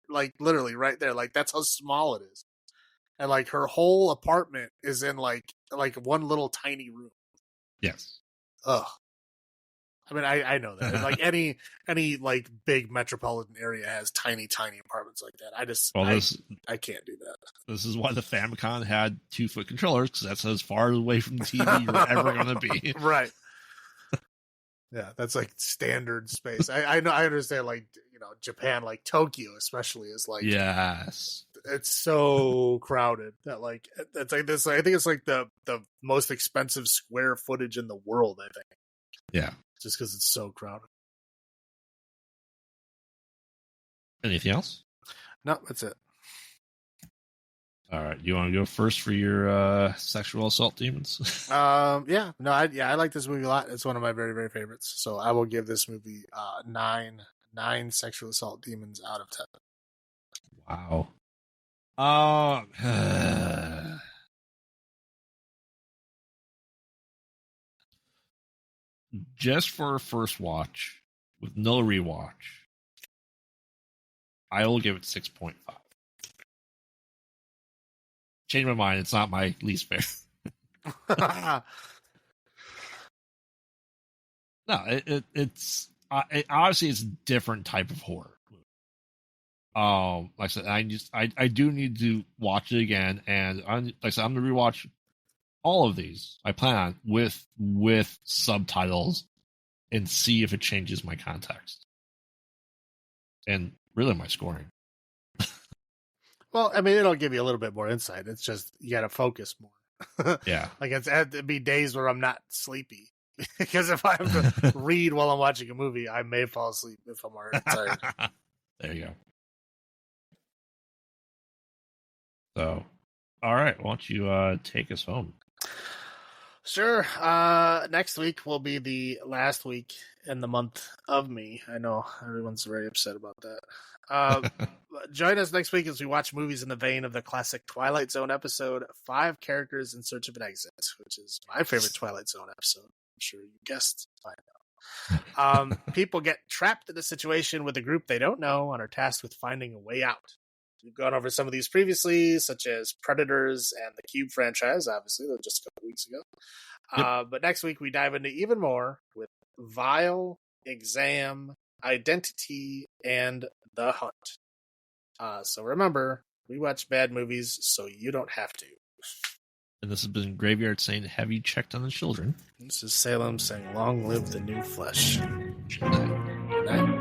like, literally right there. Like, that's how small it is. And, like, her whole apartment is in, like one little tiny room. Yes. Ugh. I mean, I know that. And, like, any like big metropolitan area has tiny apartments like that. I can't do that. This is why the Famicom had 2-foot controllers, because that's as far away from the TV you're ever going to be. Right. Yeah, that's like standard space. I know. I understand. Like, Japan, like Tokyo, especially, is like, yes, it's so crowded that, like, it's like this. I think it's like the most expensive square footage in the world. I think. Yeah. Just because it's so crowded. Anything else? No, that's it. All right. You want to go first for your sexual assault demons? Yeah. No, I like this movie a lot. It's one of my very, very favorites. So I will give this movie 9 sexual assault demons out of 10. Wow. Just for a first watch with no rewatch, I will give it 6.5. Change my mind. It's not my least favorite. No, it's obviously it's a different type of horror. Like I said, I do need to watch it again, and like I said, I'm gonna rewatch all of these. I plan on with subtitles and see if it changes my context and really my scoring. Well, I mean, it'll give you a little bit more insight. It's just you got to focus more. Yeah, like it'd be days where I'm not sleepy because if I have to read while I'm watching a movie, I may fall asleep if I'm already tired. There you go. So, all right, why don't you take us home? Sure. Next week will be the last week in the month of me. I know everyone's very upset about that. Join us next week as we watch movies in the vein of the classic Twilight Zone episode, 5 Characters in Search of an Exit, which is my favorite Twilight Zone episode. I'm sure you guessed by now. People get trapped in a situation with a group they don't know and are tasked with finding a way out. We've gone over some of these previously, such as Predators and the Cube franchise, obviously, that was just a couple weeks ago. Yep. But next week, we dive into even more with Vile, Exam, Identity, and The Hunt. So remember, we watch bad movies so you don't have to. And this has been Graveyard saying, have you checked on the children? This is Salem saying, long live the new flesh. Good night. Good night.